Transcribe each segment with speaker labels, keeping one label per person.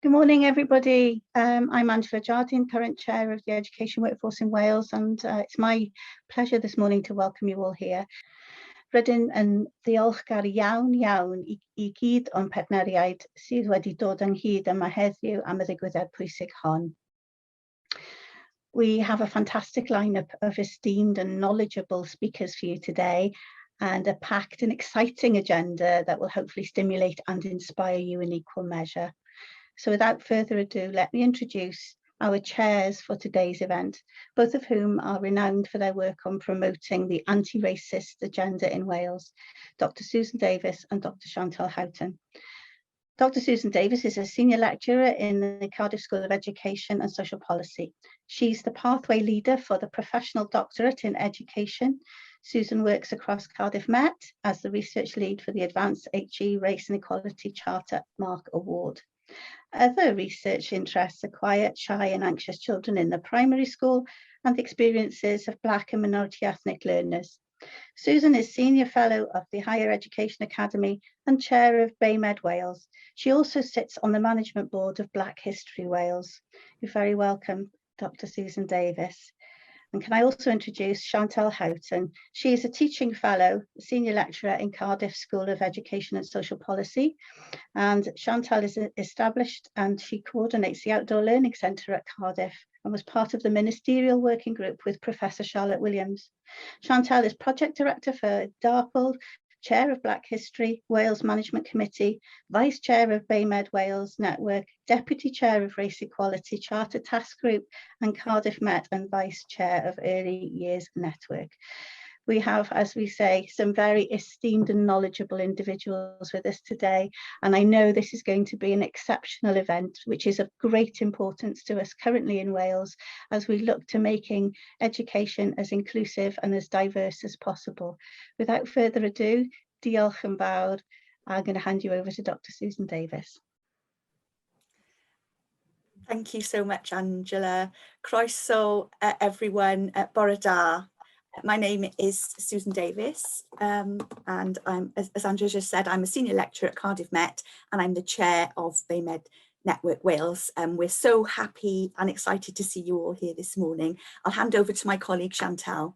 Speaker 1: Good morning, everybody. I'm Angela Jardine, current chair of the Education Workforce in Wales, and it's my pleasure this morning to welcome you all here. Rydyn yn ddiolchgar iawn i gyd o'n partneriaid sydd wedi dod ynghyd yma heddiw am y ddigwyddiad pwysig hon. We have a fantastic lineup of esteemed and knowledgeable speakers for you today, and a packed and exciting agenda that will hopefully stimulate and inspire you in equal measure. So without further ado, let me introduce our chairs for today's event, both of whom are renowned for their work on promoting the anti-racist agenda in Wales, Dr. Susan Davies and Dr. Chantal Houghton. Dr. Susan Davies is a senior lecturer in the Cardiff School of Education and Social Policy. She's the pathway leader for the Professional Doctorate in Education. Susan works across Cardiff Met as the research lead for the Advanced HE Race and Equality Charter Mark Award. Other research interests are quiet, shy and anxious children in the primary school and the experiences of Black and minority ethnic learners. Susan is Senior Fellow of the Higher Education Academy and Chair of BayMed Wales. She also sits on the Management Board of Black History Wales. You're very welcome, Dr. Susan Davies. And can I also introduce Chantal Houghton? She is a Teaching Fellow, Senior Lecturer in Cardiff School of Education and Social Policy. And Chantal is established and she coordinates the Outdoor Learning Centre at Cardiff and was part of the ministerial working group with Professor Charlotte Williams. Chantal is Project Director for DARPL, Chair of Black History Wales Management Committee, Vice Chair of BayMed Wales Network, Deputy Chair of Race Equality Charter Task Group and Cardiff Met and Vice Chair of Early Years Network. We have, as we say, some very esteemed and knowledgeable individuals with us today, and I know this is going to be an exceptional event, which is of great importance to us currently in Wales as we look to making education as inclusive and as diverse as possible. Without further ado, diolch yn fawr. I'm going to hand you over to Dr. Susan Davies.
Speaker 2: Thank you so much, Angela. Croeso, everyone, bore da. My name is Susan Davies, and I'm, as Angela just said, I'm a senior lecturer at Cardiff Met, and I'm the chair of BayMed Network Wales. We're so happy and excited to see you all here this morning. I'll hand over to my colleague Chantal.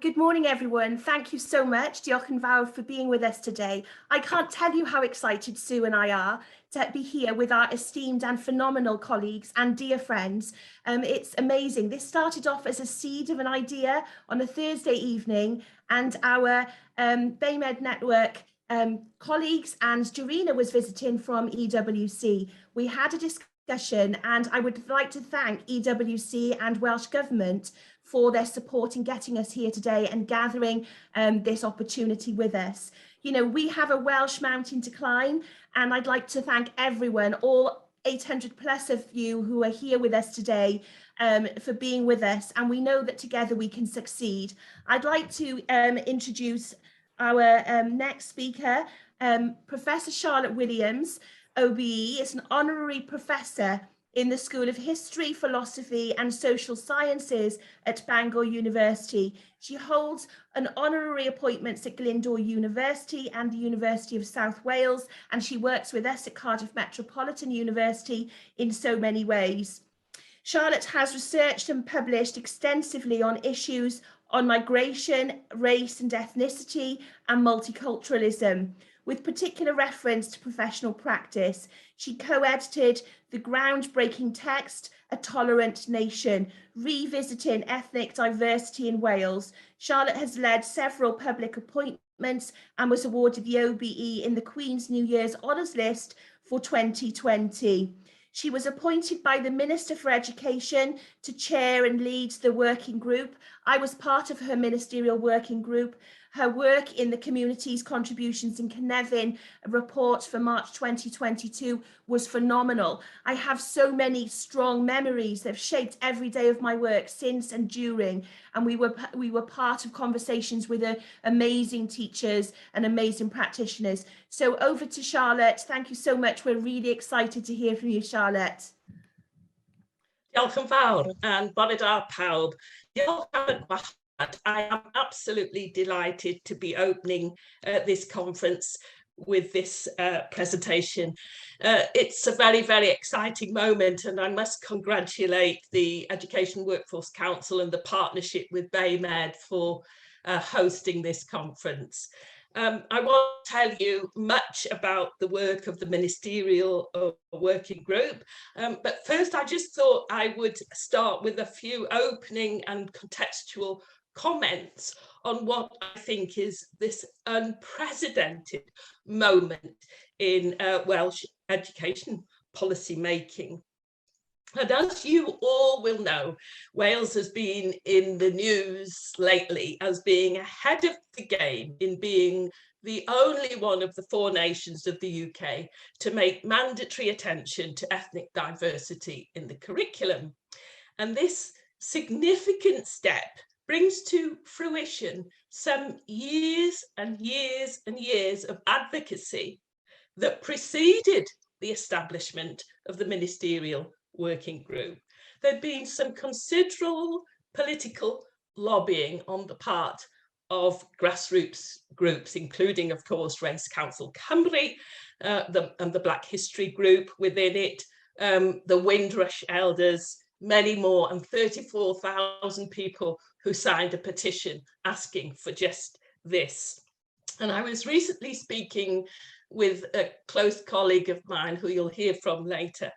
Speaker 3: Good morning, everyone. Thank you so much, diolch yn fawr, for being with us today. I can't tell you how excited Sue and I are to be here with our esteemed and phenomenal colleagues and dear friends. It's amazing. This started off as a seed of an idea on a Thursday evening, and our BayMed Network colleagues and Dorina was visiting from EWC. We had a discussion, and I would like to thank EWC and Welsh Government for their support in getting us here today and gathering this opportunity with us. You know, we have a Welsh mountain to climb, and I'd like to thank everyone, all 800 plus of you who are here with us today, for being with us, and we know that together we can succeed. I'd like to introduce our next speaker, Professor Charlotte Williams, OBE, is an honorary professor in the School of History, Philosophy and Social Sciences at Bangor University. She holds an honorary appointments at Glyndŵr University and the University of South Wales, and she works with us at Cardiff Metropolitan University in so many ways. Charlotte has researched and published extensively on issues on migration, race and ethnicity, and multiculturalism, with particular reference to professional practice. She co-edited the groundbreaking text, A Tolerant Nation, Revisiting Ethnic Diversity in Wales. Charlotte has led several public appointments and was awarded the OBE in the Queen's New Year's Honours List for 2020. She was appointed by the Minister for Education to chair and lead the working group. I was part of her ministerial working group. Her work in the community's contributions in Cynefin, a report for March 2022, was phenomenal. I have so many strong memories that have shaped every day of my work since and during, and we were part of conversations with amazing teachers and amazing practitioners. So over to Charlotte. Thank you so much. We're really excited to hear from you, Charlotte.
Speaker 4: Diolch yn fawr, and bore da pawb. Diolch am y gwahaniaeth. I am absolutely delighted to be opening this conference with this presentation. It's a very, very exciting moment, and I must congratulate the Education Workforce Council and the partnership with BayMed for hosting this conference. I won't tell you much about the work of the Ministerial Working Group, but first I just thought I would start with a few opening and contextual comments on what I think is this unprecedented moment in Welsh education policy making. And as you all will know, Wales has been in the news lately as being ahead of the game in being the only one of the 4 nations of the UK to make mandatory attention to ethnic diversity in the curriculum. And this significant step brings to fruition some years and years and years of advocacy that preceded the establishment of the Ministerial Working Group. There'd been some considerable political lobbying on the part of grassroots groups, including, of course, Race Council Cymru and the Black History Group within it, the Windrush Elders, many more, and 34,000 people who signed a petition asking for just this. And I was recently speaking with a close colleague of mine who you'll hear from later,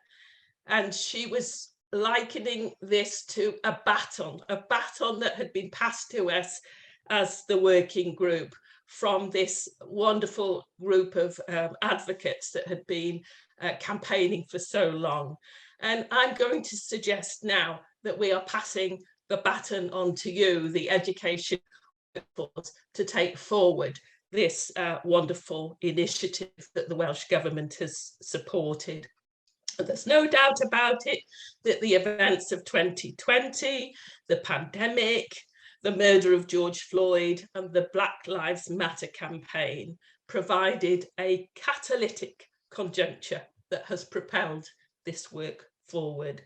Speaker 4: and she was likening this to a baton that had been passed to us as the working group from this wonderful group of advocates that had been campaigning for so long. And I'm going to suggest now that we are passing the baton on to you, the education workforce, to take forward this wonderful initiative that the Welsh Government has supported. And there's no doubt about it that the events of 2020, the pandemic, the murder of George Floyd, and the Black Lives Matter campaign provided a catalytic conjuncture that has propelled this work forward.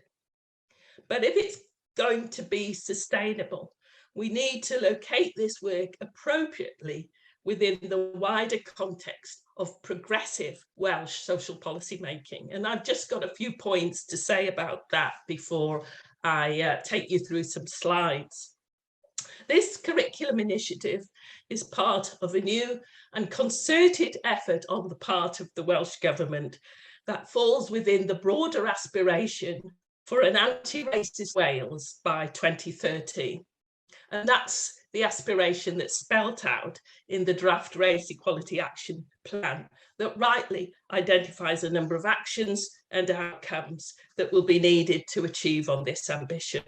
Speaker 4: But if it's going to be sustainable, we need to locate this work appropriately within the wider context of progressive Welsh social policy making. And I've just got a few points to say about that before I take you through some slides. This curriculum initiative is part of a new and concerted effort on the part of the Welsh Government that falls within the broader aspiration for an anti-racist Wales by 2030. And that's the aspiration that's spelt out in the draft Race Equality Action Plan that rightly identifies a number of actions and outcomes that will be needed to achieve on this ambition.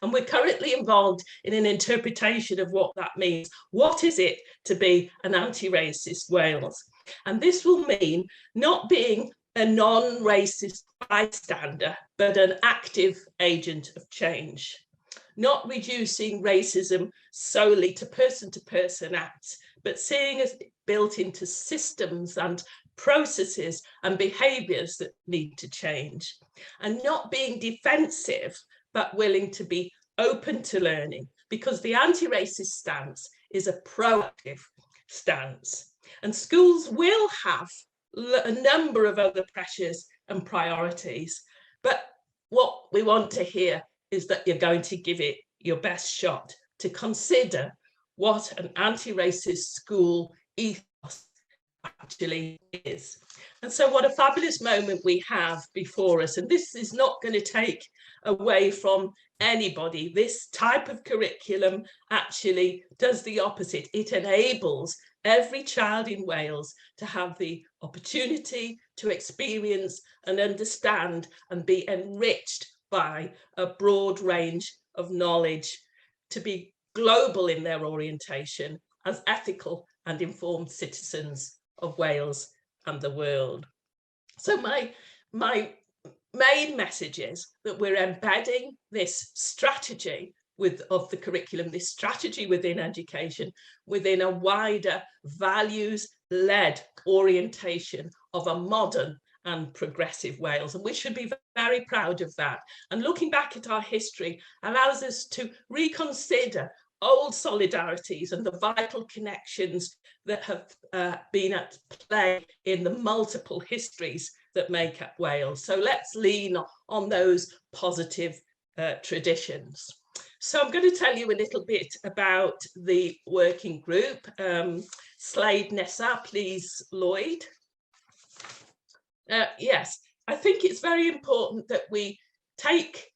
Speaker 4: And we're currently involved in an interpretation of what that means. What is it to be an anti-racist Wales? And this will mean not being a non-racist bystander, but an active agent of change. Not reducing racism solely to person-to-person acts, but seeing as built into systems and processes and behaviours that need to change. And not being defensive, but willing to be open to learning, because the anti-racist stance is a proactive stance. And schools will have a number of other pressures and priorities, but what we want to hear is that you're going to give it your best shot to consider what an anti-racist school ethos actually is. And so what a fabulous moment we have before us. And this is not going to take away from anybody. This type of curriculum actually does the opposite. It enables every child in Wales to have the opportunity to experience and understand and be enriched by a broad range of knowledge, to be global in their orientation as ethical and informed citizens of Wales and the world. So my main message is that we're embedding this strategy of the curriculum, this strategy within education, within a wider values-led orientation of a modern and progressive Wales, and we should be very proud of that. And looking back at our history allows us to reconsider old solidarities and the vital connections that have been at play in the multiple histories that make up Wales. So let's lean on those positive traditions. So I'm going to tell you a little bit about the working group. Slide Nessa, please, Lloyd. Yes, I think it's very important that we take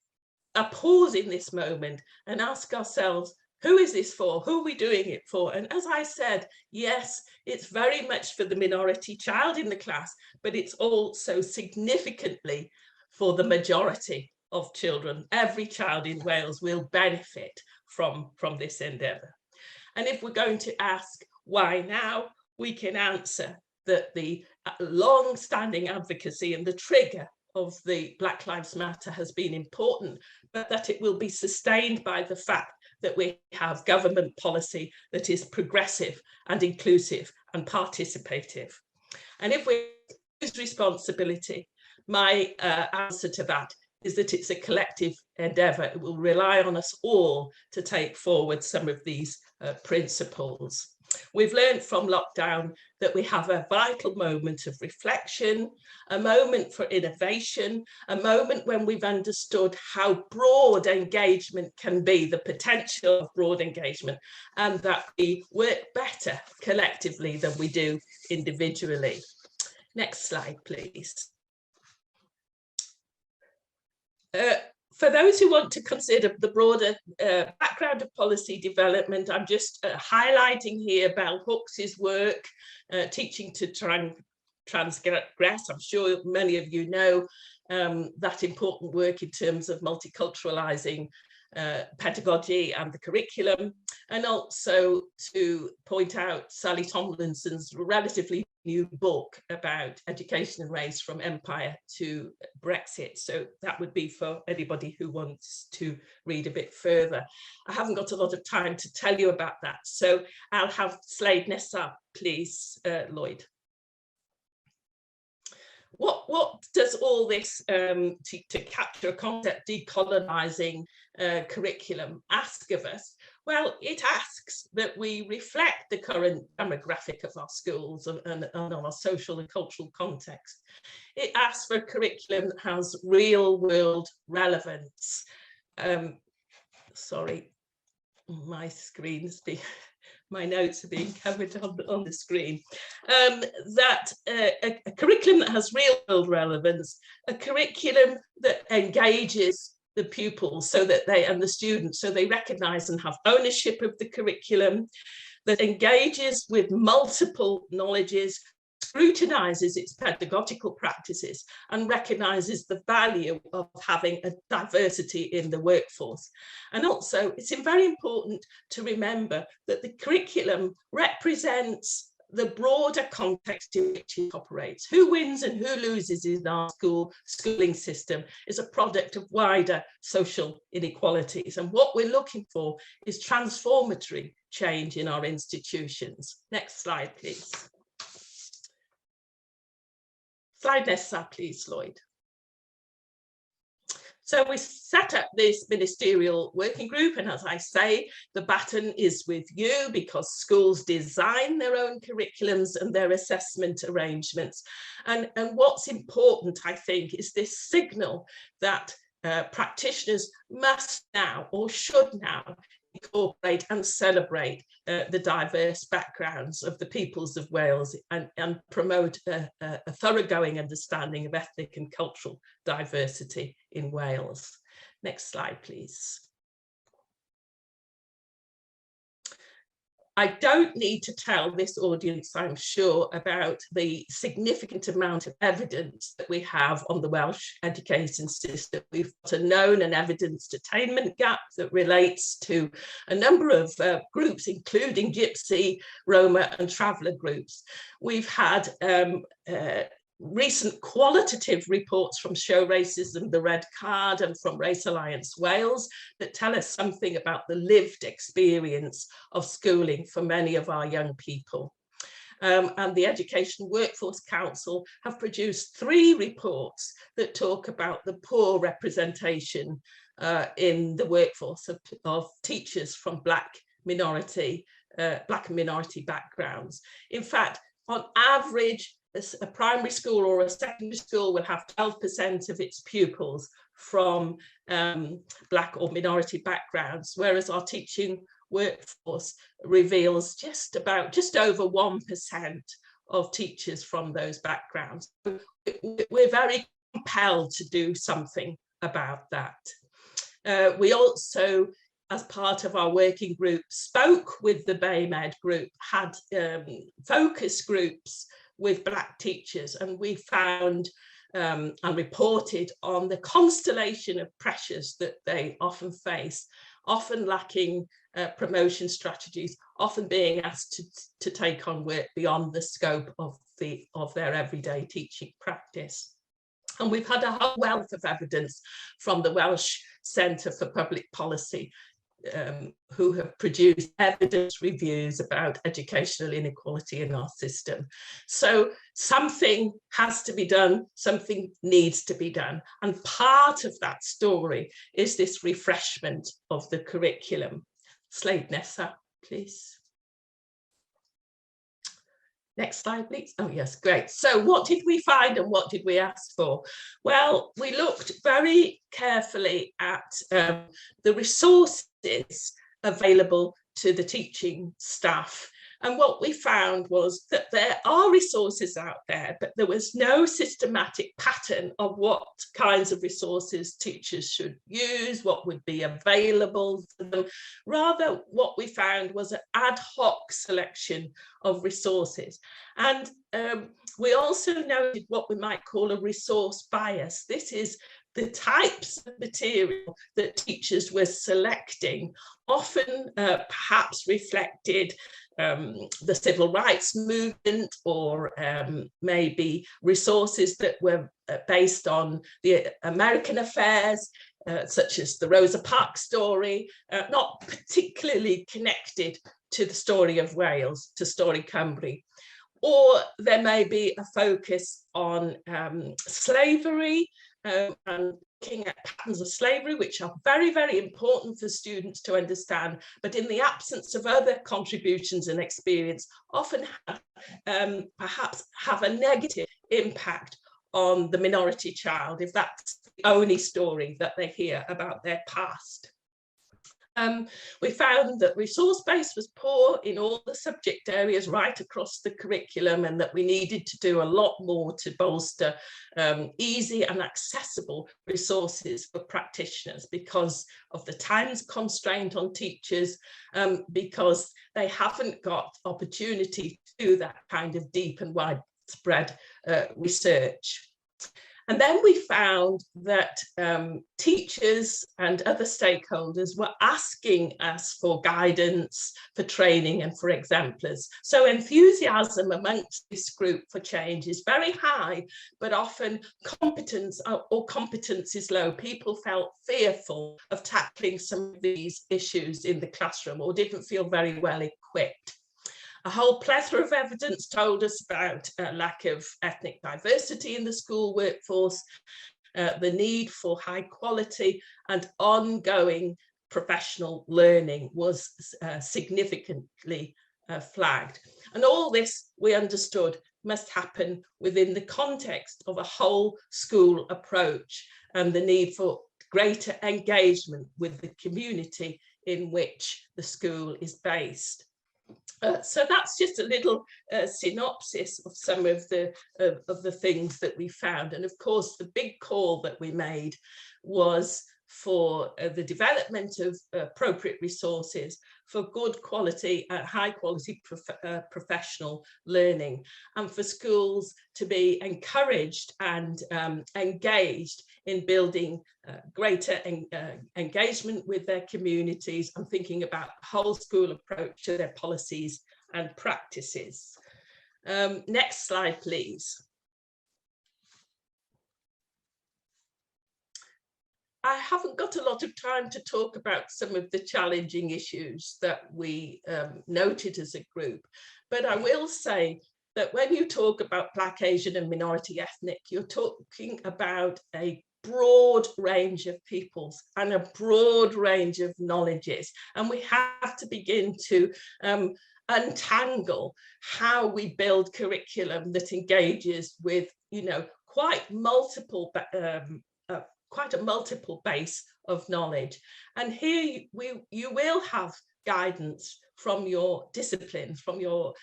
Speaker 4: a pause in this moment and ask ourselves, who is this for? Who are we doing it for? And as I said, yes, it's very much for the minority child in the class, but it's also significantly for the majority of children. Every child in Wales will benefit from this endeavour. And if we're going to ask why now, we can answer that the long-standing advocacy and the trigger of the Black Lives Matter has been important, but that it will be sustained by the fact that we have government policy that is progressive and inclusive and participative. And if we lose responsibility, my answer to that is that it's a collective endeavour. It will rely on us all to take forward some of these principles. We've learned from lockdown that we have a vital moment of reflection, a moment for innovation, a moment when we've understood how broad engagement can be, the potential of broad engagement, and that we work better collectively than we do individually. Next slide, please. For those who want to consider the broader background of policy development, I'm just highlighting here Bell Hooks's work, Teaching to Transgress. I'm sure many of you know that important work in terms of multiculturalizing pedagogy and the curriculum, and also to point out Sally Tomlinson's relatively new book about education and race from empire to Brexit. So that would be for anybody who wants to read a bit further. I haven't got a lot of time to tell you about that, so I'll have Slade Nessa, please, Lloyd. What does all this to capture a concept decolonising curriculum ask of us? Well, it asks that we reflect the current demographic of our schools and our social and cultural context. It asks for a curriculum that has real world relevance. Sorry, my screen's been... my notes are being covered on the screen, that a curriculum that has real world relevance, a curriculum that engages the pupils so that they, and the students, so they recognise and have ownership of the curriculum, that engages with multiple knowledges, scrutinises its pedagogical practices, and recognises the value of having a diversity in the workforce. And also, it's very important to remember that the curriculum represents the broader context in which it operates. Who wins and who loses in our schooling system is a product of wider social inequalities. And what we're looking for is transformatory change in our institutions. Next slide, please. Slide Nessa, please, Lloyd. So we set up this ministerial working group, and as I say, the baton is with you because schools design their own curriculums and their assessment arrangements. And what's important, I think, is this signal that practitioners must now, or should now, incorporate and celebrate the diverse backgrounds of the peoples of Wales and promote a thoroughgoing understanding of ethnic and cultural diversity in Wales. Next slide, please. I don't need to tell this audience, I'm sure, about the significant amount of evidence that we have on the Welsh education system. We've got a known and evidenced attainment gap that relates to a number of groups, including Gypsy, Roma and Traveller groups. We've had recent qualitative reports from Show Racism, The Red Card, and from Race Alliance Wales that tell us something about the lived experience of schooling for many of our young people. And the Education Workforce Council have produced 3 reports that talk about the poor representation in the workforce of teachers from Black minority, Black and minority backgrounds. In fact, on average, a primary school or a secondary school will have 12% of its pupils from Black or minority backgrounds, whereas our teaching workforce reveals just over 1% of teachers from those backgrounds. We're very compelled to do something about that. We also, as part of our working group, spoke with the BayMed group, had focus groups with Black teachers, and we found and reported on the constellation of pressures that they often face, often lacking promotion strategies, often being asked to take on work beyond the scope of their everyday teaching practice. And we've had a whole wealth of evidence from the Welsh Centre for Public Policy, who have produced evidence reviews about educational inequality in our system. So something has to be done, something needs to be done. And part of that story is this refreshment of the curriculum. Slide Nessa, please. Next slide, please. Oh, yes, great. So what did we find and what did we ask for? Well, we looked very carefully at the resources available to the teaching staff. And what we found was that there are resources out there, but there was no systematic pattern of what kinds of resources teachers should use, what would be available to them. Rather, what we found was an ad hoc selection of resources. And we also noted what we might call a resource bias. This is the types of material that teachers were selecting, often perhaps reflected the civil rights movement, or maybe resources that were based on the American affairs, such as the Rosa Parks story, not particularly connected to the story of Wales, to Story Cymru. Or there may be a focus on slavery, and looking at patterns of slavery, which are very, very important for students to understand, but in the absence of other contributions and experience, often perhaps have a negative impact on the minority child, if that's the only story that they hear about their past. We found that resource base was poor in all the subject areas right across the curriculum, and that we needed to do a lot more to bolster easy and accessible resources for practitioners because of the times constraint on teachers, because they haven't got opportunity to do that kind of deep and widespread research. And then we found that teachers and other stakeholders were asking us for guidance, for training and for exemplars. So enthusiasm amongst this group for change is very high, but often competence is low. People felt fearful of tackling some of these issues in the classroom, or didn't feel very well equipped. A whole plethora of evidence told us about a lack of ethnic diversity in the school workforce, the need for high quality and ongoing professional learning was significantly flagged. And all this, we understood, must happen within the context of a whole school approach and the need for greater engagement with the community in which the school is based. So that's just a little synopsis of some of the things that we found. And of course, the big call that we made was for the development of appropriate resources for good quality, high quality professional learning, and for schools to be encouraged and engaged in building greater engagement with their communities and thinking about the whole school approach to their policies and practices. Next slide, please. I haven't got a lot of time to talk about some of the challenging issues that we noted as a group, but I will say that when you talk about Black, Asian and minority ethnic, you're talking about a broad range of peoples and a broad range of knowledges, and we have to begin to untangle how we build curriculum that engages with, you know, quite a multiple base of knowledge. And here you will have guidance from your disciplines, from your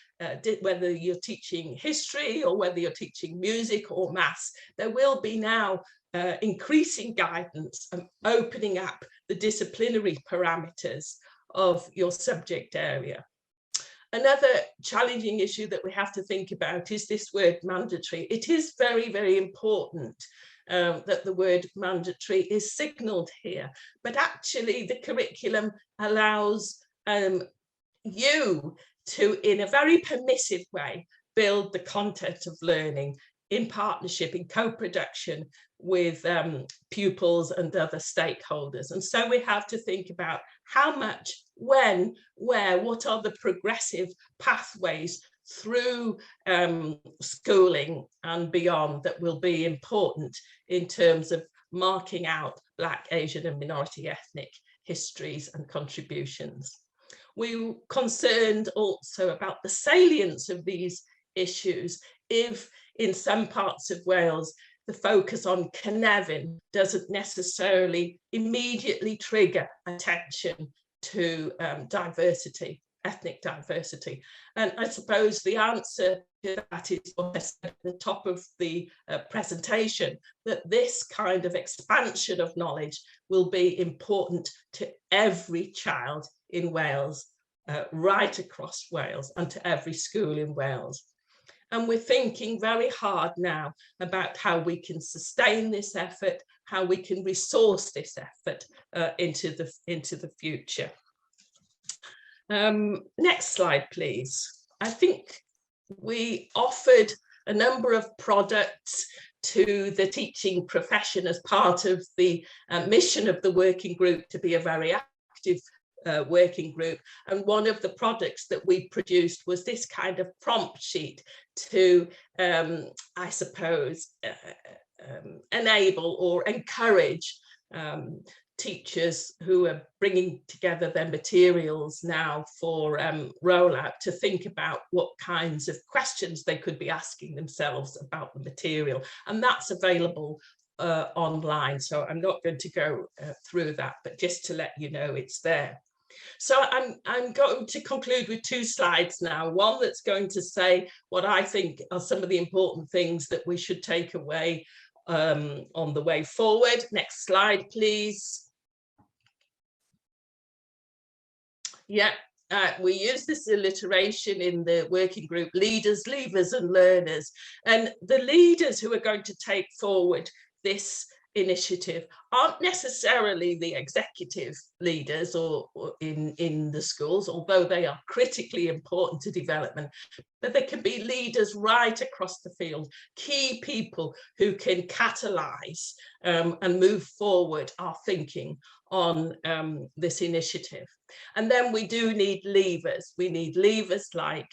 Speaker 4: whether you're teaching history or whether you're teaching music or maths. There will be now increasing guidance and opening up the disciplinary parameters of your subject area. Another challenging issue that we have to think about is this word mandatory. It is very, very important that the word mandatory is signalled here, but actually the curriculum allows you to, in a very permissive way, build the content of learning in partnership, in co-production with pupils and other stakeholders. And so we have to think about how much, when, where, what are the progressive pathways through schooling and beyond that will be important in terms of marking out Black, Asian and minority ethnic histories and contributions. We were concerned also about the salience of these issues if in some parts of Wales the focus on Cynefin doesn't necessarily immediately trigger attention to diversity, ethnic diversity. And I suppose the answer to that is what I said at the top of the presentation, that this kind of expansion of knowledge will be important to every child in Wales, right across Wales, and to every school in Wales. And we're thinking very hard now about how we can sustain this effort, how we can resource this effort into the future. Next slide, please. I think we offered a number of products to the teaching profession as part of the mission of the working group to be a very active working group, and one of the products that we produced was this kind of prompt sheet to I suppose enable or encourage teachers who are bringing together their materials now for rollout to think about what kinds of questions they could be asking themselves about the material, and that's available online, so I'm not going to go through that, but just to let you know it's there. So I'm going to conclude with two slides now, one that's going to say what I think are some of the important things that we should take away on the way forward. Next slide, please. Yeah, we use this alliteration in the working group, leaders, leavers and learners. And the leaders who are going to take forward this initiative aren't necessarily the executive leaders or in the schools, although they are critically important to development, but they can be leaders right across the field, key people who can catalyse and move forward our thinking on this initiative. And then we do need levers. We need levers like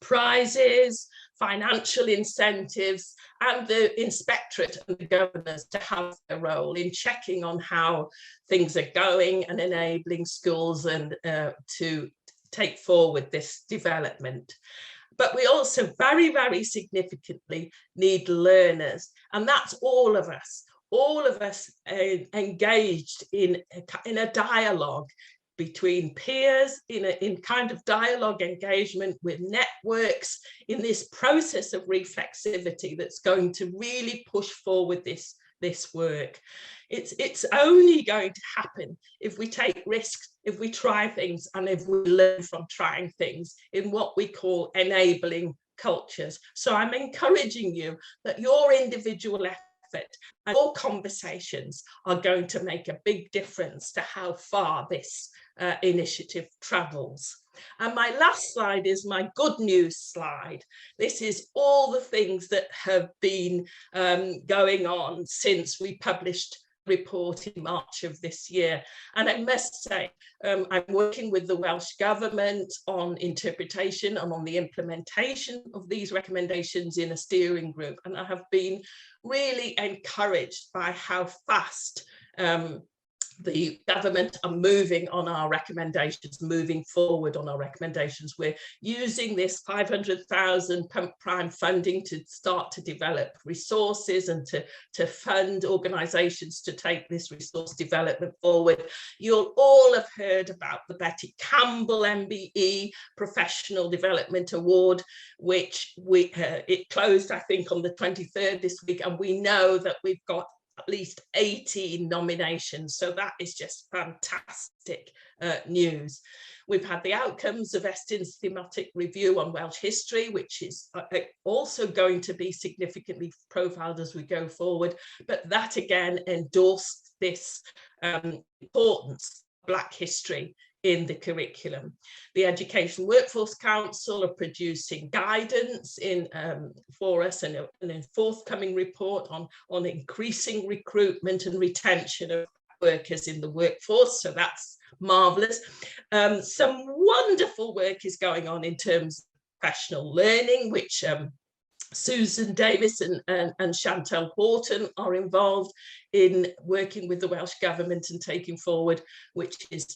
Speaker 4: prizes, financial incentives, and the inspectorate and the governors to have a role in checking on how things are going and enabling schools and to take forward this development. But we also very, very significantly need learners, and that's all of us engaged in a dialogue between peers, in kind of dialogue engagement with networks, in this process of reflexivity that's going to really push forward this work. It's only going to happen if we take risks, if we try things, and if we learn from trying things in what we call enabling cultures. So I'm encouraging you that your individual effort and your conversations are going to make a big difference to how far this initiative travels. And my last slide is my good news slide. This is all the things that have been going on since we published report in March of this year. And I must say, I'm working with the Welsh Government on interpretation and on the implementation of these recommendations in a steering group. And I have been really encouraged by how fast the government are moving on our recommendations, moving forward on our recommendations. We're using this 500,000 prime funding to start to develop resources and to fund organisations to take this resource development forward. You'll all have heard about the Betty Campbell MBE Professional Development Award, which it closed, I think, on the 23rd this week, and we know that we've got at least 18 nominations. So that is just fantastic news. We've had the outcomes of Estin's thematic review on Welsh history, which is also going to be significantly profiled as we go forward. But that again endorsed this importance of Black history in the curriculum. The Education Workforce Council are producing guidance for us and a forthcoming report on increasing recruitment and retention of workers in the workforce. So that's marvellous. Some wonderful work is going on in terms of professional learning, which Susan Davis and Chantal Horton are involved in working with the Welsh Government and taking forward, which is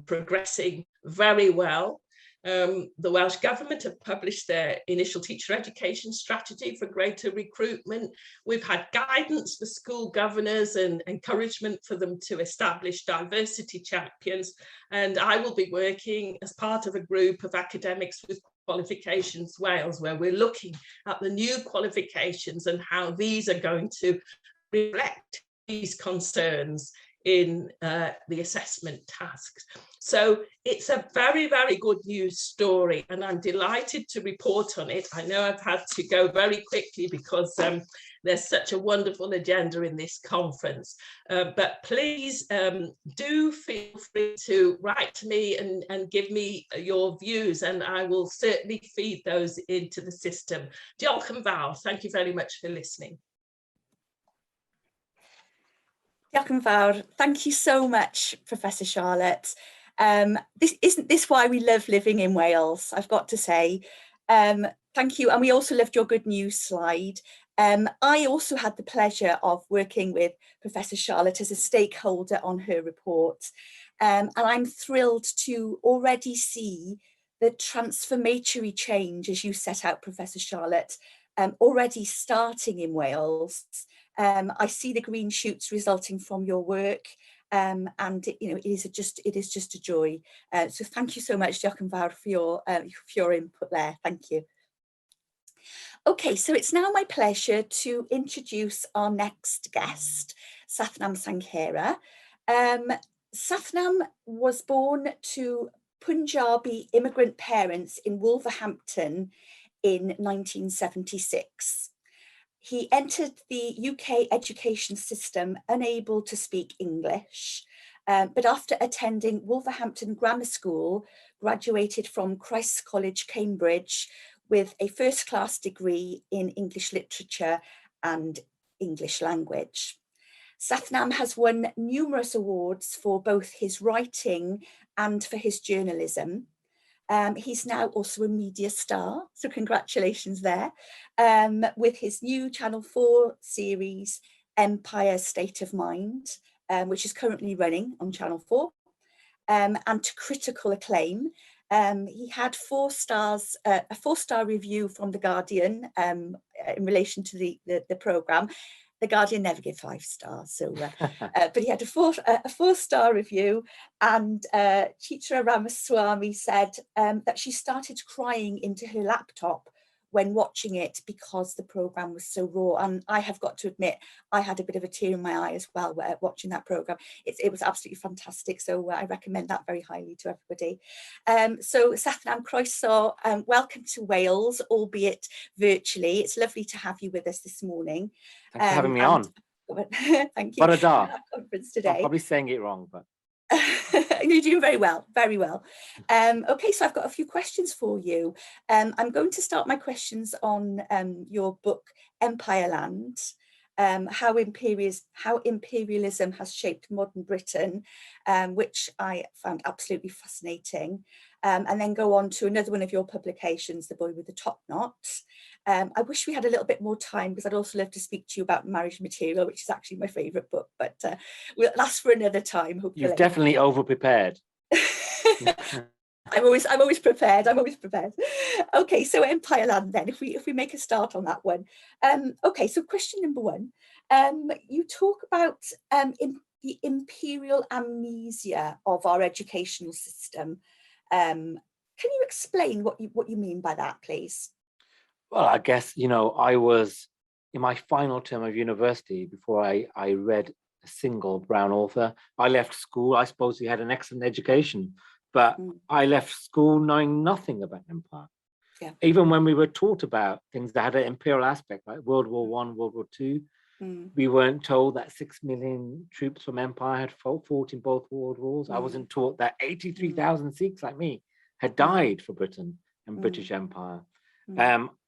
Speaker 4: progressing very well. The Welsh Government have published their initial teacher education strategy for greater recruitment. We've had guidance for school governors and encouragement for them to establish diversity champions. And I will be working as part of a group of academics with Qualifications Wales, where we're looking at the new qualifications and how these are going to reflect these concerns in the assessment tasks. So it's a very, very good news story, and I'm delighted to report on it. I know I've had to go very quickly because there's such a wonderful agenda in this conference, but please do feel free to write to me and give me your views, and I will certainly feed those into the system. Diolch yn fawr. Thank you very much for listening.
Speaker 2: Diolch yn fawr. Thank you so much, Professor Charlotte. Isn't this why we love living in Wales, I've got to say. Thank you. And we also loved your good news slide. I also had the pleasure of working with Professor Charlotte as a stakeholder on her report. And I'm thrilled to already see the transformatory change, as you set out, Professor Charlotte, already starting in Wales. I see the green shoots resulting from your work, and it is just a joy. So thank you so much, Diolch yn fawr, for your input there. Thank you. Okay, so it's now my pleasure to introduce our next guest, Sathnam Sanghera. Sathnam was born to Punjabi immigrant parents in Wolverhampton in 1976. He entered the UK education system unable to speak English, but after attending Wolverhampton Grammar School, graduated from Christ's College, Cambridge, with a first-class degree in English literature and English language. Sathnam has won numerous awards for both his writing and for his journalism. He's now also a media star, so congratulations there, with his new Channel 4 series, Empire State of Mind, which is currently running on Channel 4, and to critical acclaim. He had a 4-star review from The Guardian in relation to the programme. The Guardian never give 5 stars, so but he had a 4-star review, and Chitra Ramaswamy said that she started crying into her laptop when watching it because the programme was so raw. And I have got to admit, I had a bit of a tear in my eye as well watching that programme. It was absolutely fantastic, so I recommend that very highly to everybody. So Sathnam, croeso, welcome to Wales, albeit virtually. It's lovely to have you with us this morning.
Speaker 5: Thanks for having me on.
Speaker 2: Thank you.
Speaker 5: Bore da.
Speaker 2: Conference today.
Speaker 5: I'm probably saying it wrong, but
Speaker 2: you're doing very well, very well. Okay, so I've got a few questions for you. I'm going to start my questions on your book Empire Land, how imperialism has shaped modern Britain, which I found absolutely fascinating. And then go on to another one of your publications, The Boy with the Top Knot. I wish we had a little bit more time, because I'd also love to speak to you about Marriage Material, which is actually my favourite book, but we'll ask for another time, hopefully.
Speaker 5: You've definitely over-prepared.
Speaker 2: I'm always prepared. I'm always prepared. Okay, so Empire Land then, if we make a start on that one. Okay, so question number one. You talk about the imperial amnesia of our educational system. Can you explain what you mean by that, please?
Speaker 5: Well, I guess, I was in my final term of university before I read a single Brown author. I left school. I suppose he had an excellent education, but I left school knowing nothing about empire.
Speaker 2: Yeah.
Speaker 5: Even when we were taught about things that had an imperial aspect, like World War I, World War II, we weren't told that 6 million troops from empire had fought in both world wars. I wasn't taught that 83,000 Sikhs like me had died for Britain and British Empire.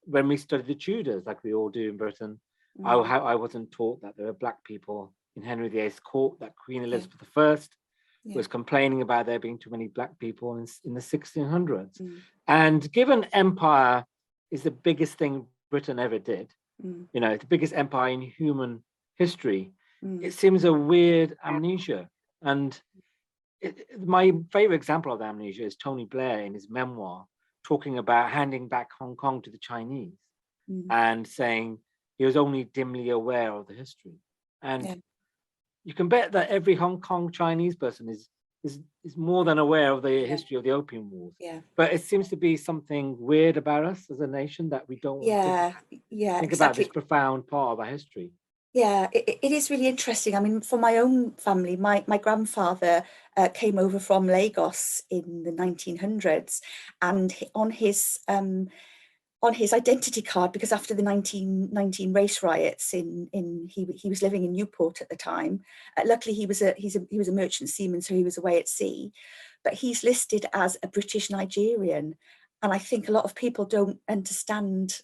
Speaker 5: When we studied the Tudors, like we all do in Britain, I wasn't taught that there were black people in Henry VIII's court, that Queen Elizabeth I was complaining about there being too many black people in the 1600s. And given empire is the biggest thing Britain ever did, the biggest empire in human history, it seems a weird amnesia. And my favorite example of amnesia is Tony Blair in his memoir, talking about handing back Hong Kong to the Chinese and saying he was only dimly aware of the history. And you can bet that every Hong Kong Chinese person is more than aware of the history of the Opium Wars. But it seems to be something weird about us as a nation that we don't want to think about this profound part of our history.
Speaker 2: Yeah, it is really interesting. I mean, for my own family, my grandfather came over from Lagos in the 1900s, and on his identity card, because after the 1919 race riots he was living in Newport at the time. Luckily, he was a merchant seaman, so he was away at sea, but he's listed as a British Nigerian, and I think a lot of people don't understand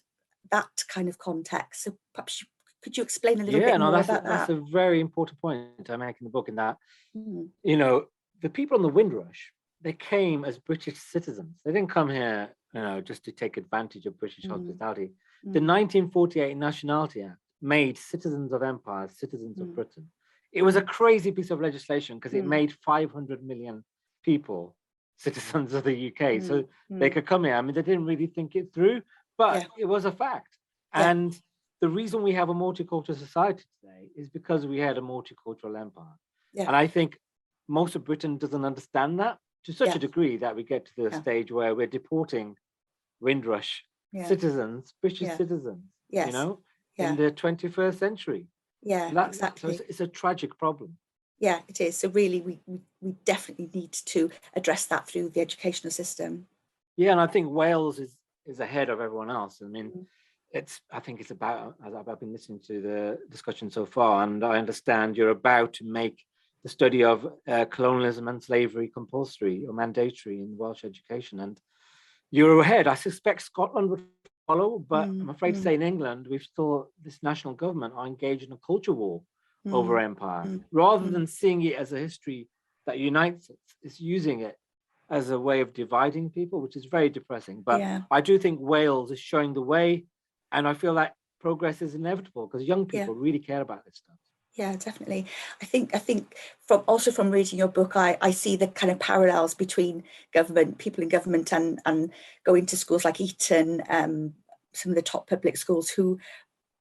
Speaker 2: that kind of context. So perhaps could you explain a little bit more about that?
Speaker 5: That's a very important point I make in the book, in that, the people on the Windrush, they came as British citizens. They didn't come here, just to take advantage of British hospitality. The 1948 Nationality Act made citizens of empire citizens of Britain. It was a crazy piece of legislation because it made 500 million people citizens of the UK. So they could come here. I mean, they didn't really think it through, but it was a fact. And the reason we have a multicultural society today is because we had a multicultural empire. And I think most of Britain doesn't understand that to such a degree that we get to the stage where we're deporting Windrush citizens, British citizens, in the 21st century.
Speaker 2: Exactly.
Speaker 5: So it's a tragic problem.
Speaker 2: Yeah, it is. So really, we definitely need to address that through the educational system.
Speaker 5: Yeah, and I think Wales is ahead of everyone else. I mean, I think it's about, as I've been listening to the discussion so far, and I understand you're about to make the study of colonialism and slavery compulsory or mandatory in Welsh education, and you're ahead. I suspect Scotland would follow, but I'm afraid to say in England, we've still, this national government are engaged in a culture war over empire. Rather than seeing it as a history that unites us, it's using it as a way of dividing people, which is very depressing. But I do think Wales is showing the way, and I feel like progress is inevitable because young people really care about this stuff.
Speaker 2: Yeah, definitely. I think from reading your book, I see the kind of parallels between people in government and going to schools like Eton, some of the top public schools who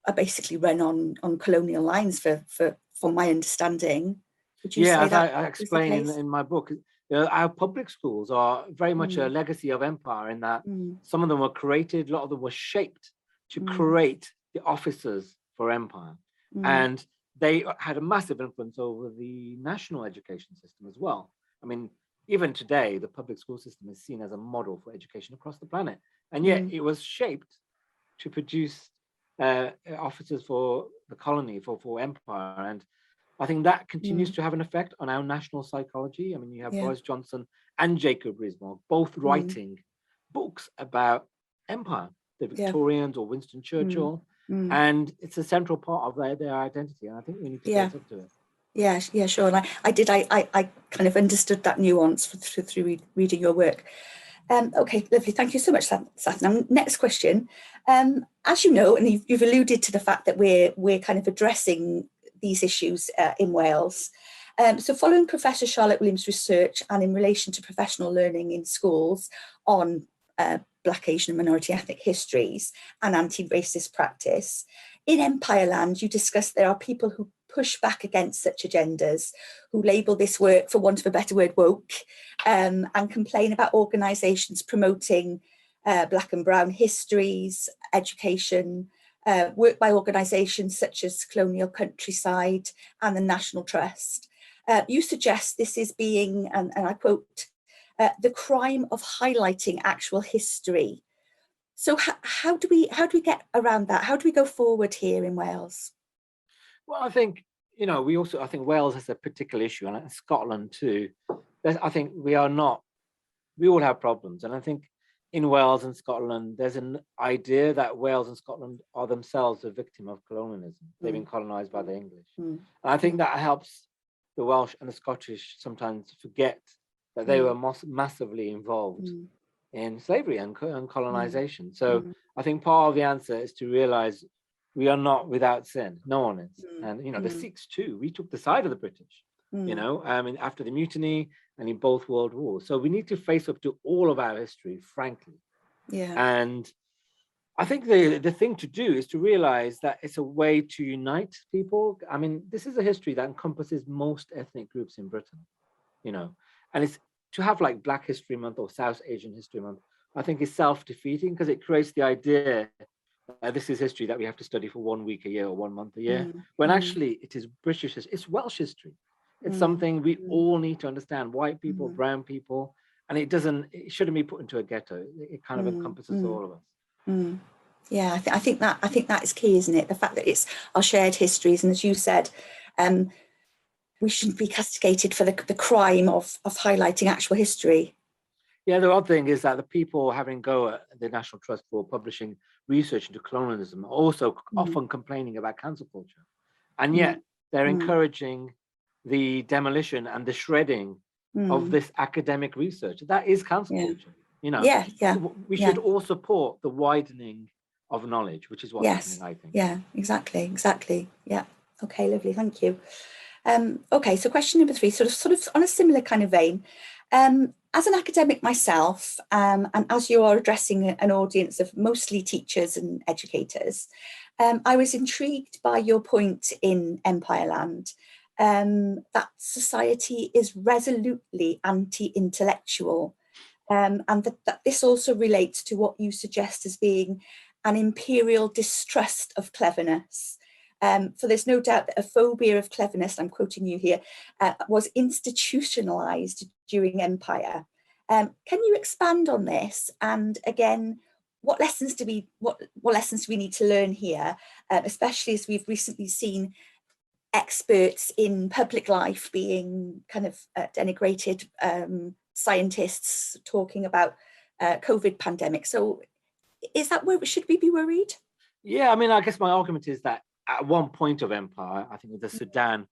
Speaker 2: are basically run on colonial lines from my understanding. Would you say that?
Speaker 5: I explain in my book, our public schools are very much a legacy of empire in that some of them were created, a lot of them were shaped to create the officers for empire. And they had a massive influence over the national education system as well. I mean, even today, the public school system is seen as a model for education across the planet. And yet it was shaped to produce officers for the colony, for empire. And I think that continues to have an effect on our national psychology. I mean, you have Boris Johnson and Jacob Rees-Mogg both writing books about empire, the Victorians or Winston Churchill. And it's a central part of their identity. And I think we need to face up to it.
Speaker 2: Yeah, sure. And I kind of understood that nuance through reading your work. Okay, lovely. Thank you so much, Seth. Now, next question. As you know, and you've alluded to the fact that we're kind of addressing these issues in Wales. So following Professor Charlotte Williams' research and in relation to professional learning in schools on Black, Asian and minority ethnic histories and anti-racist practice, in Empire Land, you discussed there are people who push back against such agendas, who label this work, for want of a better word, woke, and complain about organisations promoting Black and brown histories, education, work by organisations such as Colonial Countryside and the National Trust. You suggest this is being, and I quote, the crime of highlighting actual history. So how do we get around that? How do we go forward here in Wales?
Speaker 5: Well, I think, I think Wales has a particular issue, and Scotland too. I think we all have problems. And I think in Wales and Scotland, there's an idea that Wales and Scotland are themselves a victim of colonialism. They've been colonized by the English. And I think that helps the Welsh and the Scottish sometimes forget that they were massively involved in slavery and colonization. So I think part of the answer is to realize we are not without sin. No one is. And, the Sikhs too, we took the side of the British, after the mutiny and in both world wars. So we need to face up to all of our history, frankly.
Speaker 2: Yeah.
Speaker 5: And I think the thing to do is to realize that it's a way to unite people. I mean, this is a history that encompasses most ethnic groups in Britain, and it's to have like Black History Month or South Asian History Month, I think is self-defeating, because it creates the idea that this is history that we have to study for 1 week a year or 1 month a year, when actually it is British history, it's Welsh history. It's something we all need to understand, white people, brown people, and it shouldn't be put into a ghetto. It kind of encompasses all of us.
Speaker 2: Yeah, I think that is key, isn't it? The fact that it's our shared histories, and as you said, we shouldn't be castigated for the crime of highlighting actual history.
Speaker 5: Yeah, the odd thing is that the people having go at the National Trust for publishing research into colonialism are also often complaining about cancel culture, and yet they're encouraging the demolition and the shredding of this academic research. That is cancel culture. We should all support the widening of knowledge, which is what's happening, I think.
Speaker 2: Yeah, exactly. Yeah. Okay, lovely. Thank you. Okay, so question number 3, sort of on a similar kind of vein. As an academic myself, and as you are addressing an audience of mostly teachers and educators, I was intrigued by your point in Empire Land, that society is resolutely anti-intellectual, and that this also relates to what you suggest as being an imperial distrust of cleverness. For there's no doubt that a phobia of cleverness, I'm quoting you here, was institutionalized during Empire. Can you expand on this? And again, what lessons do we need to learn here, especially as we've recently seen experts in public life being kind of denigrated, scientists talking about COVID pandemic. So is that where should we be worried?
Speaker 5: Yeah, I mean, I guess my argument is that at one point of Empire, I think with the Sudan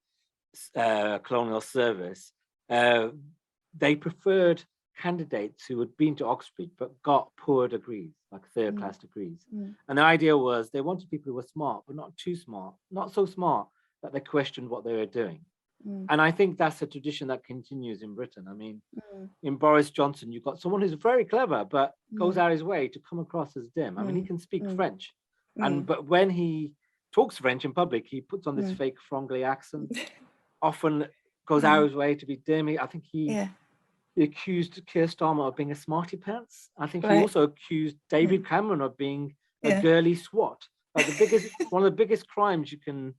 Speaker 5: colonial service, they preferred candidates who had been to Oxford but got poor degrees, like third-class degrees. And the idea was they wanted people who were smart, but not too smart, not so smart that they questioned what they were doing. And I think that's a tradition that continues in Britain. I mean, in Boris Johnson, you've got someone who's very clever, but goes out his way to come across as dim. I mean, he can speak French, but when he talks French in public, he puts on this fake Franglais accent, often goes out of his way to be dim. I think he accused Keir Starmer of being a smarty pants. I think he also accused David Cameron of being a girly swat. Like one of the biggest crimes you can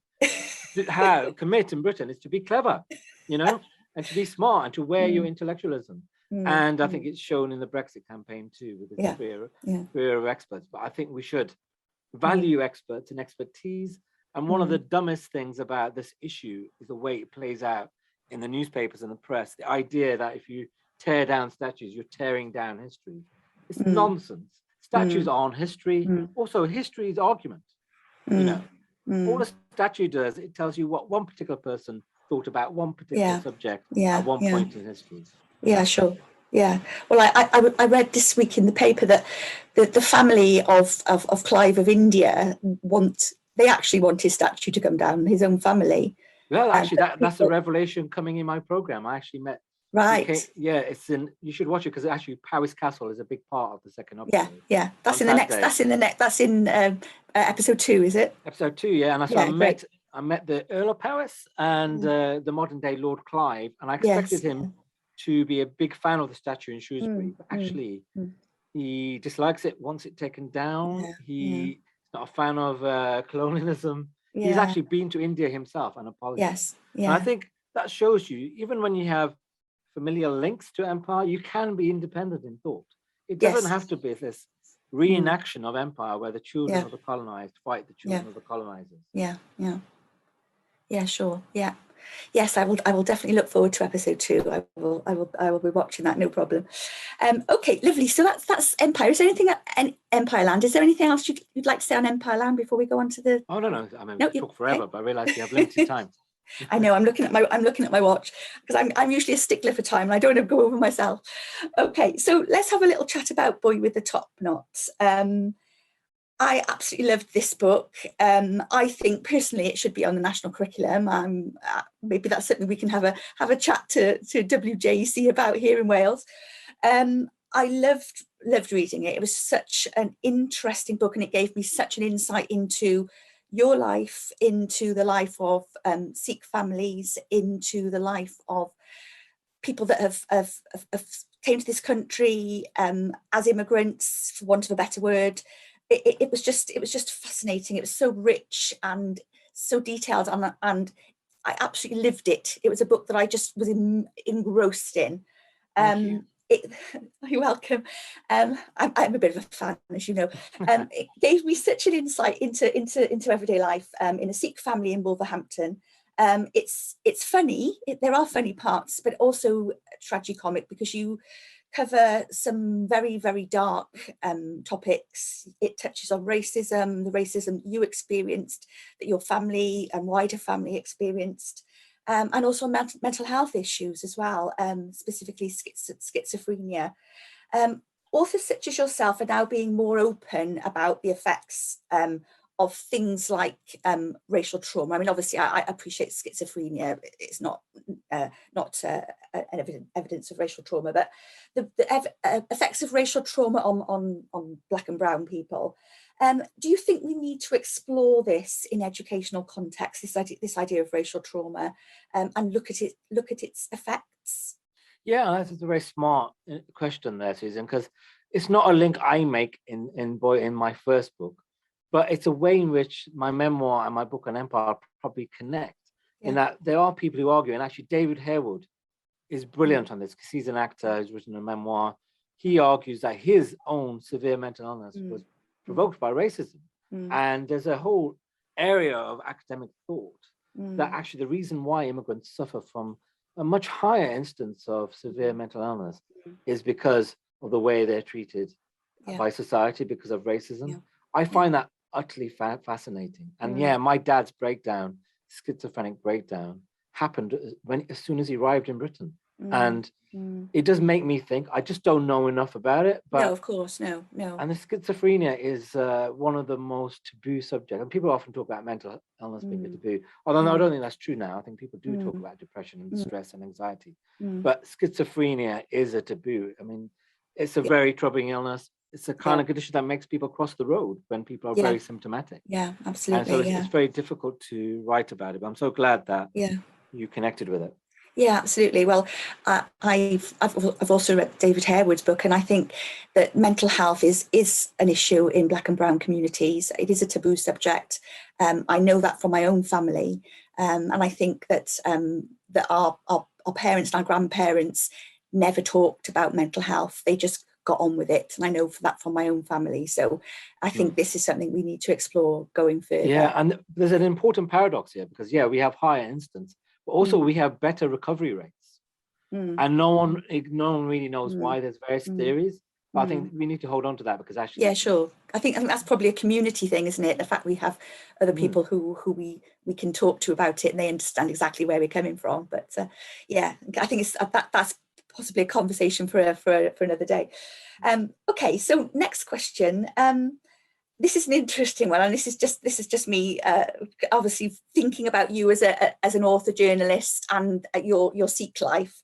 Speaker 5: commit in Britain is to be clever, and to be smart and to wear your intellectualism. And I think it's shown in the Brexit campaign too, with the career of experts. But I think we should value experts and expertise. And one of the dumbest things about this issue is the way it plays out in the newspapers and the press. The idea that if you tear down statues, you're tearing down history. It's nonsense. Statues aren't history. Also, history is argument. You know, all the statue does, it tells you what one particular person thought about one particular subject at one point in history.
Speaker 2: Yeah, sure. Yeah. Well, I read this week in the paper that the family of Clive of India they actually want his statue to come down, his own family.
Speaker 5: Well, actually, that's a revelation coming in my program. I actually met.
Speaker 2: Right.
Speaker 5: It's in. You should watch it because actually Powys Castle is a big part of the second episode.
Speaker 2: Yeah. That's in the next. That's in episode 2, is it?
Speaker 5: Episode 2, yeah. And so I met the Earl of Powys and the modern day Lord Clive, and I expected him to be a big fan of the statue in Shrewsbury, but actually he dislikes it, wants it taken down. He's not a fan of colonialism. He's actually been to India himself and apologized. And I think that shows you, even when you have familiar links to empire, you can be independent in thought. It doesn't have to be this reenaction of empire where the children of the colonized fight the children of the colonizers.
Speaker 2: Yeah, sure. Yeah. Yes, I will definitely look forward to episode 2. I will be watching that, no problem. Okay, lovely. So that's Empire. Is there anything Empire Land? Is there anything else you'd like to say on Empire Land before we go on to the?
Speaker 5: Oh no. I mean, we talk forever, but I realise you have limited time.
Speaker 2: I know. I'm looking at my watch because I'm usually a stickler for time and I don't want to go over myself. Okay, so let's have a little chat about Boy with the Top Knot. I absolutely loved this book. I think personally it should be on the national curriculum. Maybe that's something we can have a chat to WJC about here in Wales. I loved reading it. It was such an interesting book, and it gave me such an insight into your life, into the life of Sikh families, into the life of people that have came to this country as immigrants, for want of a better word. It was just fascinating. It was so rich and so detailed, and I absolutely lived it. It was a book that I just was engrossed in. You're welcome. I'm a bit of a fan, as you know. It gave me such an insight into everyday life in a Sikh family in Wolverhampton. It's funny. There are funny parts, but also tragicomic because you cover some very, very dark topics. It touches on racism, the racism you experienced, that your family and wider family experienced, and also mental health issues as well, specifically schizophrenia. Authors such as yourself are now being more open about the effects of things like racial trauma. I mean, obviously, I appreciate schizophrenia. It's not evidence of racial trauma, but the effects of racial trauma on Black and brown people. Do you think we need to explore this in educational context, this idea of racial trauma, and look at its effects?
Speaker 5: Yeah, that's a very smart question there, Susan, because it's not a link I make in my first book. But it's a way in which my memoir and my book on empire probably connect, in that there are people who argue, and actually David Harewood is brilliant on this because he's an actor who's written a memoir. He argues that his own severe mental illness was provoked by racism. And there's a whole area of academic thought that actually the reason why immigrants suffer from a much higher instance of severe mental illness is because of the way they're treated by society, because of racism. I find that utterly fascinating. And my dad's breakdown, schizophrenic breakdown, happened as soon as he arrived in Britain. And it does make me think. I just don't know enough about it. But
Speaker 2: no, of course, no.
Speaker 5: And the schizophrenia is one of the most taboo subjects. And people often talk about mental illness being a taboo. Although I don't think that's true now. I think people do talk about depression and stress and anxiety. But schizophrenia is a taboo. I mean, it's a very troubling illness. It's a kind of condition that makes people cross the road when people are very symptomatic.
Speaker 2: Yeah, absolutely.
Speaker 5: And so it's very difficult to write about it. But I'm so glad that you connected with it.
Speaker 2: Yeah, absolutely. Well, I've also read David Harewood's book, and I think that mental health is an issue in Black and brown communities. It is a taboo subject. I know that from my own family, and I think that that our parents and our grandparents never talked about mental health. They just got on with it, and I know that from my own family. So I think this is something we need to explore going further.
Speaker 5: Yeah, and there's an important paradox here because we have higher incidence, but also we have better recovery rates, and no one really knows why. There's various theories, But I think we need to hold on to that, because actually,
Speaker 2: yeah, sure. I think that's probably a community thing, isn't it? The fact we have other people who we can talk to about it, and they understand exactly where we're coming from. But yeah, I think it's that's possibly a conversation for another day. Okay, so next question. This is an interesting one, and this is just me obviously thinking about you as an author journalist and your Sikh life.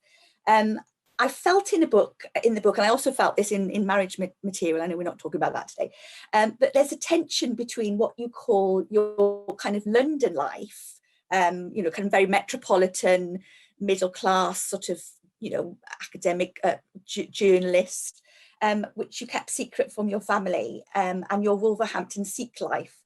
Speaker 2: I felt in the book, and I also felt this in marriage material. I know we're not talking about that today, but there's a tension between what you call your kind of London life, you know, kind of very metropolitan, middle class sort of, you know, academic journalist, which you kept secret from your family, and your Wolverhampton Sikh life.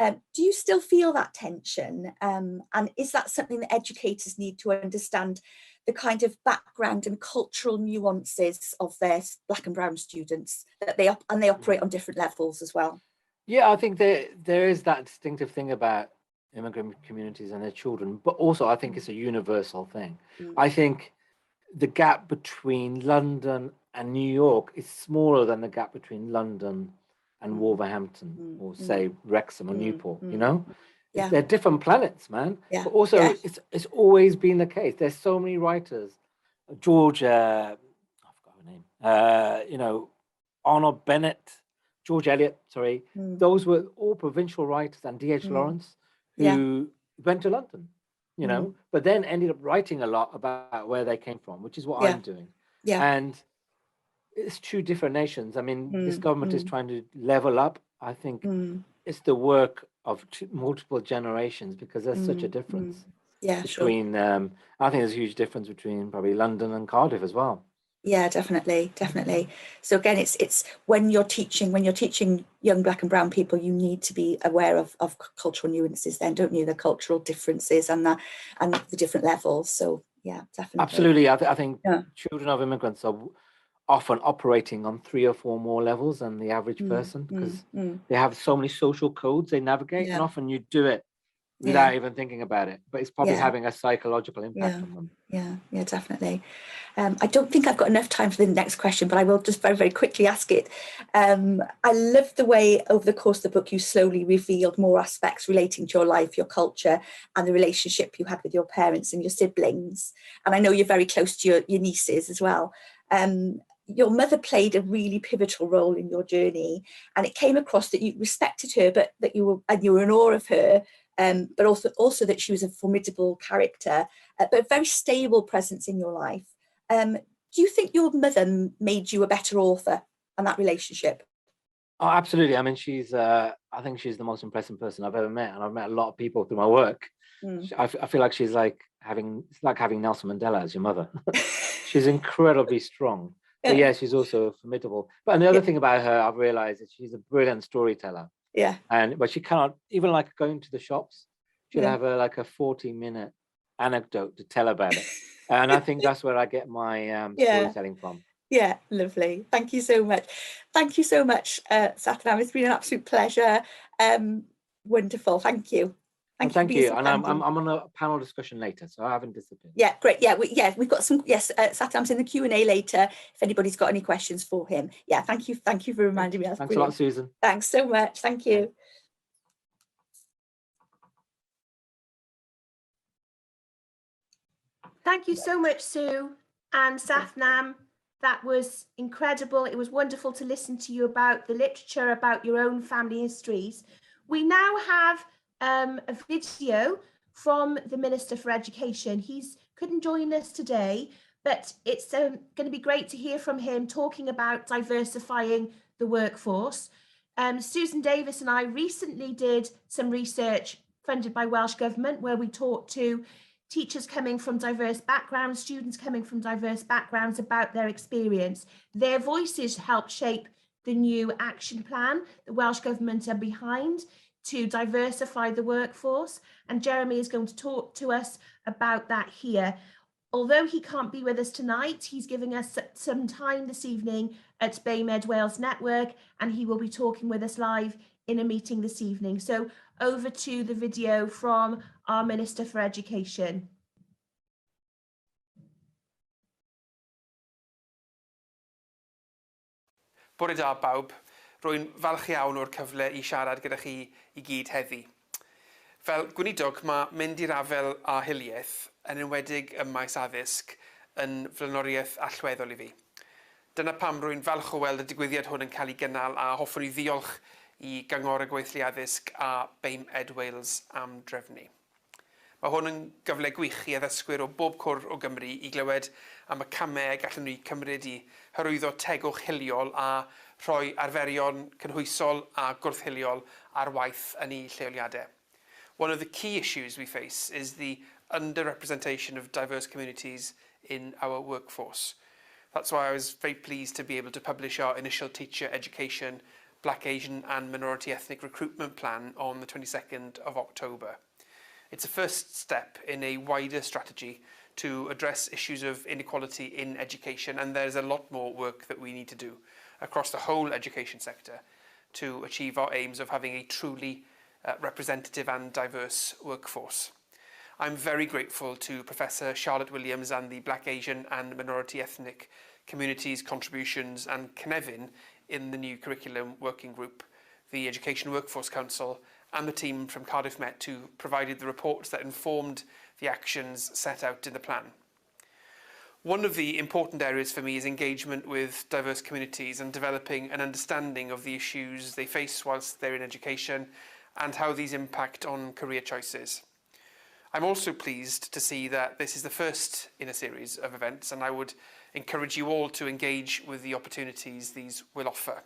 Speaker 2: Do you still feel that tension? And is that something that educators need to understand, the kind of background and cultural nuances of their Black and brown students, that they operate on different levels as well?
Speaker 5: Yeah, I think there is that distinctive thing about immigrant communities and their children, but also I think it's a universal thing. I think the gap between London and New York is smaller than the gap between London and Wolverhampton, or say Wrexham or Newport, you know?
Speaker 2: Yeah.
Speaker 5: They're different planets, man.
Speaker 2: Yeah.
Speaker 5: But also, it's always been the case. There's so many writers. George, I forgot her name. You know, Arnold Bennett, George Eliot, sorry. Those were all provincial writers, and D.H. Lawrence, who went to London, you know, but then ended up writing a lot about where they came from, which is what I'm doing.
Speaker 2: Yeah.
Speaker 5: And it's two different nations. I mean, this government is trying to level up. I think it's the work of multiple generations, because there's such a difference between, I think there's a huge difference between probably London and Cardiff as well.
Speaker 2: Yeah, definitely. So again, it's when you're teaching young Black and brown people, you need to be aware of cultural nuances then, don't you? The cultural differences and the different levels. So yeah, definitely.
Speaker 5: Absolutely. I think children of immigrants are often operating on 3 or 4 more levels than the average person, because they have so many social codes they navigate, and often you do it without even thinking about it, but it's probably having a psychological impact on them.
Speaker 2: Yeah, definitely. I don't think I've got enough time for the next question, but I will just very, very quickly ask it. I love the way over the course of the book you slowly revealed more aspects relating to your life, your culture, and the relationship you had with your parents and your siblings. And I know you're very close to your nieces as well. Your mother played a really pivotal role in your journey, and it came across that you respected her, but that you were in awe of her, but also that she was a formidable character, but a very stable presence in your life. Do you think your mother made you a better author, and that relationship?
Speaker 5: Oh, absolutely. I mean, I think she's the most impressive person I've ever met, and I've met a lot of people through my work. I feel like it's like having Nelson Mandela as your mother. She's incredibly strong. But yeah, she's also formidable. But another thing about her, I've realized, is she's a brilliant storyteller.
Speaker 2: Yeah.
Speaker 5: But she cannot, even like going to the shops, she'll have a 40-minute anecdote to tell about it. And I think that's where I get my storytelling from.
Speaker 2: Yeah, lovely. Thank you so much. Thank you so much, Satnam. It's been an absolute pleasure. Wonderful. Thank you.
Speaker 5: Thank you. And I'm on a panel discussion later, so I haven't disappeared.
Speaker 2: Yeah, great. Yeah, we've got some. Yes, Satnam's in the Q&A later. If anybody's got any questions for him. Yeah, thank you. Thank you for reminding me. That's
Speaker 5: Thanks
Speaker 2: brilliant.
Speaker 5: a lot, Susan.
Speaker 2: Thanks so much. Thank you.
Speaker 3: Thank you so much, Sue and Satnam. That was incredible. It was wonderful to listen to you about the literature, about your own family histories. We now have a video from the Minister for Education. He couldn't join us today, but it's going to be great to hear from him talking about diversifying the workforce. Susan Davis and I recently did some research funded by Welsh Government, where we talked to teachers coming from diverse backgrounds, students coming from diverse backgrounds about their experience. Their voices help shape the new action plan the Welsh Government are behind to diversify the workforce. And Jeremy is going to talk to us about that here. Although he can't be with us tonight, he's giving us some time this evening at BayMed Wales Network, and he will be talking with us live in a meeting this evening. So over to the video from our Minister for Education.
Speaker 6: Bore da bawb, rwy'n falch iawn o'r cyfle I siarad gyda chi I gyd heddi. Fel gweinidog, mae mynd i'r afel a hiliaeth, yn enwedig ym maes addysg, yn flaenoriaeth allweddol I fi. Dyna pam rwy'n falch o weld y digwyddiad hwn yn cael ei gynnal a hoffwn I ddiolch I Gyngor y Gweithlu Addysg a Beim Ed Wales am drefnu. Mae hwn yn gyfle gwych I addysgwyr o bob cwr o Gymru I glywed am y camau gallwn ni cymryd I hyrwyddo tegwch hiliol a rhoi arferion cynhwysol a gwrthhiliol ar waith yn ei lleoliadau. One of the key issues we face is the underrepresentation of diverse communities in our workforce. That's why I was very pleased to be able to publish our initial teacher education, Black, Asian and minority ethnic recruitment plan on the 22nd of October. It's a first step in a wider strategy to address issues of inequality in education, and there's a lot more work that we need to do across the whole education sector to achieve our aims of having a truly representative and diverse workforce. I'm very grateful to Professor Charlotte Williams and the Black, Asian and minority ethnic communities' contributions and Cynefin in the new curriculum working group, the Education Workforce Council and the team from Cardiff Met who provided the reports that informed the actions set out in the plan. One of the important areas for me is engagement with diverse communities and developing an understanding of the issues they face whilst they're in education and how these impact on career choices. I'm also pleased to see that this is the first in a series of events, and I would encourage you all to engage with the opportunities these will offer.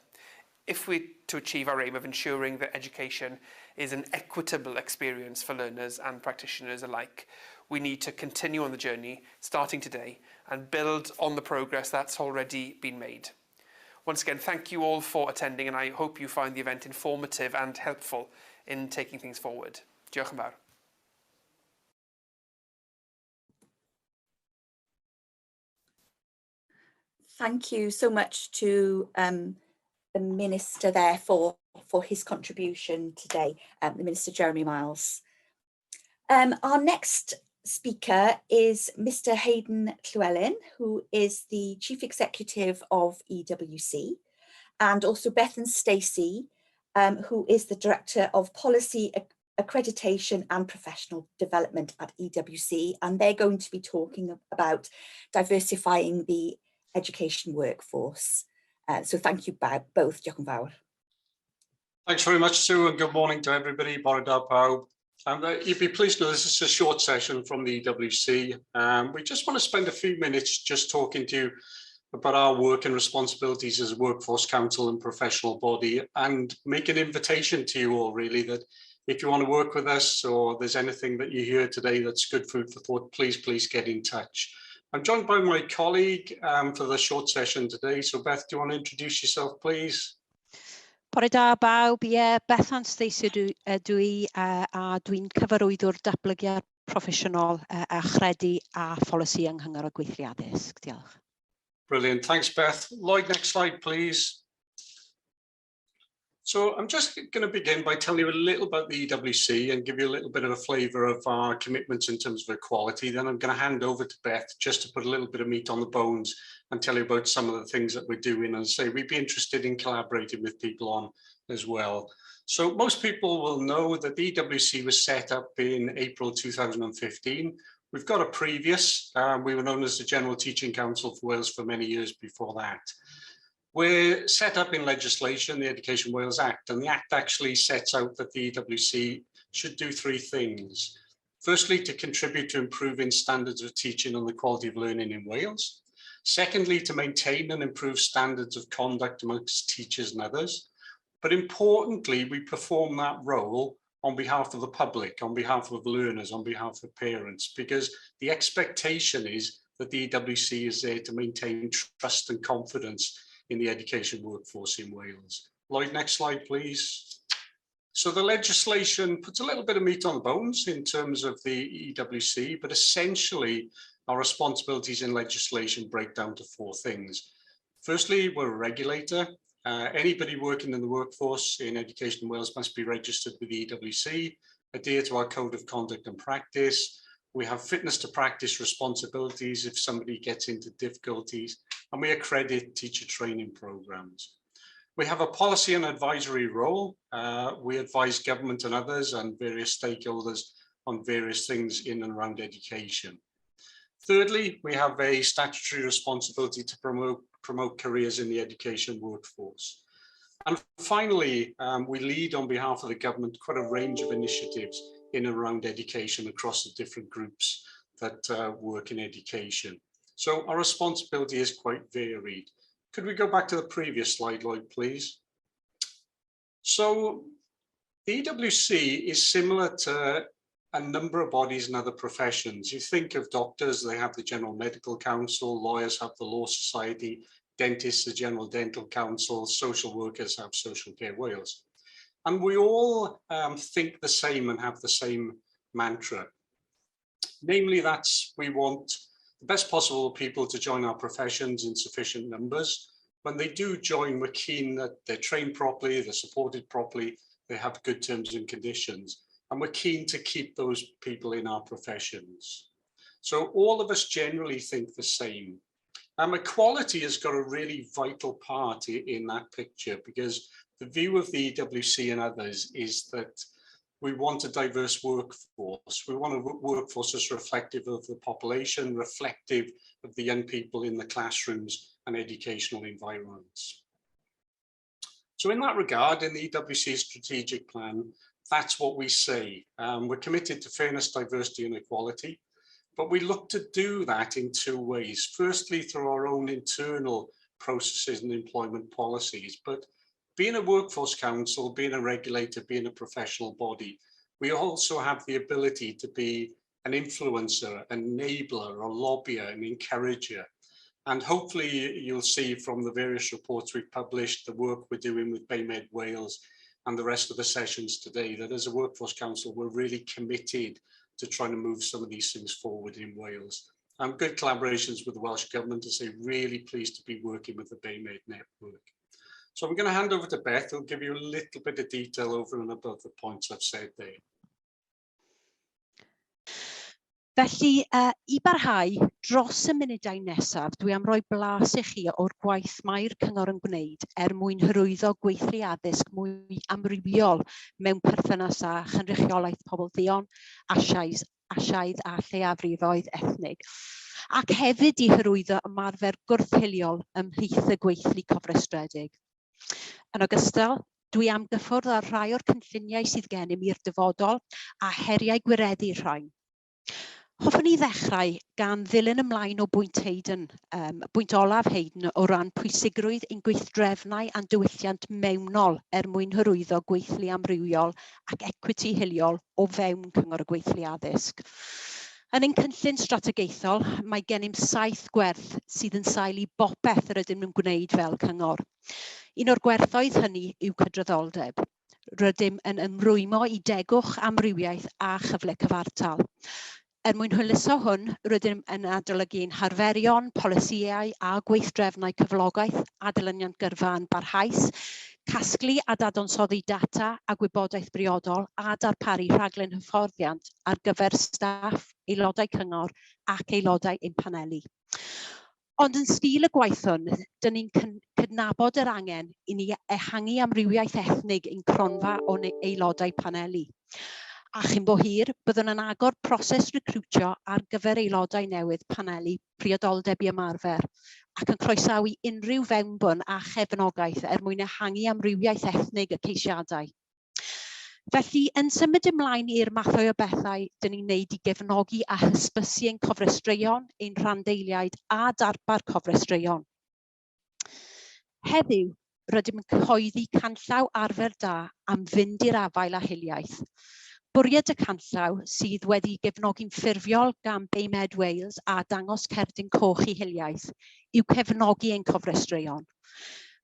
Speaker 6: If we're to achieve our aim of ensuring that education is an equitable experience for learners and practitioners alike, we need to continue on the journey, starting today, and build on the progress that's already been made. Once again, thank you all for attending, and I hope you find the event informative and helpful in taking things forward. Diolch yn fawr.
Speaker 2: Thank you so much to the Minister there for his contribution today, the Minister Jeremy Miles. Our next speaker is Mr. Hayden Llewellyn, who is the Chief Executive of EWC, and also Bethan Stacey, who is the Director of Policy Accreditation and Professional Development at EWC, and they're going to be talking about diversifying the education workforce. So thank you both, Diolch yn fawr.
Speaker 7: Thanks very much, Sue, and good morning to everybody. Bore da pawb. You'd be pleased to know this is a short session from the EWC. We just want to spend a few minutes just talking to you about our work and responsibilities as a workforce council and professional body, and make an invitation to you all, really, that if you want to work with us or there's anything that you hear today that's good food for thought, please get in touch. I'm joined by my colleague for the short session today. So Beth, do you want to introduce yourself, please?
Speaker 8: Bore da bawb, Bethan Stacey dwi a dwi'n cyfarwyddwr datblygiad proffesiynol a chredu a pholisi yng Nghyngor y Gweithlu Addysg. Diolch.
Speaker 7: Brilliant, thanks Beth. Lloyd, next slide, please. So I'm just going to begin by telling you a little about the EWC and give you a little bit of a flavour of our commitments in terms of equality. Then I'm going to hand over to Beth just to put a little bit of meat on the bones and tell you about some of the things that we're doing. And say we'd be interested in collaborating with people on as well. So most people will know that the EWC was set up in April 2015. We've got a previous, we were known as the General Teaching Council for Wales for many years before that. We're set up in legislation, the Education Wales Act, and the Act actually sets out that the EWC should do three things. Firstly, to contribute to improving standards of teaching and the quality of learning in Wales. Secondly, to maintain and improve standards of conduct amongst teachers and others. But importantly, we perform that role on behalf of the public, on behalf of learners, on behalf of parents, because the expectation is that the EWC is there to maintain trust and confidence in the education workforce in Wales. Lloyd, next slide, please. So the legislation puts a little bit of meat on the bones in terms of the EWC, but essentially our responsibilities in legislation break down to four things. Firstly, we're a regulator. Anybody working in the workforce in education in Wales must be registered with the EWC, adhere to our code of conduct and practice. We have fitness to practice responsibilities if somebody gets into difficulties, and we accredit teacher training programs. We have a policy and advisory role. We advise government and others and various stakeholders on various things in and around education. Thirdly, we have a statutory responsibility to promote careers in the education workforce. And finally, we lead on behalf of the government quite a range of initiatives in and around education across the different groups that work in education. So our responsibility is quite varied. Could we go back to the previous slide, Lloyd, please? So the EWC is similar to a number of bodies and other professions. You think of doctors, they have the General Medical Council, lawyers have the Law Society, dentists, the General Dental Council, social workers have Social Care Wales. And we all think the same and have the same mantra. Namely, that's we want the best possible people to join our professions in sufficient numbers. When they do join, we're keen that they're trained properly, they're supported properly, they have good terms and conditions. And we're keen to keep those people in our professions. So all of us generally think the same. Equality has got a really vital part in that picture, because the view of the EWC and others is that we want a diverse workforce. We want a workforce that's reflective of the population, reflective of the young people in the classrooms and educational environments. So in that regard, in the EWC strategic plan, that's what we say. We're committed to fairness, diversity and equality, but we look to do that in two ways. Firstly, through our own internal processes and employment policies, but being a workforce council, being a regulator, being a professional body, we also have the ability to be an influencer, an enabler, a lobbyer, an encourager. And hopefully you'll see from the various reports we've published, the work we're doing with BayMed Wales and the rest of the sessions today, that as a workforce council, we're really committed to trying to move some of these things forward in Wales. Good collaborations with the Welsh Government, to say really pleased to be working with the BayMed network. So I'm going to hand over to Beth, who'll give you a little bit of detail over and above the points I've said there.
Speaker 8: Felly, I barhau, dros y munudau nesaf, dwi am roi blas i chi o'r gwaith mae'r cyngor yn gwneud mwyn hyrwyddo gweithlu addysg mwy amrywiol mewn perthynas â chynrychiolaeth pobl ddion, asiaidd a lleiafrifoedd ethnig, ac hefyd i hyrwyddo ymarfer gwrthhiliol ymhlith y gweithlu cofrestredig. Yn ogystal, dwi am gyffwrdd ar rhai o'r cynlluniau sydd gennym i'r dyfodol a heriau gwireddu'r rhain. Hoffwn i ddechrau gan ddilyn ymlaen o bwynt olaf Hayden o ran pwysigrwydd ein gweithdrefnau a'n diwylliant mewnol mwyn hyrwyddo gweithlu amrywiol ac equity hiliol o fewn cyngor y gweithlu addysg. Yn ein cynllun strategaethol, mae gennym 7 gwerth sydd yn sail i bopeth yr ydym yn gwneud fel cyngor. Un o'r gwerthoedd hynny yw cydraddoldeb. Rydym yn ymrwymo i degwch amrywiaeth a chyfle cyfartal. Mwyn hwyluso hwn, rydym yn adolygu'n harferion, polisïau a gweithdrefnau cyflogaeth, adolyniad gyrfa yn barhaus, casglu a dadansoddi data a gwybodaeth briodol a darparu rhaglen hyfforddiant ar gyfer staff, aelodau cyngor ac aelodau ein paneli. Ond yn sgil y gwaith hwn, dyn ni'n cydnabod yr angen i ni ehangu amrywiaeth ethnig ein cronfa o'n aelodau paneli. A chyn bo hir, byddwn yn agor proses recriwtio ar gyfer aelodau newydd paneli priodoldeb i ymarfer, ac yn croesawu unrhyw fewnbwn a chefnogaeth mwyn ehangu amrywiaeth ethnig y ceisiadau. Felly, yn symud ymlaen i'r mathau o bethau dyn ni'n neud i gefnogi a hysbysu ein cofrestraeon, ein rhandeiliaid a darpar cofrestraeon. Heddiw, rydym yn cyhoeddi canllaw arfer da am fynd i'r afael a hiliaeth. Bwriad y canllaw sydd wedi gefnogi'n ffurfiol gan BayMed Wales a dangos cerdyn coch i hiliaeth yw cefnogi ein cofrestraeon.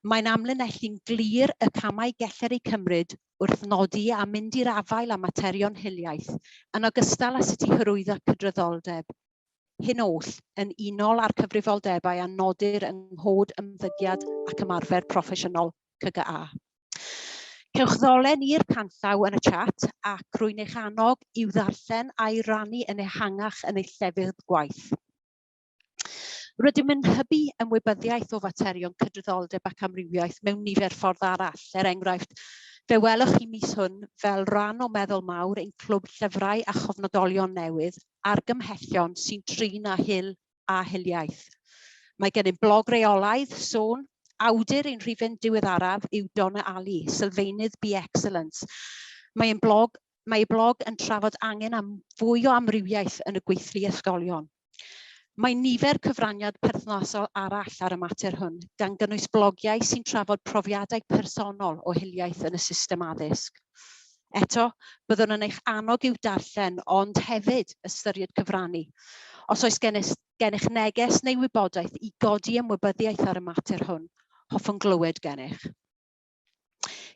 Speaker 8: Mae'n amlinellu'n glir y camau gellir eu cymryd wrth nodi a mynd i'r afael a materion hiliaeth, yn ogystal â sut i hyrwyddo cydraddoldeb. Hyn oll yn unol â'r cyfrifoldebau a nodir yng nghod ymddygiad ac ymarfer proffesiynol CGA. Cewch ddolen i'r canllaw yn y chat ac rwy'n eich annog i'w ddarllen a'i rannu yn ehangach yn ei llefydd gwaith. Rydym yn hybu ymwybyddiaeth o faterion cydraddoldeb ac amrywiaeth mewn nifer ffordd arall. Enghraifft, fe welwch chi mis hwn fel rhan o meddwl mawr ein clwb llyfrau a chofnodolion newydd, argymhellion sy'n trin â hiliaeth. Mae gennym blog reolaidd, sôn, awdur ein rhifyn diweddaraf yw Donna Ali, sylfaenydd B-Excellence. Mae ei blog yn trafod angen am fwy o amrywiaeth yn y gweithlu ysgolion. Mae nifer cyfraniad perthnasol arall ar y mater hwn, gan gynnwys blogiau sy'n trafod profiadau personol o hiliaeth yn y system addysg. Eto, byddwn yn eich annog i'w darllen, ond hefyd ystyried cyfrannu. Os oes gennych neges neu wybodaeth i godi ymwybyddiaeth ar y mater hwn, hoffwn glywed gennych.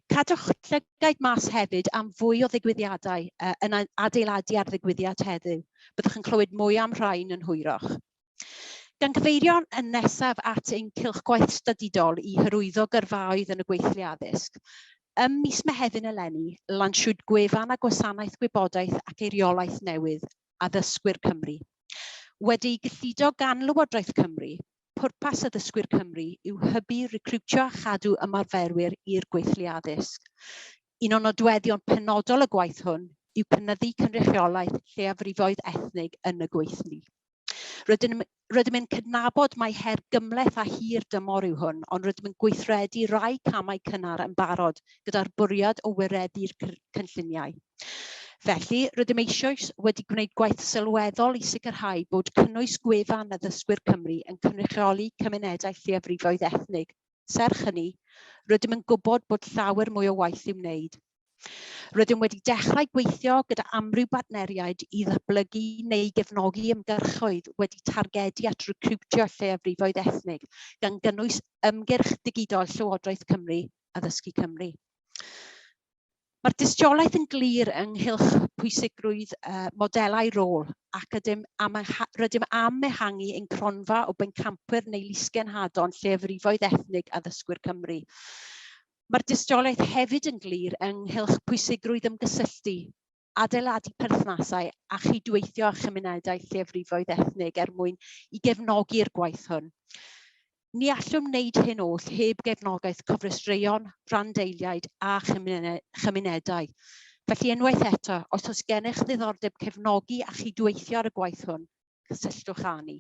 Speaker 8: Cadwch llygaid mas hefyd am fwy o ddigwyddiadau yn adeiladu ar ddigwyddiad heddiw. Byddwch yn clywed mwy am rhain yn hwyrach. Gan gyfeirio yn nesaf at ein cylchgwaith stadudol i hyrwyddo gyrfaoedd yn y gweithlu addysg, ym mis Mehefin eleni, lansiwyd gwefan a gwasanaeth gwybodaeth ac eiriolaeth newydd, Addysgwyr Cymru. Wedi gyllido gan Lywodraeth Cymru, pwrpas Addysgwyr Cymru yw hybu recriwtio a chadw ymarferwyr i'r gweithlu addysg. Un o nodweddion penodol y gwaith hwn yw cynyddu cynrychiolaeth lleiafrifoedd ethnig yn y gweithlu. Rydym yn cydnabod mai her gymleth a hir dymor yw hwn, ond rydym yn gweithredu rai camau cynnar yn barod gyda'r bwriad o wireddu'r cynlluniau. Felly, rydym eisoes wedi gwneud gwaith sylweddol i sicrhau bod cynnwys gwefan Addysgwyr Cymru yn cynrychioli cymunedau lleiafrifoedd ethnig. Serch hynny, rydym yn gwybod bod llawer mwy o waith i'w wneud. Rydym wedi dechrau gweithio gyda amryw partneriaid i ddatblygu neu gefnogi ymgyrchoedd wedi targedu at recriwtio lleiafrifoedd ethnig, gan gynnwys ymgyrch digidol Llywodraeth Cymru, Addysgu Cymru. Mae'r dystiolaeth yn glir ynghylch pwysigrwydd modelau rôl ac rydym am ehangu ein cronfa o bencampwyr neu lusgenhadon lleiafrifoedd ethnig Addysgwyr Cymru. Mae'r dystiolaeth hefyd yn glir ynghylch pwysigrwydd ymgysylltu, adeiladu perthnasau a chydweithio â chymunedau lleiafrifoedd ethnig mwyn i gefnogi'r gwaith hwn. Ni allwn wneud hyn oll heb gefnogaeth cofrestruion, rhandeiliaid a chymunedau. Felly unwaith eto, os oes gennych ddiddordeb cefnogi a chydweithio ar y gwaith hwn, cysylltwch â ni.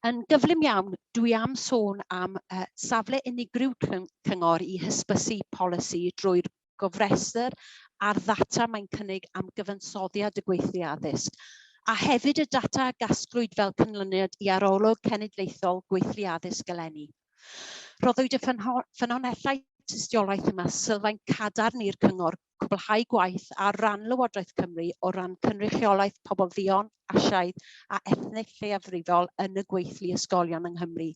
Speaker 8: Yn gyflym iawn, dwi am sôn am safle unigryw cyngor i hysbysu polisi drwy'r gofrestr a'r ddata mae'n cynnig am gyfansoddiad y gweithlu addysg, a hefyd y data a gasglwyd fel cynlyniad i arolwg cenedlaethol gweithlu addysg eleni. Roddwyd y ffynonellau tystiolaeth yma sylfaen cadarn i'r cyngor cwblhau gwaith ar ran Lywodraeth Cymru o ran cynrychiolaeth pobl ddion, asiaidd a ethnig lleiafrifol yn y gweithlu ysgolion yng Nghymru,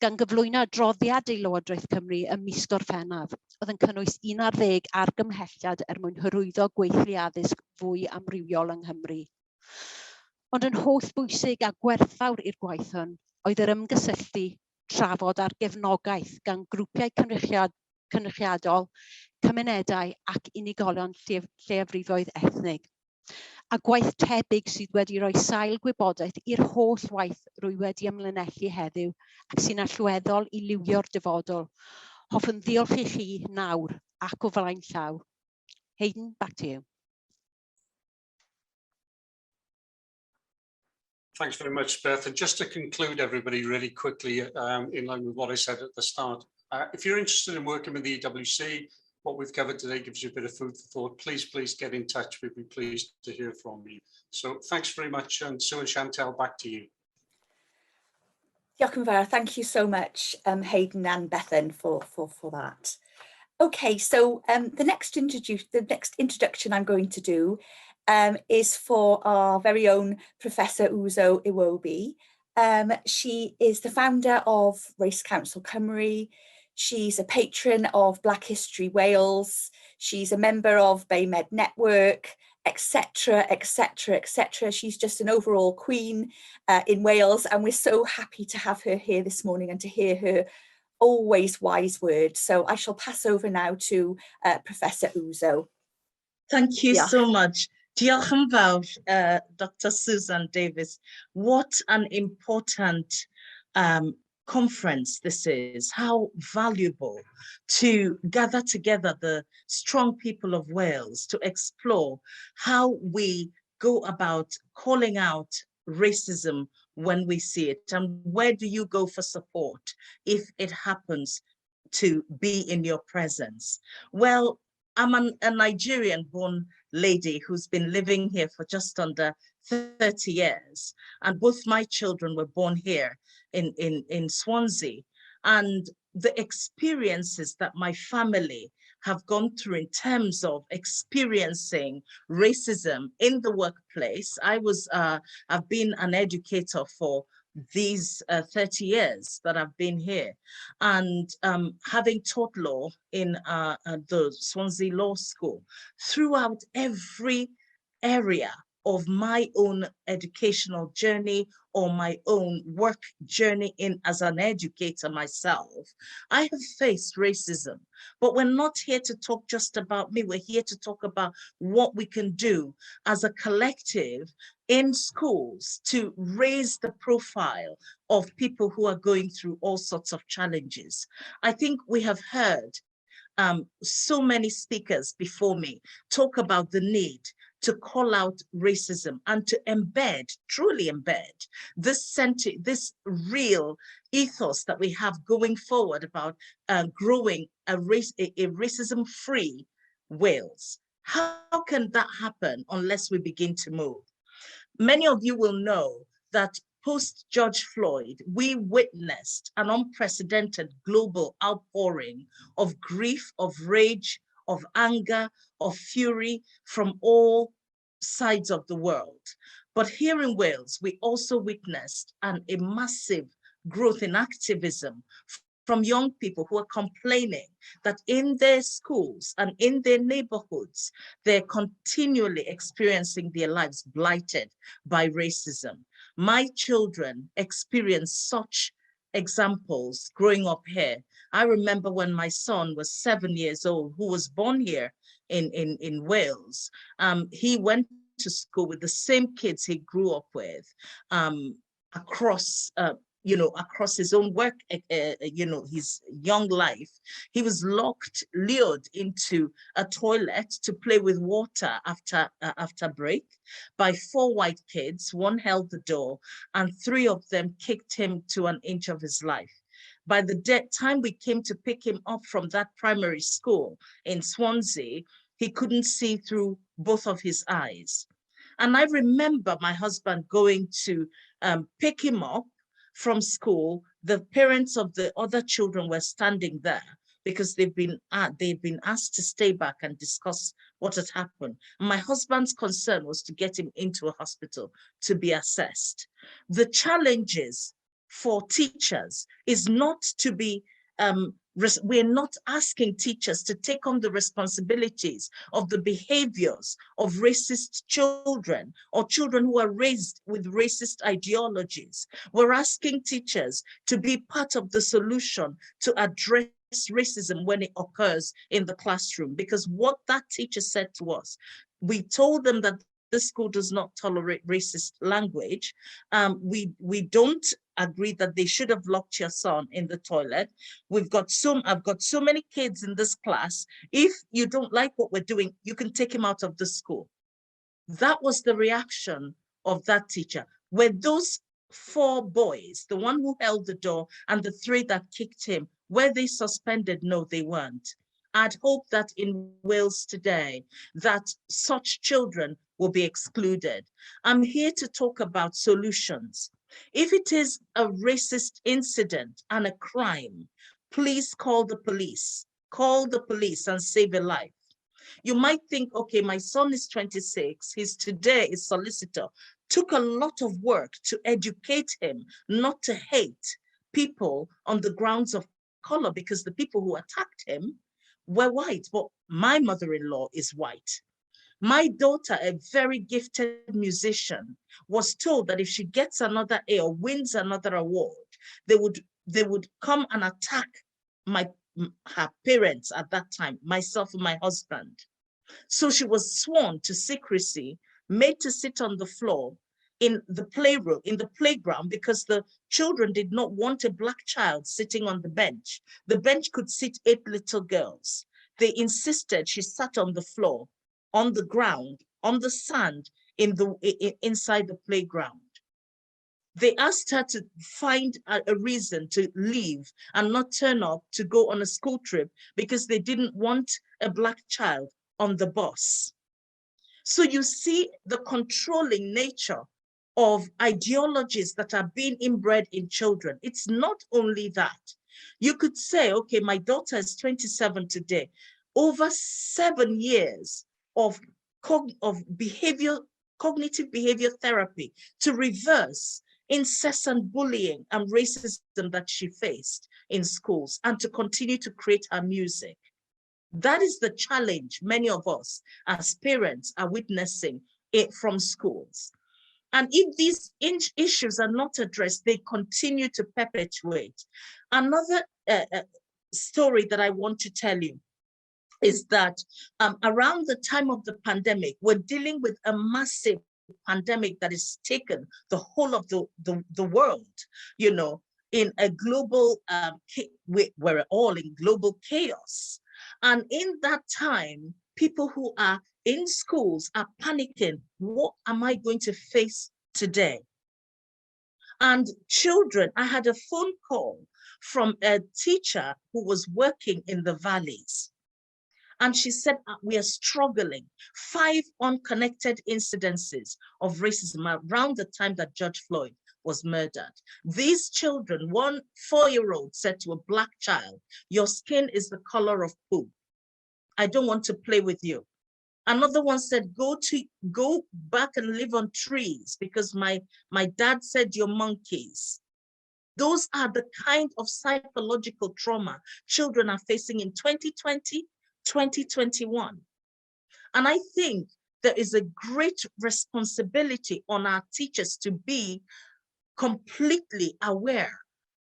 Speaker 8: gan gyflwyno adroddiad i Lywodraeth Cymru ym mis Gorffennaf, oedd yn cynnwys 11 argymhelliad mwyn hyrwyddo gweithlu addysg fwy amrywiol yng Nghymru. Ond yn holl bwysig a gwerthfawr i'r gwaith hwn oedd yr ymgysylltu trafod ar gefnogaeth gan grwpiau cynrychiadol, cymunedau ac unigolion lleiafrifoedd ethnig. A gwaith tebyg sydd wedi rhoi sail gwybodaeth i'r holl waith rwy wedi ymlinellu heddiw ac sy'n allweddol i liwio'r dyfodol. Hoffwn ddiolch i chi nawr ac o flaen llaw. Hayden, back to you.
Speaker 7: Thanks very much, Beth. And just to conclude everybody really quickly, in line with what I said at the start, if you're interested in working with the EWC, what we've covered today gives you a bit of food for thought. Please get in touch. We'd be pleased to hear from you. So thanks very much. And Sue and Chantel, back to you.
Speaker 2: Diolch yn fawr. Thank you so much, Hayden and Bethan, for that. Okay, so the next introduction I'm going to do is for our very own Professor Uzo Iwobi. She is the founder of Race Council Cymru. She's a patron of Black History Wales. She's a member of BayMed Network, etc., etc., etc. She's just an overall queen in Wales, and we're so happy to have her here this morning and to hear her always wise words. So I shall pass over now to Professor Uzo.
Speaker 9: Thank you so much. Diolch yn fawr, Dr. Susan Davis. What an important conference this is. How valuable to gather together the strong people of Wales to explore how we go about calling out racism when we see it, and where do you go for support if it happens to be in your presence. Well, I'm a Nigerian-born lady who's been living here for just under 30 years, and both my children were born here in Swansea. And the experiences that my family have gone through in terms of experiencing racism in the workplace. I've been an educator for these 30 years that I've been here, and having taught law in the Swansea Law School, throughout every area of my own educational journey or my own work journey as an educator myself, I have faced racism. But we're not here to talk just about me. We're here to talk about what we can do as a collective in schools to raise the profile of people who are going through all sorts of challenges. I think we have heard so many speakers before me talk about the need to call out racism and to embed, truly embed, this real ethos that we have going forward about growing a racism-free Wales. How can that happen unless we begin to move? Many of you will know that post George Floyd, we witnessed an unprecedented global outpouring of grief, of rage, of anger, of fury from all sides of the world. But here in Wales, we also witnessed a massive growth in activism from young people who are complaining that in their schools and in their neighborhoods, they're continually experiencing their lives blighted by racism. My children experienced such examples growing up here. I remember when my son was 7 years old, who was born here in Wales. He went to school with the same kids he grew up with across across his own work, his young life. He was lured into a toilet to play with water after break by 4 white kids. 1 held the door and 3 of them kicked him to an inch of his life. By the time we came to pick him up from that primary school in Swansea, he couldn't see through both of his eyes. And I remember my husband going to pick him up from school. The parents of the other children were standing there because they've been asked to stay back and discuss what had happened. And my husband's concern was to get him into a hospital to be assessed. The challenges for teachers is not to be we're not asking teachers to take on the responsibilities of the behaviors of racist children or children who are raised with racist ideologies. We're asking teachers to be part of the solution to address racism when it occurs in the classroom, because what that teacher said to us, we told them that the school does not tolerate racist language. We don't agree that they should have locked your son in the toilet. I've got so many kids in this class. If you don't like what we're doing, you can take him out of the school. That was the reaction of that teacher. Were those 4 boys, the one who held the door and the 3 that kicked him, were they suspended? No, they weren't. I'd hope that in Wales today, that such children will be excluded. I'm here to talk about solutions. If it is a racist incident and a crime, please call the police. Call the police and save a life. You might think, okay, my son is 26, he's today a solicitor. Took a lot of work to educate him not to hate people on the grounds of color, because the people who attacked him were white, but my mother-in-law is white. My daughter, a very gifted musician, was told that if she gets another A or wins another award, they would come and attack her parents at that time, myself and my husband. So she was sworn to secrecy made to sit on the floor in the playroom, in the playground, because the children did not want a Black child sitting on the bench. The bench could sit 8 little girls. They insisted she sat on the floor, on the ground, on the sand, inside the playground. They asked her to find a reason to leave and not turn up to go on a school trip because they didn't want a Black child on the bus. So you see the controlling nature of ideologies that are being inbred in children. It's not only that. You could say, okay, my daughter is 27 today. Over 7 years of cognitive behavior therapy to reverse incessant bullying and racism that she faced in schools, and to continue to create her music. That is the challenge many of us as parents are witnessing it from schools. And if these issues are not addressed, they continue to perpetuate. Another story that I want to tell you is that around the time of the pandemic, we're dealing with a massive pandemic that has taken the whole of the world, you know, in a global, we're all in global chaos. And in that time, people who are in schools are panicking. What am I going to face today? And children, I had a phone call from a teacher who was working in the valleys. And she said, we are struggling. 5 unconnected incidences of racism around the time that George Floyd was murdered. These children, one 4-year-old said to a Black child, your skin is the color of poop. I don't want to play with you. Another one said, go back and live on trees because my dad said you're monkeys. Those are the kind of psychological trauma children are facing in 2020, 2021. And I think there is a great responsibility on our teachers to be completely aware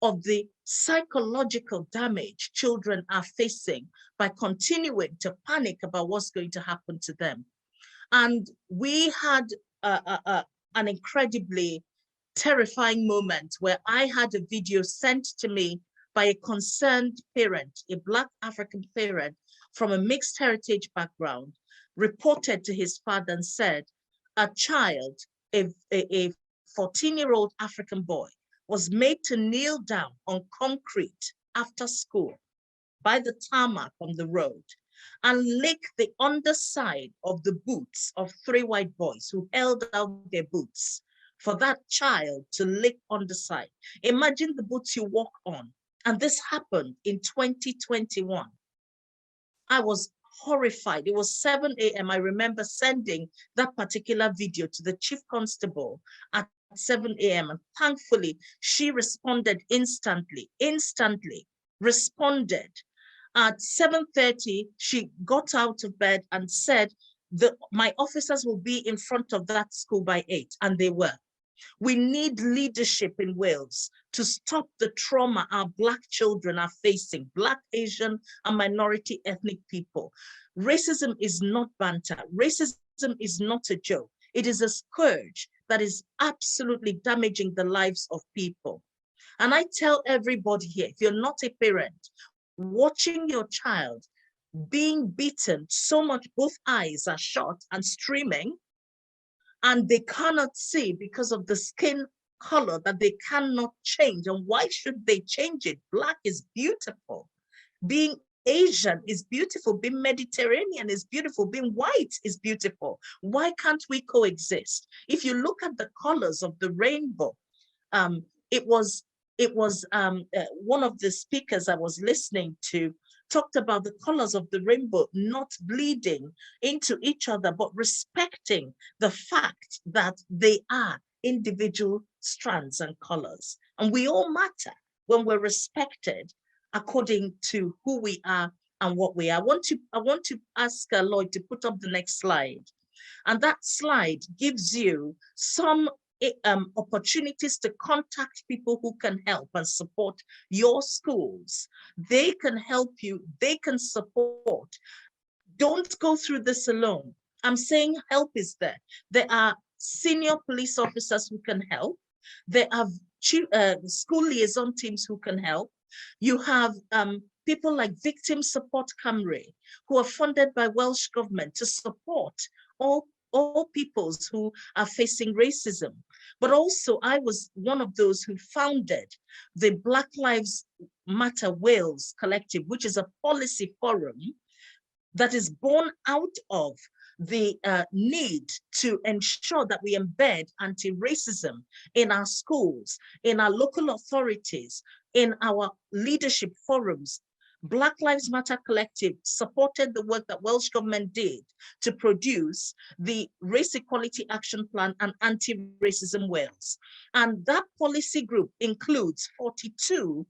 Speaker 9: of the psychological damage children are facing by continuing to panic about what's going to happen to them. And we had an incredibly terrifying moment where I had a video sent to me by a concerned parent, a Black African parent from a mixed heritage background, reported to his father and said, a child, a 14-year-old African boy, was made to kneel down on concrete after school by the tarmac on the road and lick the underside of the boots of 3 white boys who held out their boots for that child to lick underside. Imagine the boots you walk on. And this happened in 2021. I was horrified. It was 7 a.m. I remember sending that particular video to the chief constable at 7 a.m. And thankfully, she responded instantly responded. At 7:30, she got out of bed and said, my officers will be in front of that school by 8, and they were. We need leadership in Wales to stop the trauma our Black children are facing, Black, Asian, and minority ethnic people. Racism is not banter. Racism is not a joke. It is a scourge that is absolutely damaging the lives of people. And I tell everybody here, if you're not a parent, watching your child being beaten so much, both eyes are shot and streaming, and they cannot see because of the skin color that they cannot change. And why should they change it? Black is beautiful. Being Asian is beautiful. Being Mediterranean is beautiful. Being white is beautiful. Why can't we coexist? If you look at the colors of the rainbow, it was one of the speakers I was listening to talked about the colors of the rainbow not bleeding into each other, but respecting the fact that they are individual strands and colors. And we all matter when we're respected according to who we are and what we are. I want to ask Lloyd to put up the next slide. And that slide gives you some opportunities to contact people who can help and support your schools. They can help you, they can support. Don't go through this alone. I'm saying help is there. There are senior police officers who can help. There are school liaison teams who can help. You have people like Victim Support Camry, who are funded by Welsh government to support all peoples who are facing racism. But also, I was one of those who founded the Black Lives Matter Wales Collective, which is a policy forum that is born out of the need to ensure that we embed anti-racism in our schools, in our local authorities, in our leadership forums. Black Lives Matter Collective supported the work that Welsh government did to produce the Race Equality Action Plan and Anti-Racism Wales. And that policy group includes 42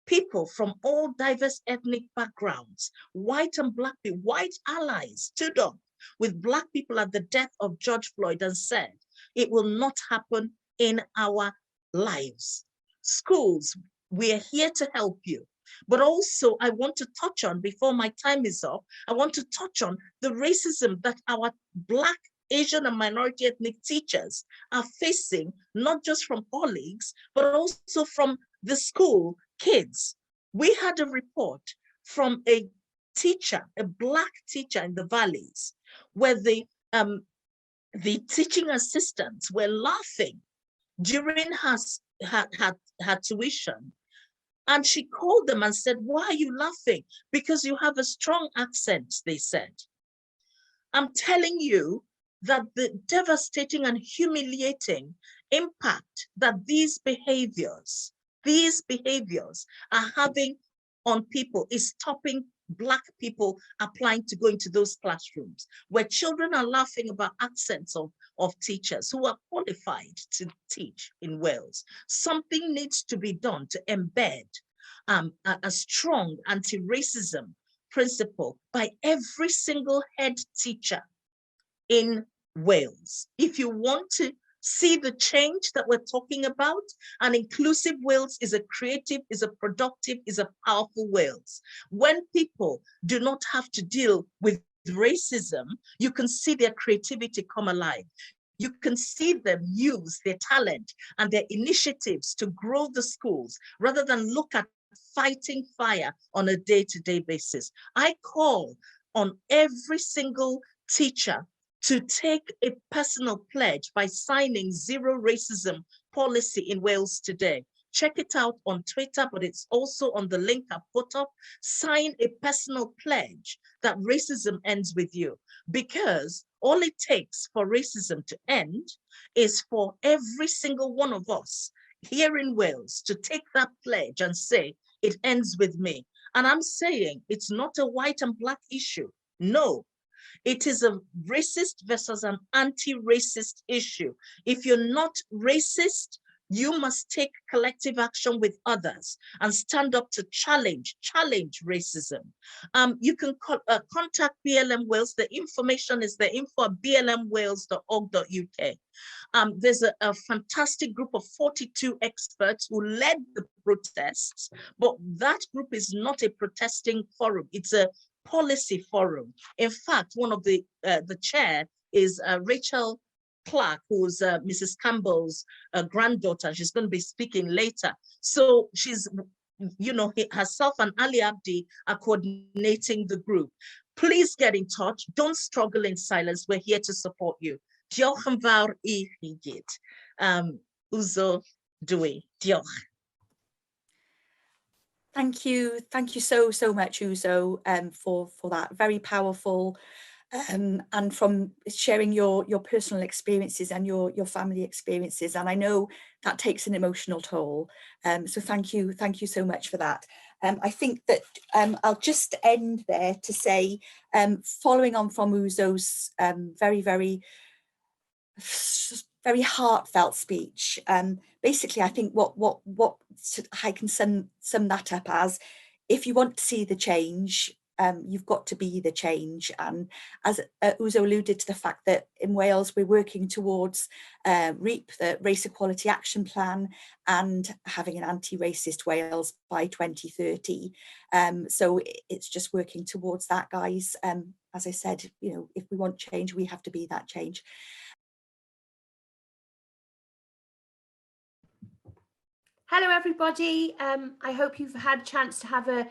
Speaker 9: people from all diverse ethnic backgrounds, white and black people, white allies stood up with black people at the death of George Floyd and said, it will not happen in our lives. Schools, we're here to help you. But also I want to touch on, before my time is up, I want to touch on the racism that our Black, Asian and minority ethnic teachers are facing, not just from colleagues, but also from the school kids. We had a report from a teacher, a Black teacher in the valleys, where the teaching assistants were laughing during her tuition. And she called them and said, why are you laughing? Because you have a strong accent, they said. I'm telling you that the devastating and humiliating impact that these behaviors are having on people is stopping Black people applying to go into those classrooms where children are laughing about accents of teachers who are qualified to teach in Wales. Something needs to be done to embed a strong anti-racism principle by every single head teacher in Wales. If you want to see the change that we're talking about, an inclusive Wales is a creative, is a productive, is a powerful Wales. When people do not have to deal with racism, you can see their creativity come alive. You can see them use their talent and their initiatives to grow the schools rather than look at fighting fire on a day-to-day basis. I call on every single teacher to take a personal pledge by signing zero racism policy in Wales today. Check it out on Twitter, but it's also on the link I put up. Sign a personal pledge that racism ends with you, because all it takes for racism to end is for every single one of us here in Wales to take that pledge and say, it ends with me. And I'm saying it's not a white and Black issue. No, it is a racist versus an anti-racist issue. If you're not racist, you must take collective action with others and stand up to challenge racism. You can contact BLM Wales. The information is the info at blmwales.org.uk. There's a fantastic group of 42 experts who led the protests, but that group is not a protesting forum. It's a policy forum. In fact, one of the chair is Rachel Clark, who's Mrs. Campbell's granddaughter. She's going to be speaking later. So she's, you know, herself and Ali Abdi are coordinating the group. Please get in touch. Don't struggle in silence. We're here to support you. Diolch yn fawr I chi gyd. Uzo Dwi. Diolch.
Speaker 2: Thank you so much, Uzo, for that very powerful and from sharing your personal experiences and your family experiences. And I know that takes an emotional toll. So thank you so much for that. I think that I'll just end there to say, following on from Uzo's very heartfelt speech. Basically, I think what I can sum that up as, if you want to see the change, you've got to be the change. And as Uzo alluded to the fact that in Wales, we're working towards REAP, the Race Equality Action Plan, and having an anti-racist Wales by 2030. So it's just working towards that, guys. as I said, you know, if we want change, we have to be that change.
Speaker 3: Hello, everybody. I hope you've had a chance to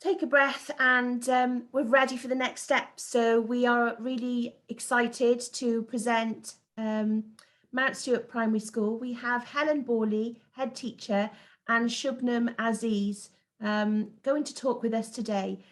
Speaker 3: take a breath, and we're ready for the next step. So we are really excited to present Mount Stewart Primary School. We have Helen Borley, head teacher, and Shubnam Aziz going to talk with us today.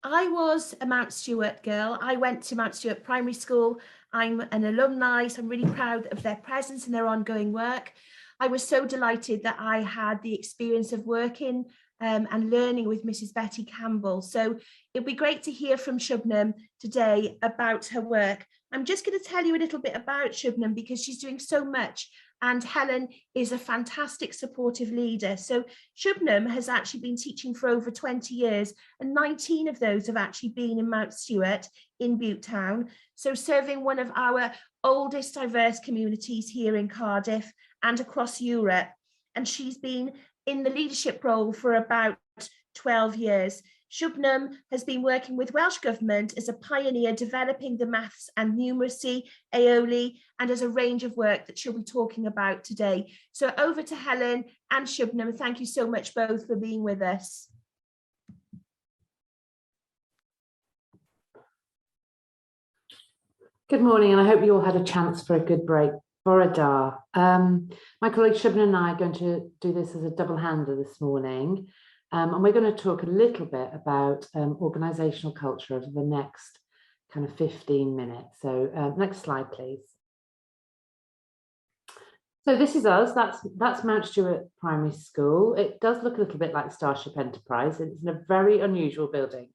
Speaker 3: I was a Mount Stewart girl. I went to Mount Stewart Primary School. I'm an alumni, so I'm really proud of their presence and their ongoing work. I was so delighted that I had the experience of working and learning with Mrs. Betty Campbell. So it'd be great to hear from Shubnam today about her work. I'm just going to tell you a little bit about Shubnam because she's doing so much, and Helen is a fantastic supportive leader. So Shubnam has actually been teaching for over 20 years, and 19 of those have actually been in Mount Stewart in Bute Town. So serving one of our oldest diverse communities here in Cardiff and across Europe. And she's been in the leadership role for about 12 years. Shubnam has been working with Welsh Government as a pioneer developing the maths and numeracy, aioli, and as a range of work that she'll be talking about today. So over to Helen and Shubnam. Thank you so much both for being with us.
Speaker 10: Good morning, and I hope you all had a chance for a good break. Bore da. My colleague Shubnam and I are going to do this as a double-hander this morning. And we're going to talk a little bit about organisational culture over the next kind of 15 minutes. So next slide, please. So this is us. That's Mount Stewart Primary School. It does look a little bit like Starship Enterprise. It's in a very unusual building.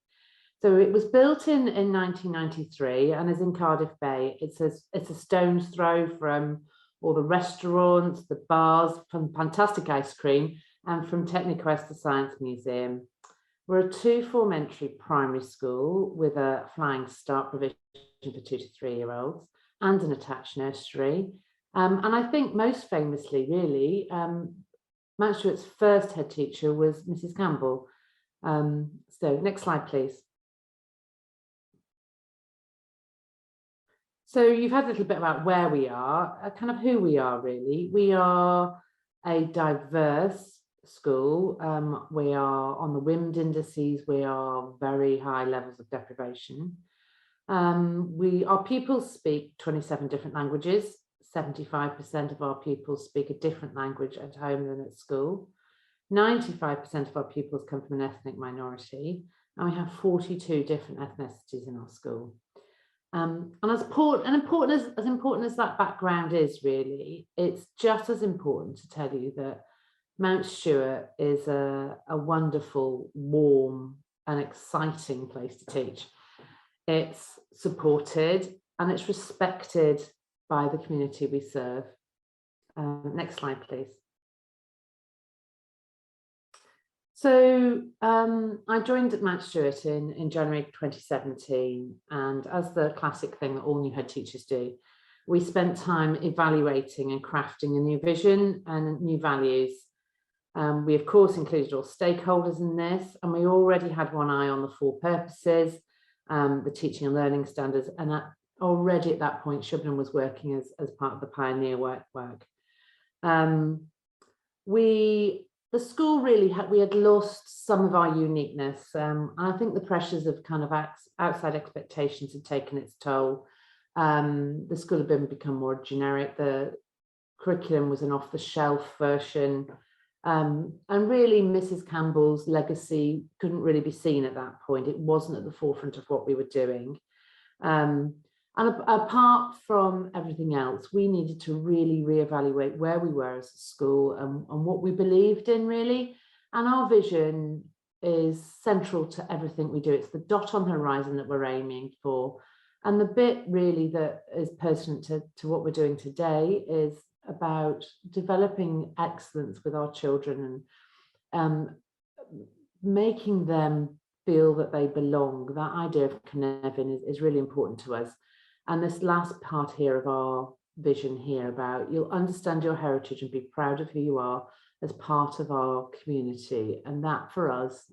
Speaker 10: So it was built in 1993 and is in Cardiff Bay. It's a stone's throw from all the restaurants, the bars, from fantastic ice cream, and from Techniquest, the Science Museum. We're a two-form entry primary school with a flying start provision for 2 to 3-year-olds and an attached nursery. And I think most famously, really, Mount Stewart's first head teacher was Mrs. Campbell. So next slide, please. So you've had a little bit about where we are, kind of who we are, really. We are a diverse school. We are on the WIMD indices. We are very high levels of deprivation. Our pupils speak 27 different languages. 75% of our pupils speak a different language at home than at school. 95% of our pupils come from an ethnic minority, and we have 42 different ethnicities in our school. And as important as that background is, really, it's just as important to tell you that Mount Stewart is a wonderful, warm and exciting place to teach. It's supported and it's respected by the community we serve. Next slide, please. So I joined at Mount Stewart in January 2017, and as the classic thing that all new head teachers do, we spent time evaluating and crafting a new vision and new values. We of course included all stakeholders in this, and we already had one eye on the 4 purposes, the teaching and learning standards, and already at that point Shubnam was working as part of the pioneer work. The school really we had lost some of our uniqueness. And I think the pressures of kind of outside expectations had taken its toll. The school had become more generic. The curriculum was an off-the-shelf version. And really Mrs. Campbell's legacy couldn't really be seen at that point. It wasn't at the forefront of what we were doing. And apart from everything else, we needed to really reevaluate where we were as a school and what we believed in, really. And our vision is central to everything we do. It's the dot on the horizon that we're aiming for. And the bit really that is pertinent to what we're doing today is about developing excellence with our children and making them feel that they belong. That idea of Cynefin is really important to us. And this last part here of our vision here about you'll understand your heritage and be proud of who you are as part of our community. And that for us,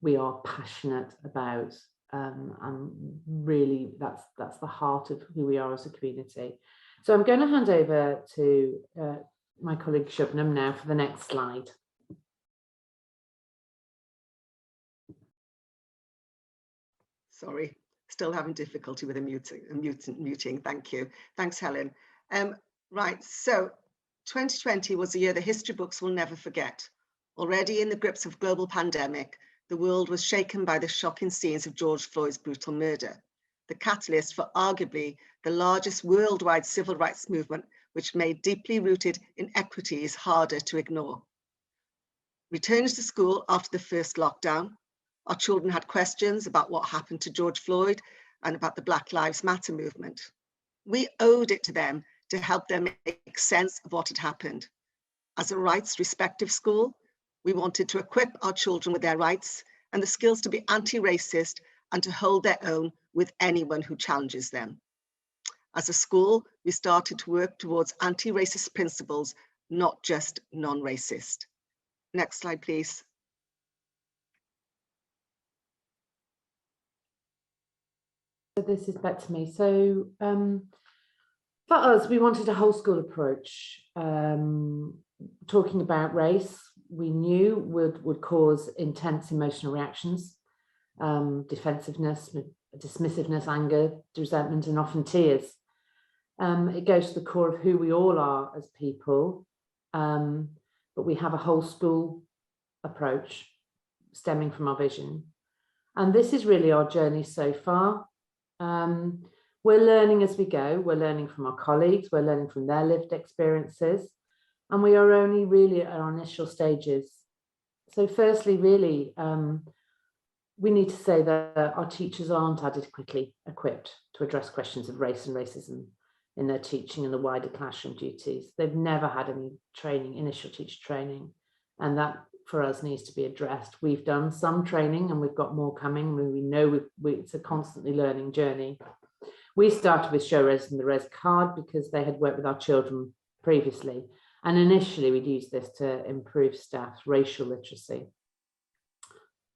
Speaker 10: we are passionate about And really, that's the heart of who we are as a community. So I'm going to hand over to my colleague Shubnam now for the next slide.
Speaker 11: Sorry, still having difficulty with muting. Thank you. Thanks, Helen. Right, so 2020 was a year the history books will never forget. Already in the grips of global pandemic, the world was shaken by the shocking scenes of George Floyd's brutal murder, the catalyst for arguably the largest worldwide civil rights movement, which made deeply rooted inequities harder to ignore. Returning to school after the first lockdown, our children had questions about what happened to George Floyd and about the Black Lives Matter movement. We owed it to them to help them make sense of what had happened. As a rights respective school, we wanted to equip our children with their rights and the skills to be anti-racist and to hold their own with anyone who challenges them. As a school, we started to work towards anti-racist principles, not just non-racist. Next slide, please.
Speaker 10: So this is back to me. So for us, we wanted a whole school approach. Talking about race, we knew would cause intense emotional reactions, defensive-ness, dismissiveness, anger, resentment, and often tears. It goes to the core of who we all are as people, but we have a whole school approach stemming from our vision. And this is really our journey so far. We're learning as we go. We're learning from our colleagues. We're learning from their lived experiences. And we are only really at our initial stages. So firstly, really, we need to say that our teachers aren't adequately equipped to address questions of race and racism in their teaching and the wider classroom duties. They've never had any training, initial teacher training, and that for us needs to be addressed. We've done some training and we've got more coming. We know it's a constantly learning journey. We started with Show Res and the Res card because they had worked with our children previously. And initially we'd use this to improve staff's racial literacy.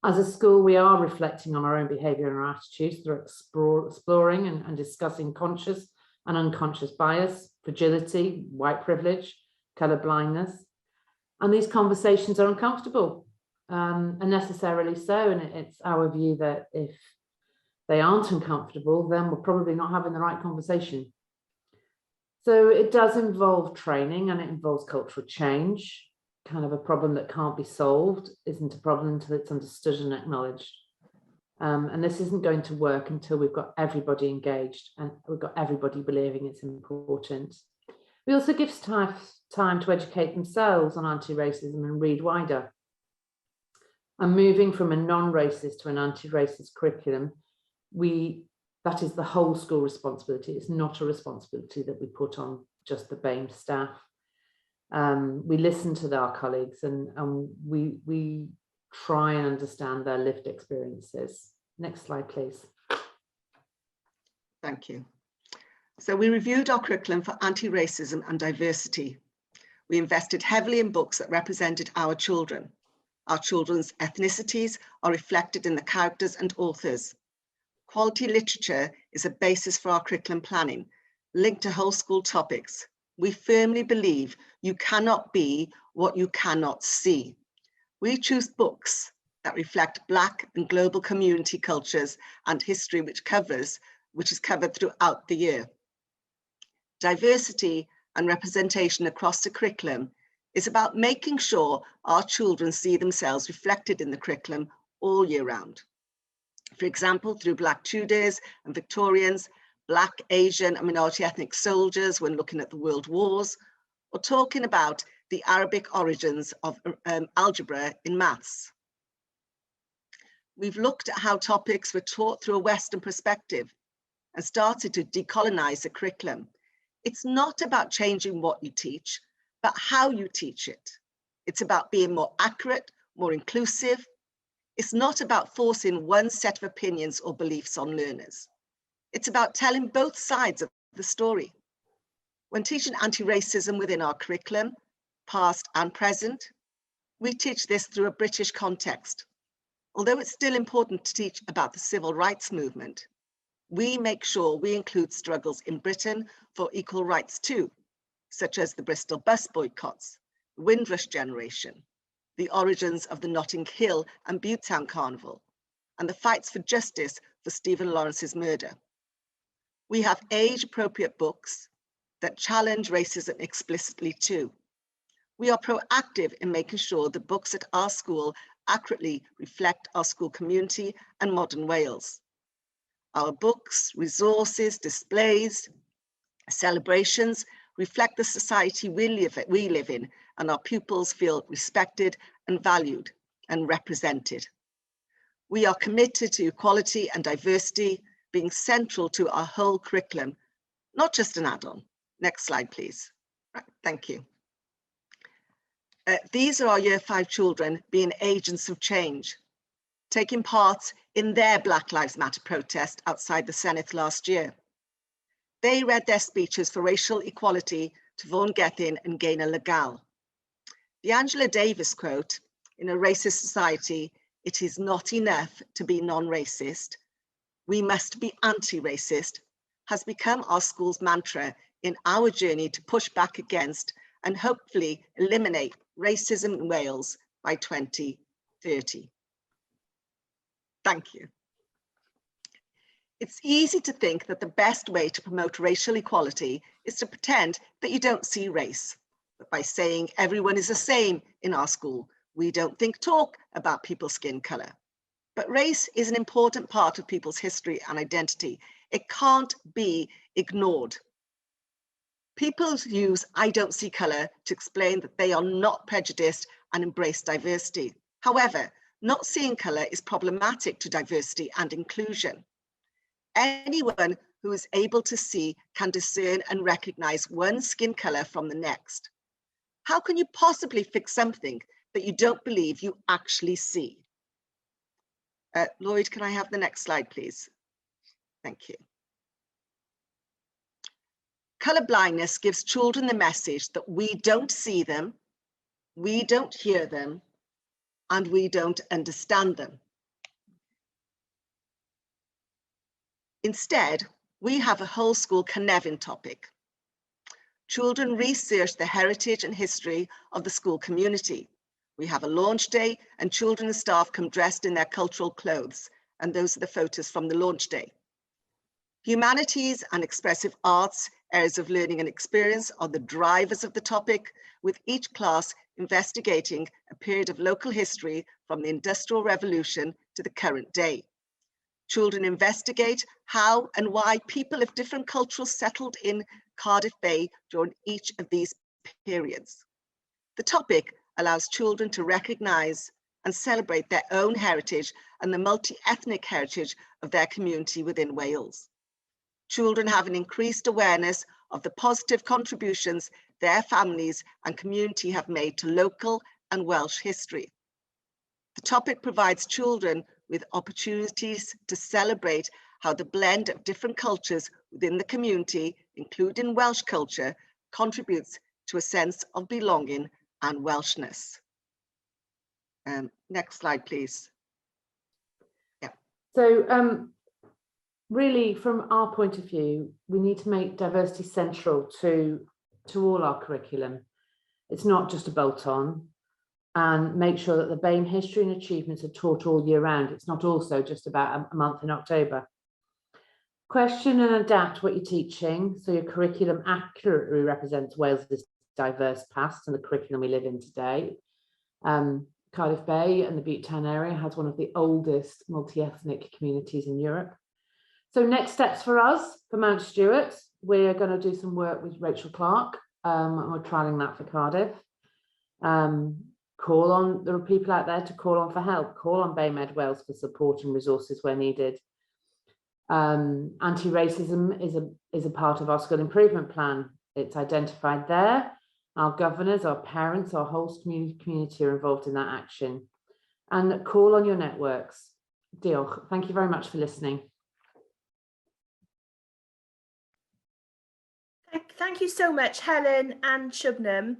Speaker 10: As a school, we are reflecting on our own behaviour and our attitudes through exploring and discussing conscious and unconscious bias, fragility, white privilege, colour blindness. And these conversations are uncomfortable, and necessarily so. And it's our view that if they aren't uncomfortable, then we're probably not having the right conversation. So it does involve training and it involves cultural change. Kind of a problem that can't be solved isn't a problem until it's understood and acknowledged. And this isn't going to work until we've got everybody engaged and we've got everybody believing it's important. We also give staff time to educate themselves on anti-racism and read wider. And moving from a non-racist to an anti-racist curriculum, that is the whole school responsibility. It's not a responsibility that we put on just the BAME staff. We listen to our colleagues and we try and understand their lived experiences. Next slide, please.
Speaker 11: Thank you. So we reviewed our curriculum for anti-racism and diversity. We invested heavily in books that represented our children. Our children's ethnicities are reflected in the characters and authors. Quality literature is a basis for our curriculum planning, linked to whole school topics. We firmly believe you cannot be what you cannot see. We choose books that reflect Black and global community cultures and history, which is covered throughout the year. Diversity and representation across the curriculum is about making sure our children see themselves reflected in the curriculum all year round. For example, through Black Tudors and Victorians, Black, Asian and minority ethnic soldiers when looking at the world wars, or talking about the Arabic origins of algebra in maths. We've looked at how topics were taught through a Western perspective and started to decolonize the curriculum. It's not about changing what you teach, but how you teach it. It's about being more accurate, more inclusive. It's not about forcing one set of opinions or beliefs on learners. It's about telling both sides of the story. When teaching anti-racism within our curriculum, past and present, we teach this through a British context. Although it's still important to teach about the civil rights movement, we make sure we include struggles in Britain for equal rights too, such as the Bristol bus boycotts, the Windrush generation, the origins of the Notting Hill and Butetown Carnival, and the fights for justice for Stephen Lawrence's murder. We have age-appropriate books that challenge racism explicitly too. We are proactive in making sure the books at our school accurately reflect our school community and modern Wales. Our books, resources, displays, celebrations reflect the society we live in, and our pupils feel respected and valued and represented. We are committed to equality and diversity being central to our whole curriculum, not just an add-on. Next slide, please. Right, thank you. These are our Year 5 children being agents of change, taking part in their Black Lives Matter protest outside the Senedd last year. They read their speeches for racial equality to Vaughan Gethin and Gaynor Legal. The Angela Davis quote, "In a racist society, it is not enough to be non-racist. We must be anti-racist," has become our school's mantra in our journey to push back against and hopefully eliminate racism in Wales by 2030. Thank you. It's easy to think that the best way to promote racial equality is to pretend that you don't see race. But by saying everyone is the same in our school, we don't talk about people's skin colour. But race is an important part of people's history and identity. It can't be ignored. People use "I don't see colour" to explain that they are not prejudiced and embrace diversity. However, not seeing colour is problematic to diversity and inclusion. Anyone who is able to see can discern and recognise one skin colour from the next. How can you possibly fix something that you don't believe you actually see? Lloyd, can I have the next slide, please? Thank you. Colour blindness gives children the message that we don't see them, we don't hear them, and we don't understand them. Instead, we have a whole school Cynefin topic. Children research the heritage and history of the school community. We have a launch day and children and staff come dressed in their cultural clothes, and those are the photos from the launch day. Humanities and expressive arts, areas of learning and experience, are the drivers of the topic, with each class investigating a period of local history from the Industrial Revolution to the current day. Children investigate how and why people of different cultures settled in Cardiff Bay during each of these periods. The topic allows children to recognise and celebrate their own heritage and the multi-ethnic heritage of their community within Wales. Children have an increased awareness of the positive contributions their families and community have made to local and Welsh history. The topic provides children with opportunities to celebrate how the blend of different cultures within the community, including Welsh culture, contributes to a sense of belonging and Welshness. Next slide, please. Yeah.
Speaker 10: So really, from our point of view, we need to make diversity central to all our curriculum. It's not just a bolt-on, and make sure that the BAME history and achievements are taught all year round. It's not also just about a month in October. Question and adapt what you're teaching so your curriculum accurately represents Wales's diverse past and the curriculum we live in today. Cardiff Bay and the Butetown area has one of the oldest multi-ethnic communities in Europe. So next steps for us, for Mount Stewart, we're going to do some work with Rachel Clark, and we're trialling that for Cardiff. There are people out there to call on for help, call on BAME Wales for support and resources where needed. Anti-racism is a part of our school improvement plan. It's identified there. Our governors, our parents, our whole community are involved in that action. And call on your networks. Diolch. Thank you very much for listening.
Speaker 3: Thank you so much, Helen and Shubnam.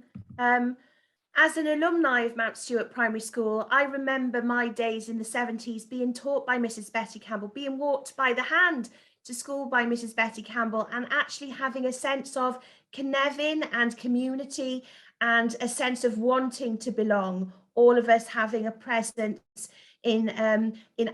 Speaker 3: As an alumni of Mount Stewart Primary School, I remember my days in the 70s being taught by Mrs. Betty Campbell, being walked by the hand to school by Mrs. Betty Campbell, and actually having a sense of conniving and community and a sense of wanting to belong, all of us having a presence in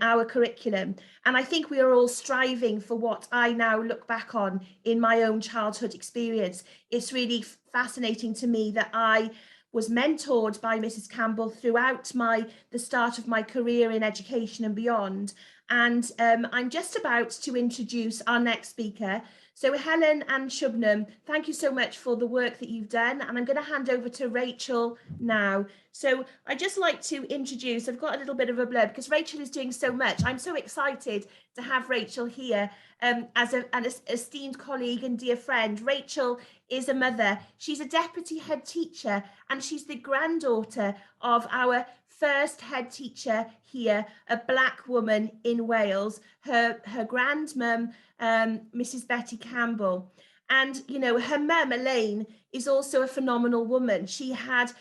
Speaker 3: our curriculum. And I think we are all striving for what I now look back on in my own childhood experience. It's really fascinating to me that I was mentored by Mrs. Campbell throughout the start of my career in education and beyond. And I'm just about to introduce our next speaker. So Helen and Shubnam, thank you so much for the work that you've done. And I'm going to hand over to Rachel now. So I'd just like to introduce, I've got a little bit of a blurb because Rachel is doing so much. I'm so excited to have Rachel here as an esteemed colleague and dear friend. Rachel is a mother. She's a deputy head teacher, and she's the granddaughter of our first head teacher here, a black woman in Wales, her grandmum, Mrs. Betty Campbell. And, you know, her mum, Elaine, is also a phenomenal woman. She had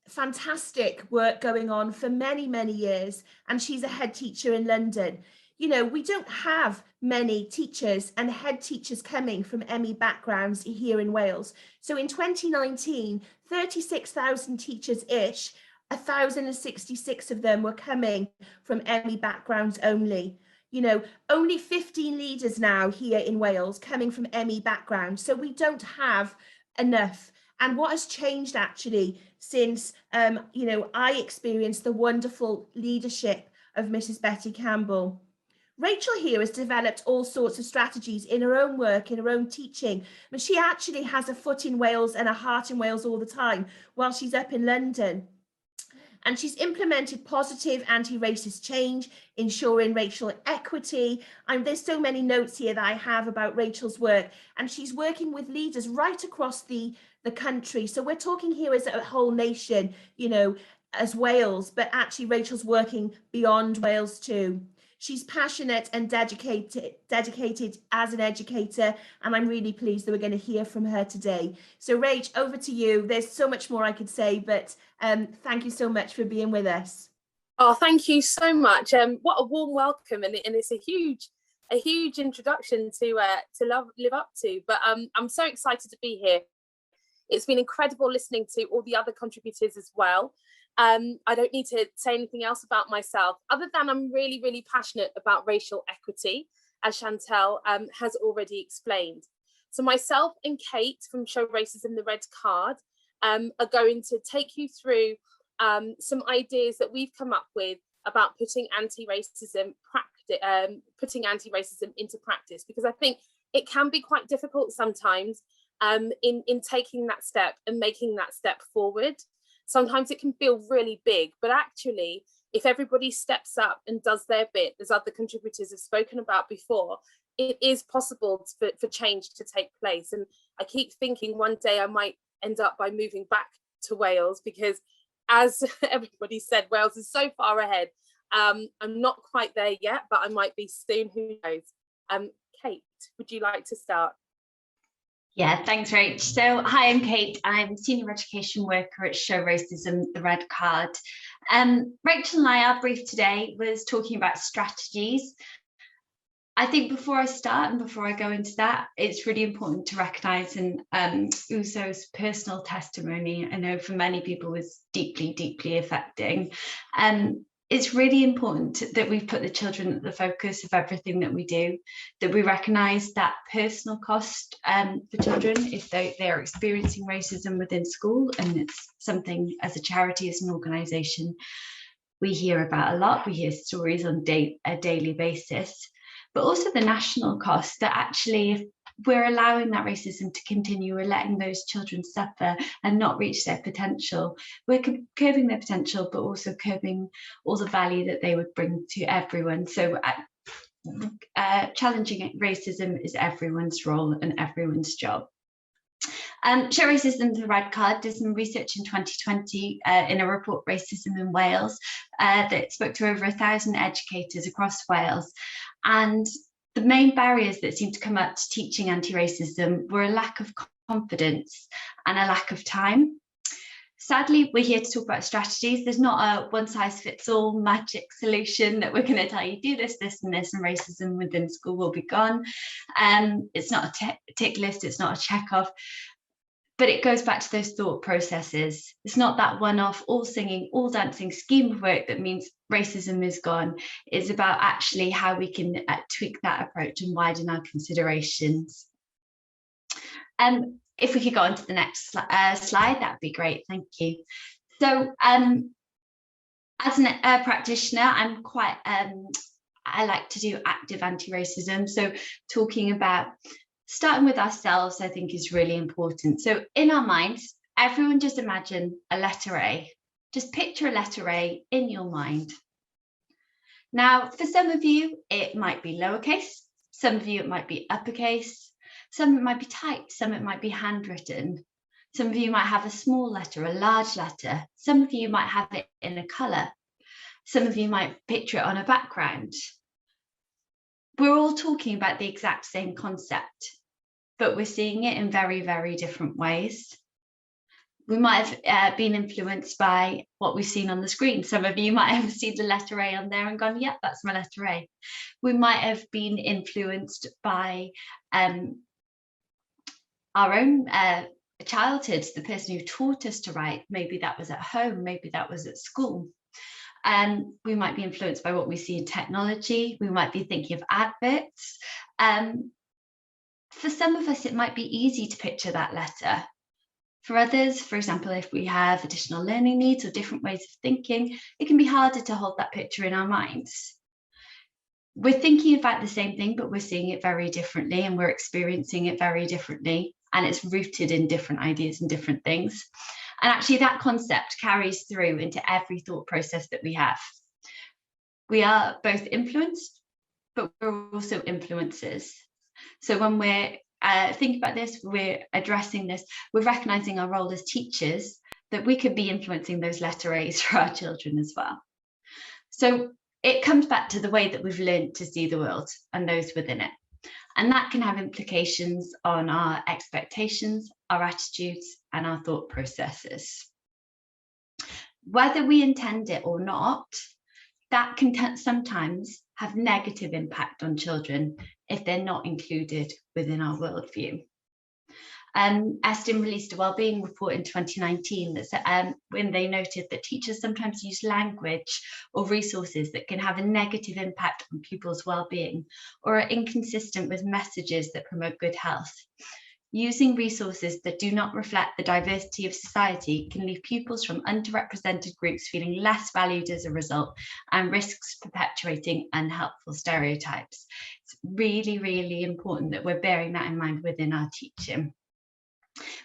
Speaker 3: fantastic work going on for many, many years, and she's a head teacher in London. You know, we don't have many teachers and head teachers coming from ME backgrounds here in Wales. So in 2019, 36,000 teachers-ish, 1,066 of them were coming from ME backgrounds only. You know, only 15 leaders now here in Wales coming from ME backgrounds. So we don't have enough. And what has changed actually since, you know, I experienced the wonderful leadership of Mrs. Betty Campbell. Rachel here has developed all sorts of strategies in her own work, in her own teaching, but she actually has a foot in Wales and a heart in Wales all the time while she's up in London. And she's implemented positive anti-racist change, ensuring racial equity. And there's so many notes here that I have about Rachel's work, and she's working with leaders right across the country. So we're talking here as a whole nation, you know, as Wales, but actually Rachel's working beyond Wales too. She's passionate and dedicated as an educator, and I'm really pleased that we're going to hear from her today. So Rach, over to you. There's so much more I could say, but thank you so much for being with us.
Speaker 12: Oh, thank you so much. What a warm welcome, and it's a huge introduction to live up to. But I'm so excited to be here. It's been incredible listening to all the other contributors as well. I don't need to say anything else about myself, other than I'm really, really passionate about racial equity, as Chantel has already explained. So myself and Kate from Show Racism the Red Card are going to take you through some ideas that we've come up with about putting anti-racism into practice, because I think it can be quite difficult sometimes in taking that step and making that step forward. Sometimes it can feel really big, but actually, if everybody steps up and does their bit, as other contributors have spoken about before, it is possible for change to take place. And I keep thinking one day I might end up by moving back to Wales, because as everybody said, Wales is so far ahead. I'm not quite there yet, but I might be soon, who knows. Kate, would you like to start?
Speaker 13: Yeah, thanks, Rach. So, hi, I'm Kate. I'm Senior Education Worker at Show Racism, the Red Card. Rachel and I, our brief today was talking about strategies. I think before I start and before I go into that, it's really important to recognise Uso's personal testimony. I know for many people was deeply, deeply affecting. It's really important that we put the children at the focus of everything that we do, that we recognise that personal cost for children if they are experiencing racism within school, and it's something as a charity, as an organisation, we hear about a lot. We hear stories on a daily basis, but also the national cost that actually if we're allowing that racism to continue, we're letting those children suffer and not reach their potential. We're curbing their potential, but also curbing all the value that they would bring to everyone. So challenging racism is everyone's role and everyone's job. Show Racism the Red Card did some research in 2020 in a report, Racism in Wales, that spoke to over 1,000 educators across Wales. And the main barriers that seemed to come up to teaching anti-racism were a lack of confidence and a lack of time. Sadly, we're here to talk about strategies. There's not a one-size-fits-all magic solution that we're going to tell you do this, this, and this, and racism within school will be gone. It's not a tick list, it's not a check-off, but it goes back to those thought processes. It's not that one-off, all singing, all dancing scheme of work that means racism is gone. It's about actually how we can tweak that approach and widen our considerations. If we could go on to the next slide, that would be great, thank you. So as a practitioner, I'm quite, I like to do active anti-racism. So talking about starting with ourselves, I think is really important. So in our minds, everyone just imagine a letter A. Just picture a letter A in your mind. Now, for some of you, it might be lowercase. Some of you, it might be uppercase. Some it might be typed, some it might be handwritten. Some of you might have a small letter, a large letter. Some of you might have it in a colour. Some of you might picture it on a background. We're all talking about the exact same concept, but we're seeing it in very, very different ways. We might have been influenced by what we've seen on the screen. Some of you might have seen the letter A on there and gone, yep, that's my letter A. We might have been influenced by our own childhoods, the person who taught us to write. Maybe that was at home, maybe that was at school. We might be influenced by what we see in technology. We might be thinking of adverts. For some of us, it might be easy to picture that letter. For others, for example, if we have additional learning needs or different ways of thinking, it can be harder to hold that picture in our minds. We're thinking about the same thing, but we're seeing it very differently and we're experiencing it very differently. And it's rooted in different ideas and different things. And actually that concept carries through into every thought process that we have. We are both influenced, but we're also influencers. So when we're thinking about this, we're addressing this, we're recognizing our role as teachers, that we could be influencing those letter A's for our children as well. So it comes back to the way that we've learned to see the world and those within it. And that can have implications on our expectations, our attitudes, and our thought processes. Whether we intend it or not, that can sometimes have negative impact on children if they're not included within our worldview. Estin released a wellbeing report in 2019 that when they noted that teachers sometimes use language or resources that can have a negative impact on pupils' wellbeing or are inconsistent with messages that promote good health. Using resources that do not reflect the diversity of society can leave pupils from underrepresented groups feeling less valued as a result and risks perpetuating unhelpful stereotypes. It's really, really important that we're bearing that in mind within our teaching.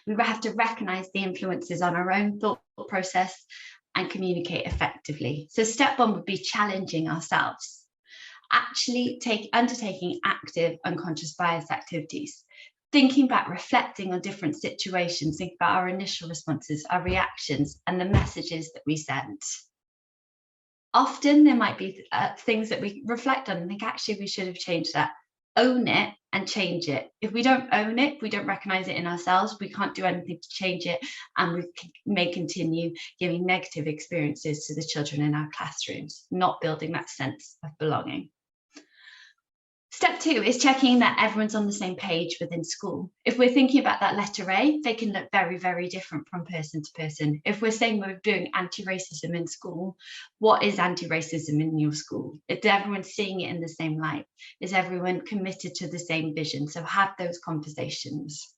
Speaker 13: We have to recognise the influences on our own thought process and communicate effectively. So step one would be challenging ourselves, actually undertaking active unconscious bias activities, thinking about reflecting on different situations, think about our initial responses, our reactions, and the messages that we sent. Often there might be things that we reflect on and think, actually, we should have changed that. Own it and change it. If we don't own it, we don't recognize it in ourselves, we can't do anything to change it, and we may continue giving negative experiences to the children in our classrooms, not building that sense of belonging. Step two is checking that everyone's on the same page within school. If we're thinking about that letter A, they can look very, very different from person to person. If we're saying we're doing anti-racism in school, what is anti-racism in your school? Is everyone seeing it in the same light? Is everyone committed to the same vision? So have those conversations.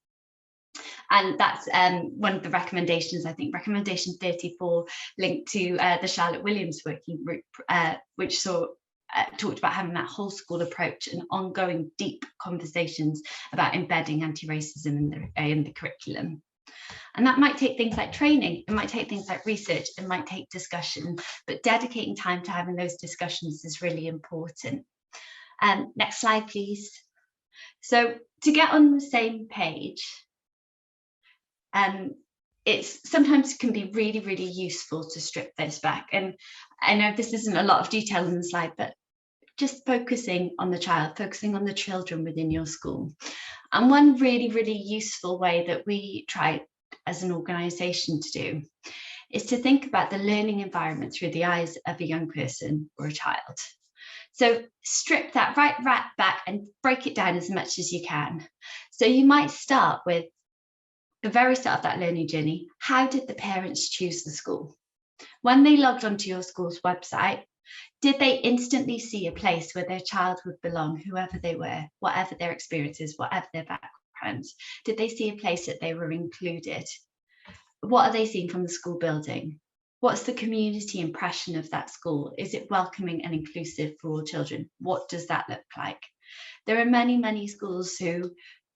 Speaker 13: And that's one of the recommendations, I think, recommendation 34, linked to the Charlotte Williams working group, which talked about having that whole school approach and ongoing deep conversations about embedding anti-racism in the curriculum. And that might take things like training, it might take things like research, it might take discussion, but dedicating time to having those discussions is really important. Next slide, please. So to get on the same page, it's sometimes can be really, really useful to strip this back. And I know this isn't a lot of detail in the slide, but just focusing on the child, focusing on the children within your school. And one really, really useful way that we try as an organisation to do is to think about the learning environment through the eyes of a young person or a child. So strip that right back and break it down as much as you can. So you might start with the very start of that learning journey. How did the parents choose the school? When they logged onto your school's website, did they instantly see a place where their child would belong, whoever they were, whatever their experiences, whatever their backgrounds? Did they see a place that they were included? What are they seeing from the school building? What's the community impression of that school? Is it welcoming and inclusive for all children? What does that look like? There are many, many schools who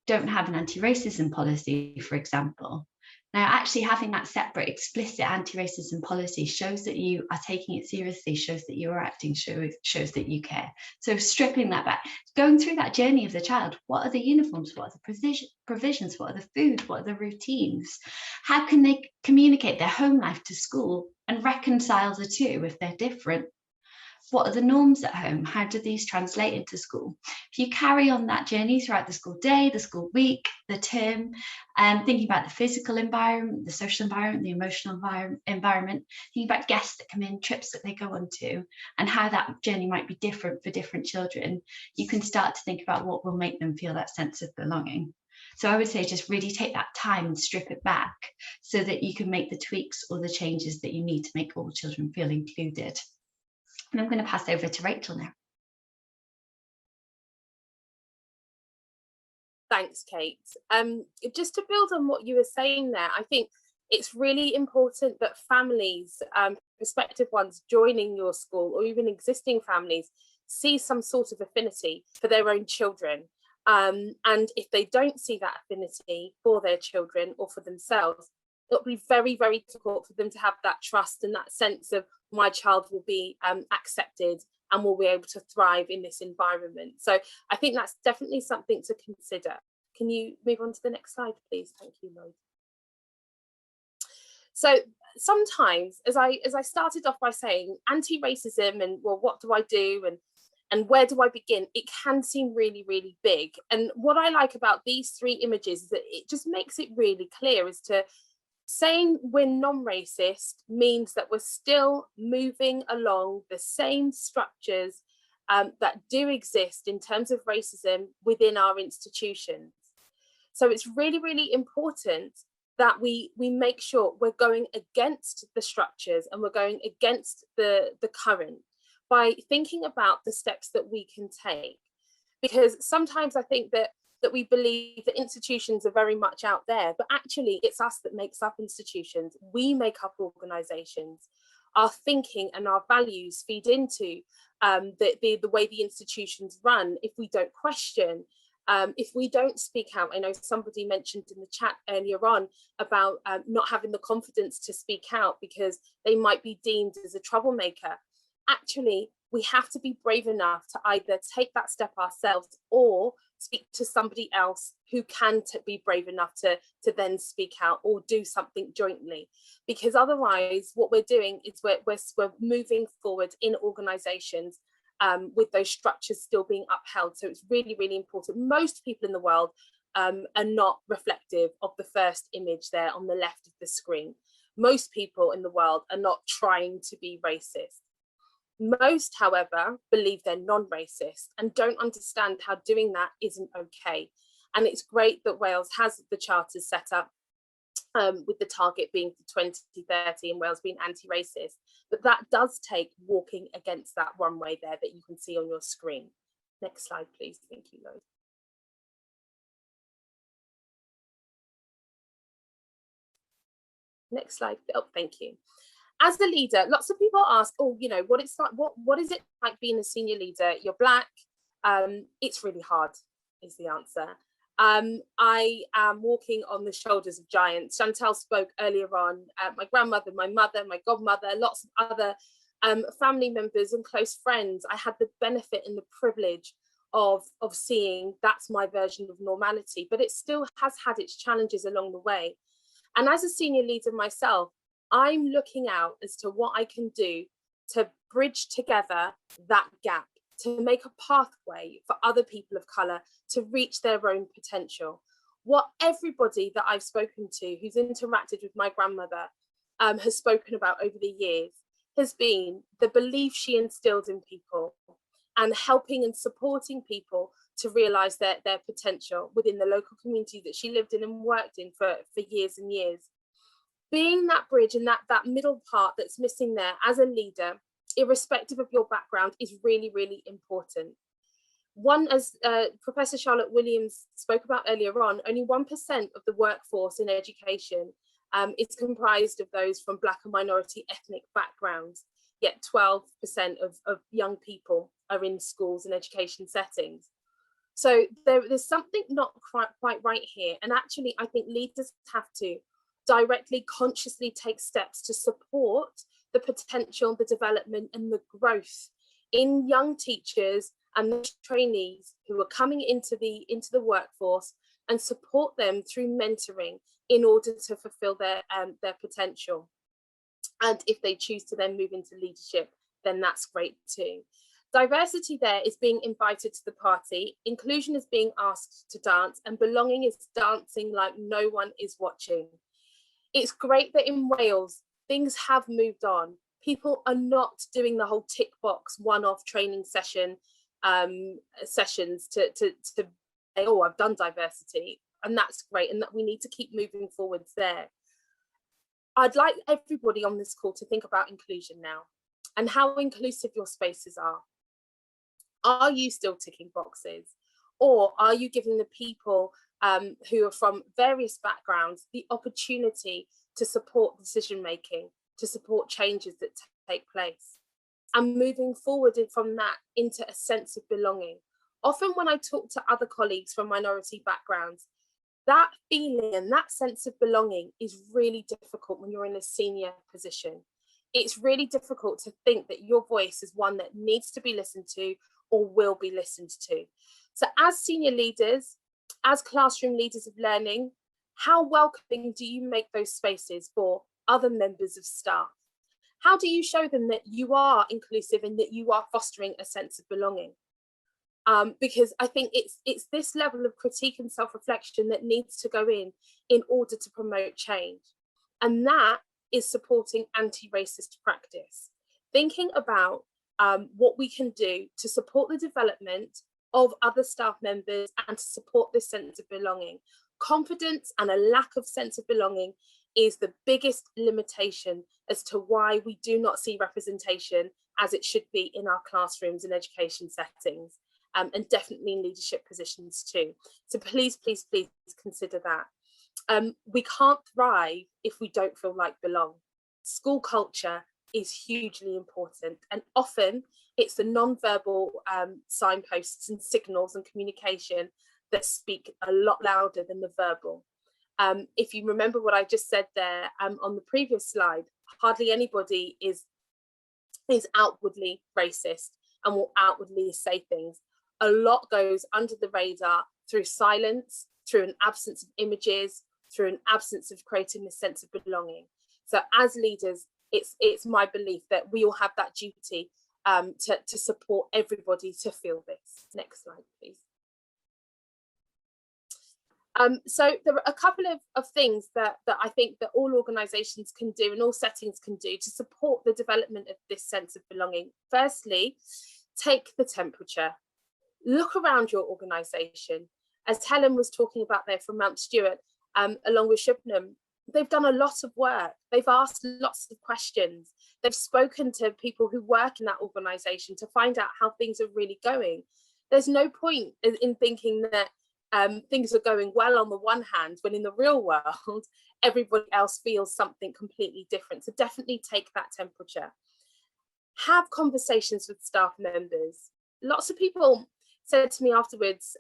Speaker 13: don't have an anti-racism policy, for example. Now, actually having that separate, explicit anti-racism policy shows that you are taking it seriously, shows that you are acting, shows that you care. So stripping that back, going through that journey of the child. What are the uniforms? What are the provisions? What are the food? What are the routines? How can they communicate their home life to school and reconcile the two if they're different? What are the norms at home? How do these translate into school? If you carry on that journey throughout the school day, the school week, the term, thinking about the physical environment, the social environment, the emotional environment, thinking about guests that come in, trips that they go on to, and how that journey might be different for different children, you can start to think about what will make them feel that sense of belonging. So I would say just really take that time and strip it back so that you can make the tweaks or the changes that you need to make all children feel included. And I'm going to pass over to Rachel now.
Speaker 12: Thanks, Kate. Just to build on what you were saying there, I think it's really important that families, prospective ones joining your school or even existing families, see some sort of affinity for their own children. And if they don't see that affinity for their children or for themselves, it'll be very, very difficult for them to have that trust and that sense of my child will be accepted and will be able to thrive in this environment. So I think that's definitely something to consider. Can you move on to the next slide, please? Thank you, Lloyd. So sometimes, as I started off by saying, anti-racism and, well, what do I do and where do I begin? It can seem really, really big. And what I like about these three images is that it just makes it really clear as to saying we're non-racist means that we're still moving along the same structures that do exist in terms of racism within our institutions. So it's really, really important that we make sure we're going against the structures and we're going against the current by thinking about the steps that we can take. Because sometimes I think that we believe that institutions are very much out there, but actually it's us that makes up institutions. We make up organisations. Our thinking and our values feed into the way the institutions run. If we don't question, if we don't speak out, I know somebody mentioned in the chat earlier on about not having the confidence to speak out because they might be deemed as a troublemaker. Actually, we have to be brave enough to either take that step ourselves or speak to somebody else who can be brave enough to then speak out or do something jointly. Because otherwise what we're doing is we're moving forward in organisations with those structures still being upheld. So it's really, really important. Most people in the world are not reflective of the first image there on the left of the screen. Most people in the world are not trying to be racist. Most, however, believe they're non-racist and don't understand how doing that isn't okay. And it's great that Wales has the charters set up with the target being for 2030 and Wales being anti-racist. But that does take walking against that runway there that you can see on your screen. Next slide, please. Thank you, Lloyd. Next slide. Oh, thank you. As a leader, lots of people ask, oh, you know, what it's like, what is it like being a senior leader? You're Black. It's really hard, is the answer. I am walking on the shoulders of giants. Chantal spoke earlier on, my grandmother, my mother, my godmother, lots of other family members and close friends. I had the benefit and the privilege of seeing that's my version of normality, but it still has had its challenges along the way. And as a senior leader myself, I'm looking out as to what I can do to bridge together that gap, to make a pathway for other people of colour to reach their own potential. What everybody that I've spoken to who's interacted with my grandmother has spoken about over the years has been the belief she instilled in people and helping and supporting people to realise their potential within the local community that she lived in and worked in for years and years. Being that bridge and that middle part that's missing there as a leader, irrespective of your background, is really, really important. One, as Professor Charlotte Williams spoke about earlier on, only 1% of the workforce in education is comprised of those from Black and minority ethnic backgrounds, yet 12% of young people are in schools and education settings. So there's something not quite right here. And actually, I think leaders have to directly, consciously take steps to support the potential, the development and the growth in young teachers and the trainees who are coming into the workforce, and support them through mentoring in order to fulfill their potential. And if they choose to then move into leadership, then that's great too. Diversity there is being invited to the party, inclusion is being asked to dance, and belonging is dancing like no one is watching. It's great that in Wales, things have moved on. People are not doing the whole tick box one-off training sessions to say, oh, I've done diversity, and that's great, and that we need to keep moving forwards there. I'd like everybody on this call to think about inclusion now and how inclusive your spaces are. Are you still ticking boxes, or are you giving the people who are from various backgrounds the opportunity to support decision making, to support changes that take place, and moving forward from that into a sense of belonging? Often when I talk to other colleagues from minority backgrounds, that feeling and that sense of belonging is really difficult when you're in a senior position. It's really difficult to think that your voice is one that needs to be listened to or will be listened to. So as senior leaders, as classroom leaders of learning, how welcoming do you make those spaces for other members of staff? How do you show them that you are inclusive and that you are fostering a sense of belonging? Because I think it's this level of critique and self-reflection that needs to go in order to promote change. And that is supporting anti-racist practice. Thinking about what we can do to support the development of other staff members and to support this sense of belonging. Confidence and a lack of sense of belonging is the biggest limitation as to why we do not see representation as it should be in our classrooms and education settings, and definitely in leadership positions too. So please, please, please consider that. We can't thrive if we don't feel like belong. School culture is hugely important, and often it's the non-verbal signposts and signals and communication that speak a lot louder than the verbal. If you remember what I just said there on the previous slide, hardly anybody is outwardly racist and will outwardly say things. A lot goes under the radar through silence, through an absence of images, through an absence of creating this sense of belonging. So as leaders, it's my belief that we all have that duty to support everybody to feel this. Next slide, please. So there are a couple of things that I think that all organisations can do and all settings can do to support the development of this sense of belonging. Firstly, take the temperature. Look around your organisation. As Helen was talking about there from Mount Stewart, along with Shubnam, they've done a lot of work. They've asked lots of questions. They've spoken to people who work in that organisation to find out how things are really going. There's no point in thinking that things are going well on the one hand, when in the real world, everybody else feels something completely different. So definitely take that temperature. Have conversations with staff members. Lots of people said to me afterwards,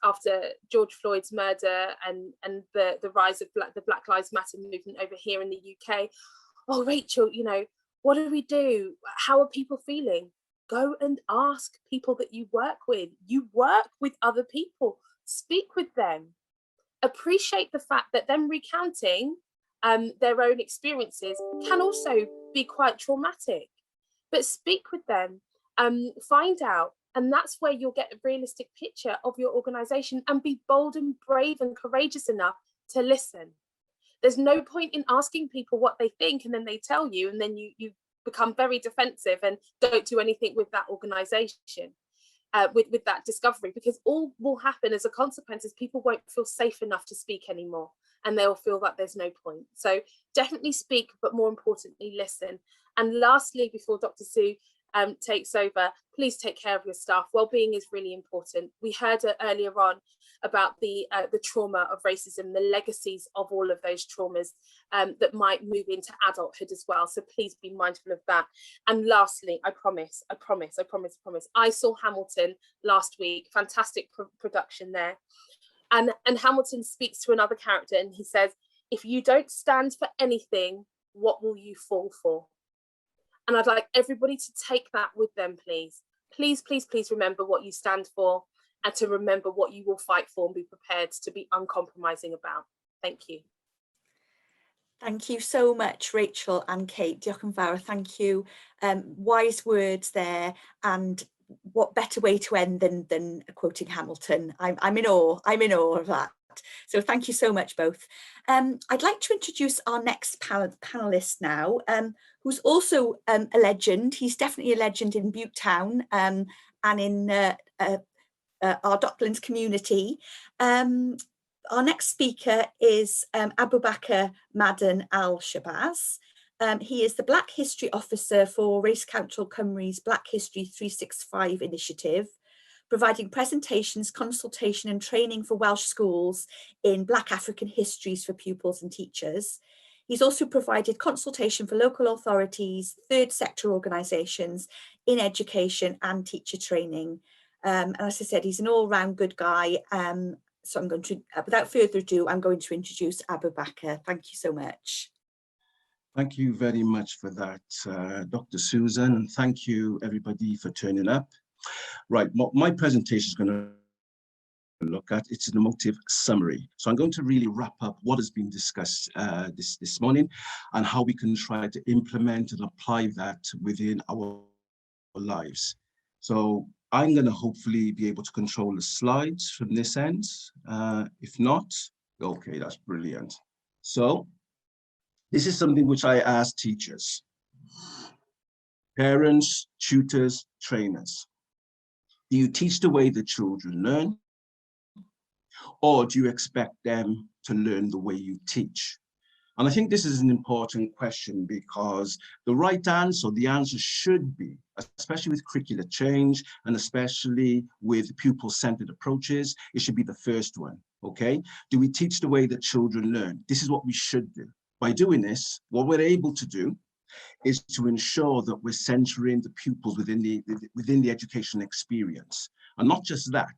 Speaker 12: after George Floyd's murder and the rise of the Black Lives Matter movement over here in the UK, oh, Rachel, you know, what do we do? How are people feeling? Go and ask people that you work with. You work with other people. Speak with them. Appreciate the fact that them recounting their own experiences can also be quite traumatic. But speak with them, find out And that's where you'll get a realistic picture of your organisation and be bold and brave and courageous enough to listen. There's no point in asking people what they think and then they tell you, and then you become very defensive and don't do anything with that organisation, with that discovery, because all will happen as a consequence is people won't feel safe enough to speak anymore, and they'll feel that there's no point. So definitely speak, but more importantly, listen. And lastly, before Dr. Sue takes over, please take care of your staff. Wellbeing is really important. We heard earlier on about the trauma of racism, the legacies of all of those traumas that might move into adulthood as well. So please be mindful of that. And lastly, I promise, I saw Hamilton last week, fantastic production there. And Hamilton speaks to another character and he says, if you don't stand for anything, what will you fall for? And I'd like everybody to take that with them, please. Please, please, please remember what you stand for and to remember what you will fight for and be prepared to be uncompromising about. Thank you.
Speaker 2: Thank you so much, Rachel and Kate. Diolch yn fawr. Thank you. Wise words there, and what better way to end than quoting Hamilton. I'm in awe. I'm in awe of that. So thank you so much, both. I'd like to introduce our next panelist now, who's also a legend. He's definitely a legend in Bute Town and in our Docklands community. Our next speaker is Abu Bakr Madden Al-Shabazz. He is the Black History Officer for Race Council Cymru's Black History 365 initiative, providing presentations, consultation and training for Welsh schools in Black African histories for pupils and teachers. He's also provided consultation for local authorities, third sector organisations in education and teacher training. And as I said, he's an all-round good guy. So I'm going to, without further ado, I'm going to introduce Abu Bakr. Thank you so much.
Speaker 14: Thank you very much for that, Dr. Susan, and thank you everybody for turning up. Right, my presentation is going to look at, it's an emotive summary. So I'm going to really wrap up what has been discussed this morning and how we can try to implement and apply that within our lives. So I'm going to hopefully be able to control the slides from this end. If not, okay, that's brilliant. So this is something which I ask teachers, parents, tutors, trainers. Do you teach the way the children learn, or do you expect them to learn the way you teach? And I think this is an important question, because the right answer, the answer should be, especially with curricular change and especially with pupil-centered approaches, it should be the first one, okay? Do we teach the way that children learn? This is what we should do. By doing this, what we're able to do is to ensure that we're centering the pupils within the educational experience. And not just that,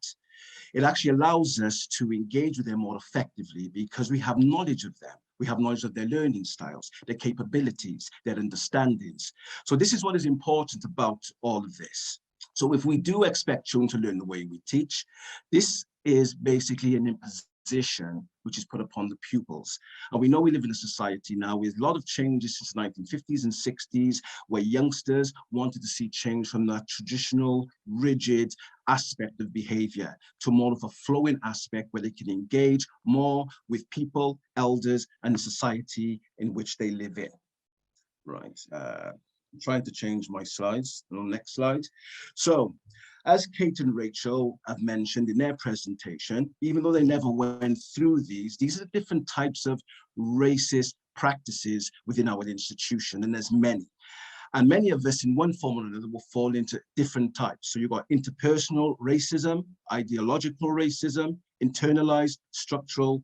Speaker 14: it actually allows us to engage with them more effectively because we have knowledge of them. We have knowledge of their learning styles, their capabilities, their understandings. So this is what is important about all of this. So if we do expect children to learn the way we teach, this is basically an imposition which is put upon the pupils. And we know we live in a society now with a lot of changes since the 1950s and 60s, where youngsters wanted to see change from that traditional, rigid aspect of behavior to more of a flowing aspect where they can engage more with people, elders, and the society in which they live in. Right, I'm trying to change my slides. Next slide. So, as Kate and Rachel have mentioned in their presentation, even though they never went through these are different types of racist practices within our institution, and there's many. And many of us in one form or another will fall into different types. So you've got interpersonal racism, ideological racism, internalized, structural,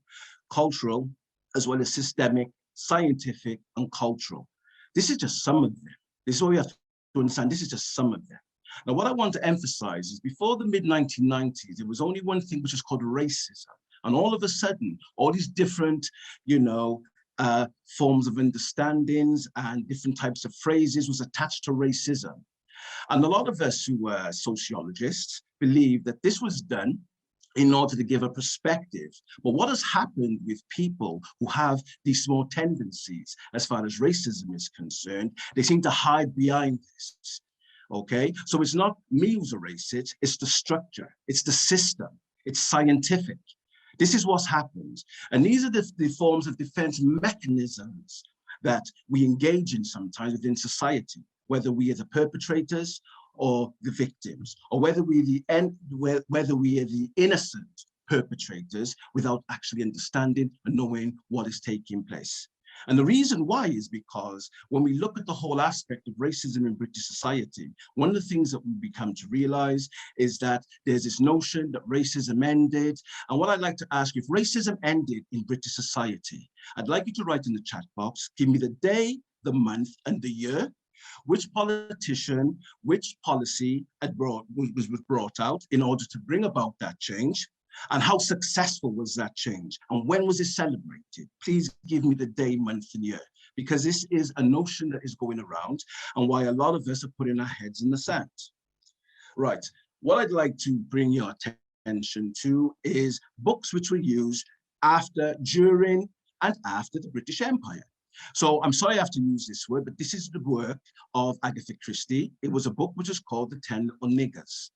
Speaker 14: cultural, as well as systemic, scientific, and cultural. This is just some of them. This is what we have to understand. This is just some of them. Now, what I want to emphasize is before the mid-1990s, there was only one thing which is called racism. And all of a sudden, all these different, forms of understandings and different types of phrases was attached to racism. And a lot of us who were sociologists believe that this was done in order to give a perspective. But what has happened with people who have these small tendencies as far as racism is concerned, they seem to hide behind this. okay? So it's not me who's a racist, it's the structure, it's the system, it's scientific. This is what's happened. And these are the forms of defense mechanisms that we engage in sometimes within society, whether we are the perpetrators or the victims, or whether we are the innocent perpetrators without actually understanding and knowing what is taking place. And the reason why is because when we look at the whole aspect of racism in British society, one of the things that we become to realize is that there's this notion that racism ended. And what I'd like to ask, if racism ended in British society, I'd like you to write in the chat box, give me the day, the month, and the year, which politician, which policy was brought out in order to bring about that change, and how successful was that change, and when was it celebrated? Please give me the day, month, and year, because this is a notion that is going around and why a lot of us are putting our heads in the sand. Right, what I'd like to bring your attention to is books which were used after, during, and after the British Empire. So I'm sorry I have to use this word, but this is the work of Agatha Christie. It was a book which was called The 10 Little Niggers.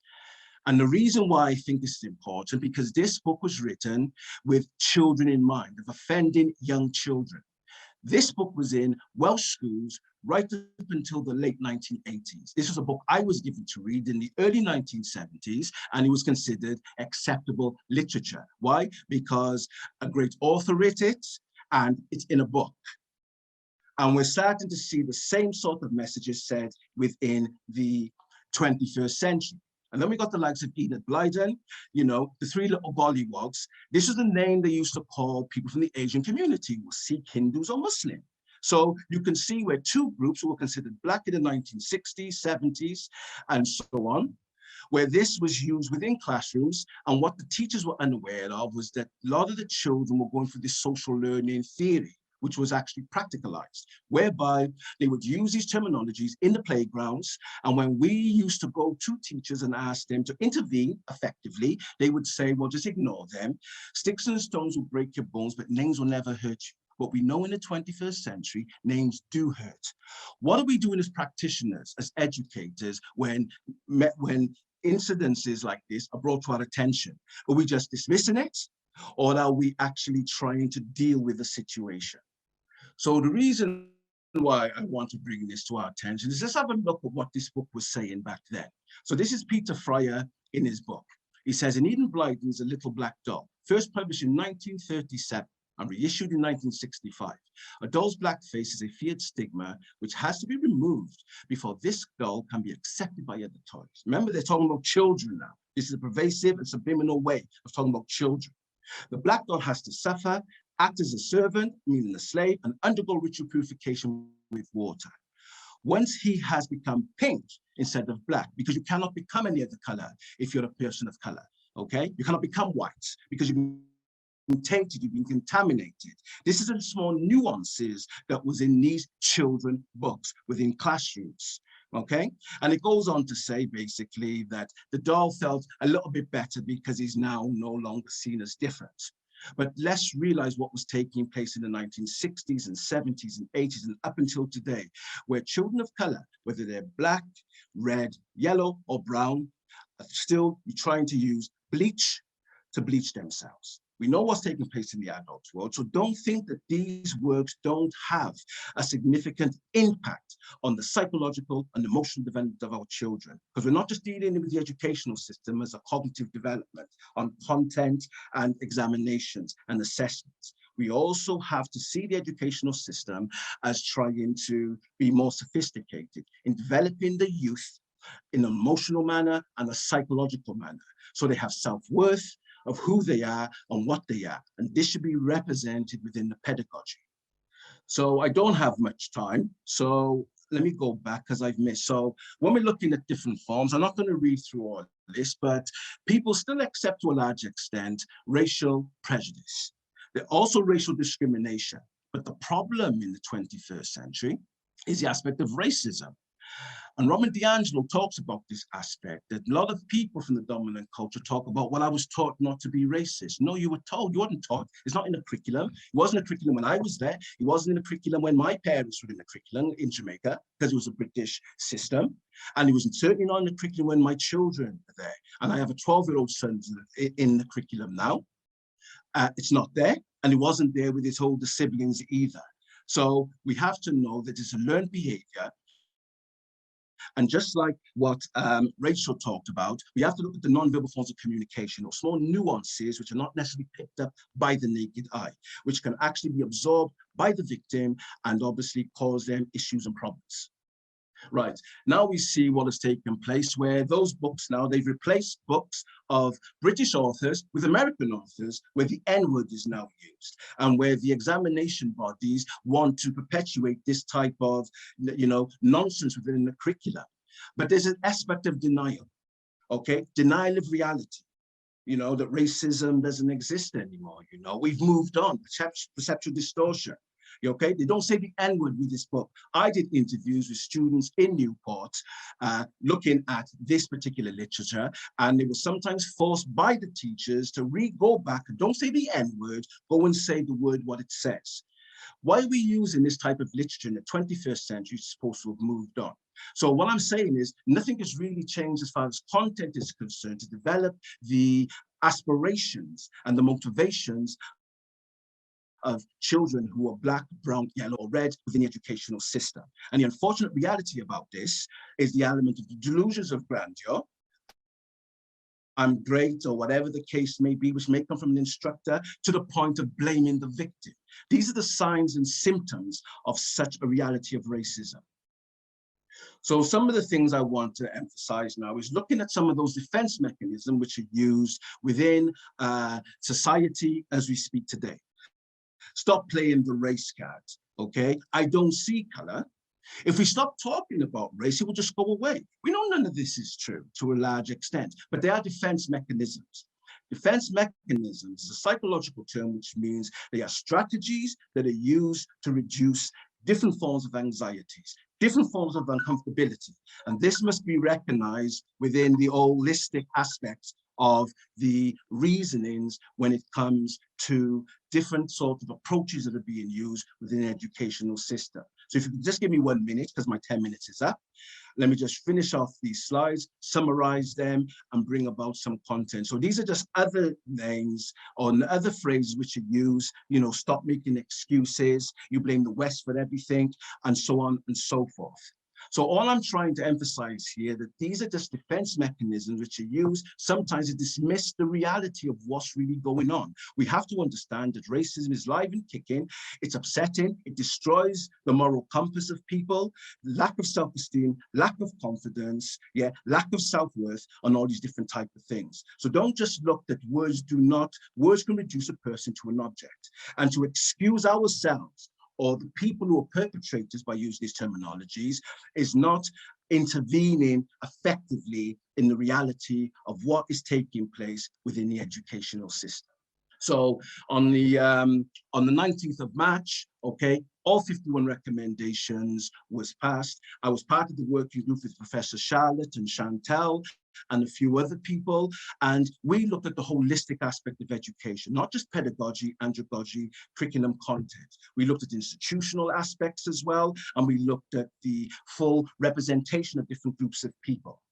Speaker 14: And the reason why I think this is important, because this book was written with children in mind, of offending young children. This book was in Welsh schools right up until the late 1980s. This was a book I was given to read in the early 1970s, and it was considered acceptable literature. Why? Because a great author wrote it, and it's in a book. And we're starting to see the same sort of messages said within the 21st century. And then we got the likes of Enid Blyden, you know, the three little gollywogs. This is the name they used to call people from the Asian community, who were Sikh, Hindus, or Muslim. So you can see where two groups who were considered black in the 1960s, 70s, and so on, where this was used within classrooms. And what the teachers were unaware of was that a lot of the children were going through this social learning theory, which was actually practicalized, whereby they would use these terminologies in the playgrounds. And when we used to go to teachers and ask them to intervene effectively, they would say, well, just ignore them. Sticks and stones will break your bones, but names will never hurt you. But we know in the 21st century, names do hurt. What are we doing as practitioners, as educators, when incidences like this are brought to our attention? Are we just dismissing it? Or are we actually trying to deal with the situation? So the reason why I want to bring this to our attention is let's have a look at what this book was saying back then. So this is Peter Fryer in his book. He says, in Enid Blyden's A Little Black Doll, first published in 1937 and reissued in 1965, a doll's black face is a feared stigma which has to be removed before this doll can be accepted by other toys. Remember, they're talking about children now. This is a pervasive and subliminal way of talking about children. The black doll has to suffer, act as a servant, meaning a slave, and undergo ritual purification with water. Once he has become pink instead of black, because you cannot become any other color if you're a person of color, okay? You cannot become white because you've been tainted, you've been contaminated. This is the small nuances that was in these children books within classrooms. Okay, and it goes on to say basically that the doll felt a little bit better because he's now no longer seen as different. But let's realize what was taking place in the 1960s and 70s and 80s and up until today, where children of color, whether they're black, red, yellow, or brown, are still trying to use bleach to bleach themselves. We know what's taking place in the adult world, so don't think that these works don't have a significant impact on the psychological and emotional development of our children, because we're not just dealing with the educational system as a cognitive development on content and examinations and assessments. We also have to see the educational system as trying to be more sophisticated in developing the youth in an emotional manner and a psychological manner, so they have self-worth of who they are and what they are. And this should be represented within the pedagogy. So I don't have much time. So let me go back because I've missed. So when we're looking at different forms, I'm not going to read through all this, but people still accept to a large extent racial prejudice. There's also racial discrimination. But the problem in the 21st century is the aspect of racism. And Robin DiAngelo talks about this aspect, that a lot of people from the dominant culture talk about, well, I was taught not to be racist. No, you were told, you weren't taught. It's not in the curriculum. It wasn't a curriculum when I was there. It wasn't in the curriculum when my parents were in the curriculum in Jamaica, because it was a British system. And it was certainly not in the curriculum when my children were there. And I have a 12-year-old son in the curriculum now. It's not there, and it wasn't there with his older siblings either. So we have to know that it's a learned behavior. And just like what Rachel talked about, we have to look at the non-verbal forms of communication, or small nuances which are not necessarily picked up by the naked eye, which can actually be absorbed by the victim and obviously cause them issues and problems. Right, now we see what has taken place, where those books now, they've replaced books of British authors with American authors, where the N-word is now used, and where the examination bodies want to perpetuate this type of, nonsense within the curriculum. But there's an aspect of denial, okay? Denial of reality. That racism doesn't exist anymore, we've moved on, perceptual distortion. Okay, they don't say the N-word with this book. I did interviews with students in Newport looking at this particular literature, and they were sometimes forced by the teachers to go back and don't say the N-word, go and say the word what it says. Why are we using this type of literature in the 21st century? It's supposed to have moved on. So what I'm saying is nothing has really changed as far as content is concerned to develop the aspirations and the motivations of children who are black, brown, yellow, or red within the educational system. And the unfortunate reality about this is the element of the delusions of grandeur. I'm great, or whatever the case may be, which may come from an instructor, to the point of blaming the victim. These are the signs and symptoms of such a reality of racism. So some of the things I want to emphasize now is looking at some of those defense mechanisms which are used within society as we speak today. Stop playing the race card, okay? I don't see color. If we stop talking about race, it will just go away. We know none of this is true to a large extent, but they are defense mechanisms. Defense mechanisms is a psychological term which means they are strategies that are used to reduce different forms of anxieties, different forms of uncomfortability. And this must be recognized within the holistic aspects of the reasonings when it comes to different sorts of approaches that are being used within the educational system. So if you could just give me 1 minute, because my 10 minutes is up, let me just finish off these slides, summarize them, and bring about some content. So these are just other names or other phrases which are used, stop making excuses, you blame the West for everything, and so on and so forth. So all I'm trying to emphasize here that these are just defense mechanisms which are used sometimes to dismiss the reality of what's really going on. We have to understand that racism is live and kicking. It's upsetting. It destroys the moral compass of people, lack of self-esteem, lack of confidence, lack of self-worth, and all these different types of things. So don't just look that words can reduce a person to an object. And to excuse ourselves or the people who are perpetrators by using these terminologies is not intervening effectively in the reality of what is taking place within the educational system. So on the 19th of March, okay, all 51 recommendations was passed. I was part of the working group with Professor Charlotte and Chantel and a few other people, and we looked at the holistic aspect of education, not just pedagogy, andragogy, curriculum content. We looked at institutional aspects as well, and we looked at the full representation of different groups of people.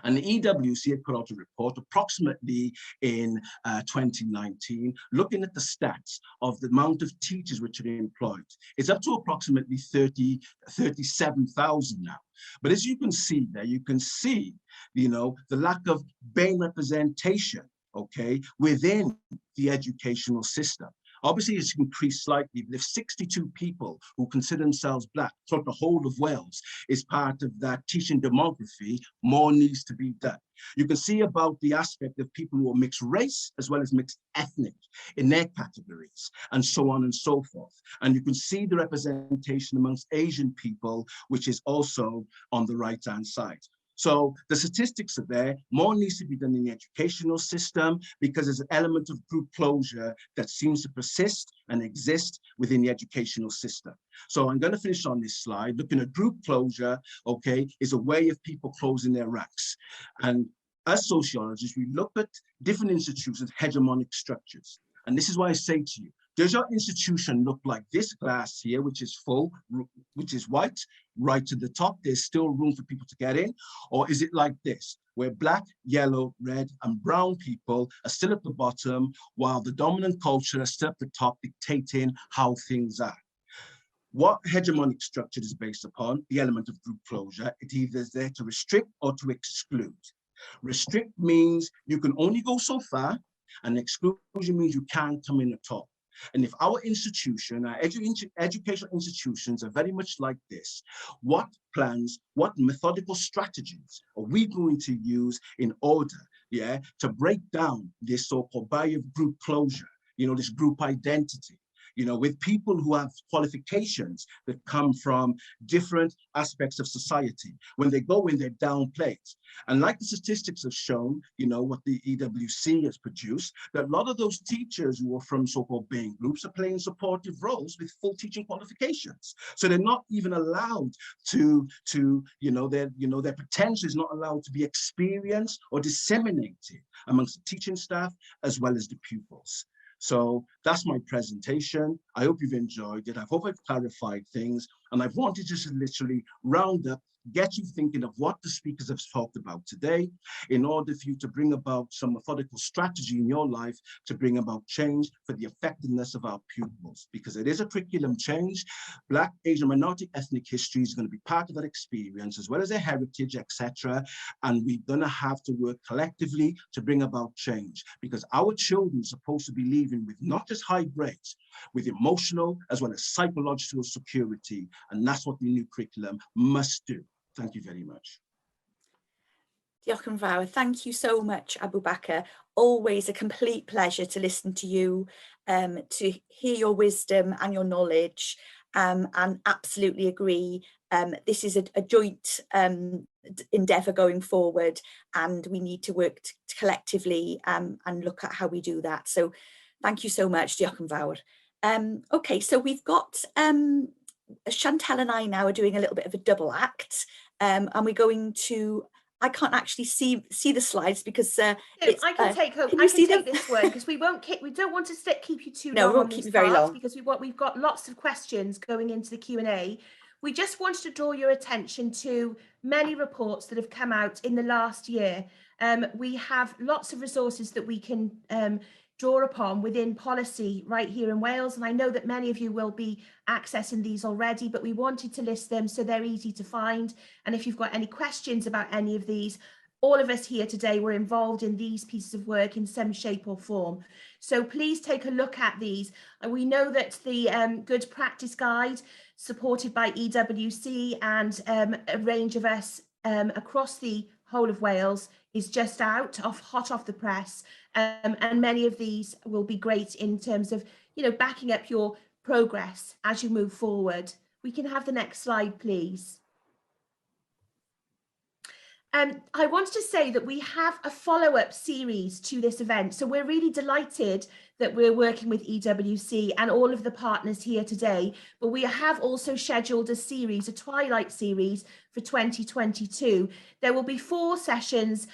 Speaker 14: And the EWC had put out a report approximately in 2019, looking at the stats of the amount of teachers which are employed. It's up to approximately 37,000 now. But as you can see there, you can see, the lack of BAME representation, okay, within the educational system. Obviously, it's increased slightly, but if 62 people who consider themselves black throughout the whole of Wales is part of that teaching demography, more needs to be done. You can see about the aspect of people who are mixed race as well as mixed ethnic in their categories, and so on and so forth. And you can see the representation amongst Asian people, which is also on the right-hand side. So the statistics are there. More needs to be done in the educational system because there's an element of group closure that seems to persist and exist within the educational system. So I'm going to finish on this slide. Looking at group closure, okay, is a way of people closing their ranks. And as sociologists, we look at different institutions, hegemonic structures. And this is why I say to you, does your institution look like this glass here, which is full, which is white, right to the top? There's still room for people to get in. Or is it like this, where black, yellow, red, and brown people are still at the bottom, while the dominant culture is still at the top, dictating how things are? What hegemonic structure is based upon? The element of group closure. It either is there to restrict or to exclude. Restrict means you can only go so far, and exclusion means you can't come in at all. And if our institution, our educational institutions are very much like this, what plans, what methodical strategies are we going to use in order, to break down this so-called barrier of group closure, this group identity, with people who have qualifications that come from different aspects of society? When they go in, they're downplayed. And like the statistics have shown, what the EWC has produced, that a lot of those teachers who are from so-called BAME groups are playing supportive roles with full teaching qualifications. So they're not even allowed to their potential is not allowed to be experienced or disseminated amongst the teaching staff as well as the pupils. So that's my presentation. I hope you've enjoyed it. I hope I've clarified things. And I've wanted to just literally round up, get you thinking of what the speakers have talked about today in order for you to bring about some methodical strategy in your life to bring about change for the effectiveness of our pupils. Because it is a curriculum change. Black, Asian, minority ethnic history is going to be part of that experience as well as their heritage, etc. And we're going to have to work collectively to bring about change because our children are supposed to be leaving with not just high grades, with emotional as well as psychological security. And that's what the new curriculum must do. Thank you very much.
Speaker 2: Diolch yn fawr. Thank you so much, Abu Bakr. Always a complete pleasure to listen to you, to hear your wisdom and your knowledge, and absolutely agree. This is a joint endeavour going forward, and we need to work collectively and look at how we do that. So thank you so much, diolch yn fawr. Okay, so we've got Chantel and I now are doing a little bit of a double act, and we're going to, I can't actually see the slides because I can take
Speaker 3: this one because we don't want to keep you too long.
Speaker 2: No, we won't keep you very long
Speaker 3: because we've got lots of questions going into the Q&A. We just wanted to draw your attention to many reports that have come out in the last year. We have lots of resources that we can draw upon within policy right here in Wales, and I know that many of you will be accessing these already, but we wanted to list them so they're easy to find. And if you've got any questions about any of these, all of us here today were involved in these pieces of work in some shape or form. So please take a look at these. And we know that the Good Practice Guide, supported by EWC and a range of us across the whole of Wales, is just out, hot off the press. And many of these will be great in terms of, backing up your progress as you move forward. We can have the next slide, please. I wanted to say that we have a follow-up series to this event. So we're really delighted that we're working with EWC and all of the partners here today, but we have also scheduled a series, a Twilight series for 2022. There will be 4 sessions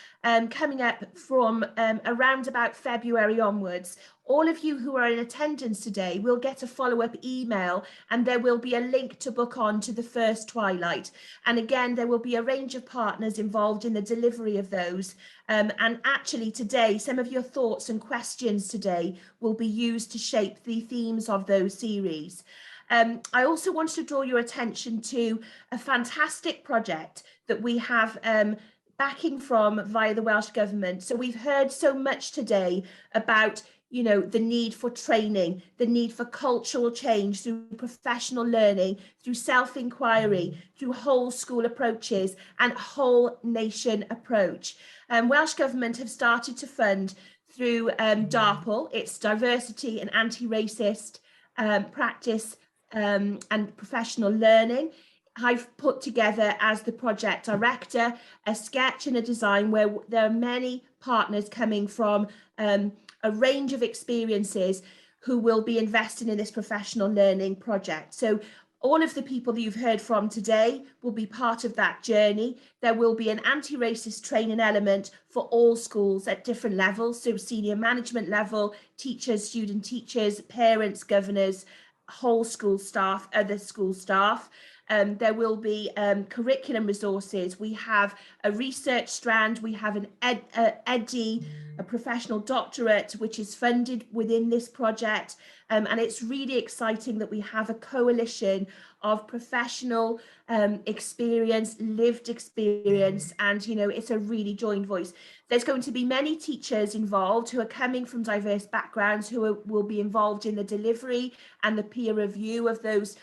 Speaker 3: coming up from around about February onwards. All of you who are in attendance today will get a follow-up email, and there will be a link to book on to the first Twilight. And again, there will be a range of partners involved in the delivery of those. And actually today, some of your thoughts and questions today will be used to shape the themes of those series. I also want to draw your attention to a fantastic project that we have backing from via the Welsh Government. So we've heard so much today about the need for training, the need for cultural change through professional learning, through self-inquiry, through whole school approaches and whole nation approach. Welsh Government have started to fund through DARPL, its diversity and anti-racist practice and professional learning, I've put together, as the project director, a sketch and a design where there are many partners coming from a range of experiences who will be investing in this professional learning project. So all of the people that you've heard from today will be part of that journey. There will be an anti-racist training element for all schools at different levels, so senior management level, teachers, student teachers, parents, governors, whole school staff, other school staff. There will be curriculum resources. We have a research strand, we have an EdD, a professional doctorate, which is funded within this project. And it's really exciting that we have a coalition of professional experience, lived experience, and, you know, it's a really joined voice. There's going to be many teachers involved who are coming from diverse backgrounds, who will be involved in the delivery and the peer review of those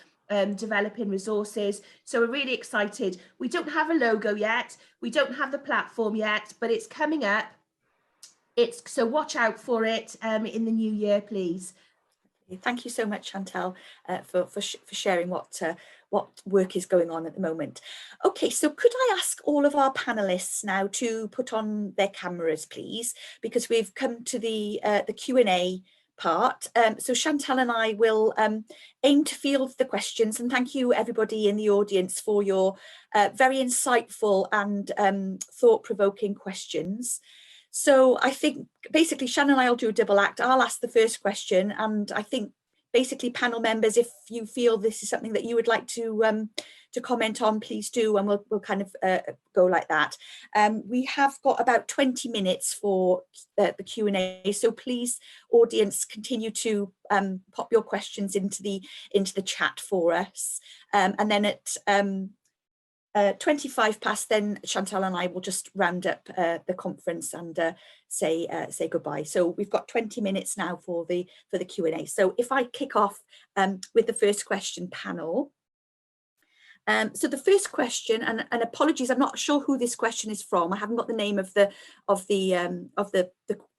Speaker 3: developing resources. So we're really excited. We don't have a logo yet, we don't have the platform yet, but it's coming up. So watch out for it in the new year, please.
Speaker 2: Thank you so much, Chantal, for sharing what work is going on at the moment. Okay, so could I ask all of our panelists now to put on their cameras, please, because we've come to the Q&A part. So Chantal and I will aim to field the questions, and thank you everybody in the audience for your very insightful and thought-provoking questions. So I think basically Shannon and I will do a double act. I'll ask the first question, and I think basically panel members, if you feel this is something that you would like to comment on, please do, and we'll kind of go like that. We have got about 20 minutes for the Q&A, so please, audience, continue to pop your questions into the chat for us, and then at 25 past, then Chantal and I will just round up the conference and say goodbye. So we've got 20 minutes now for the Q&A. So if I kick off with the first question, panel. So the first question, and apologies, I'm not sure who this question is from. I haven't got the name of the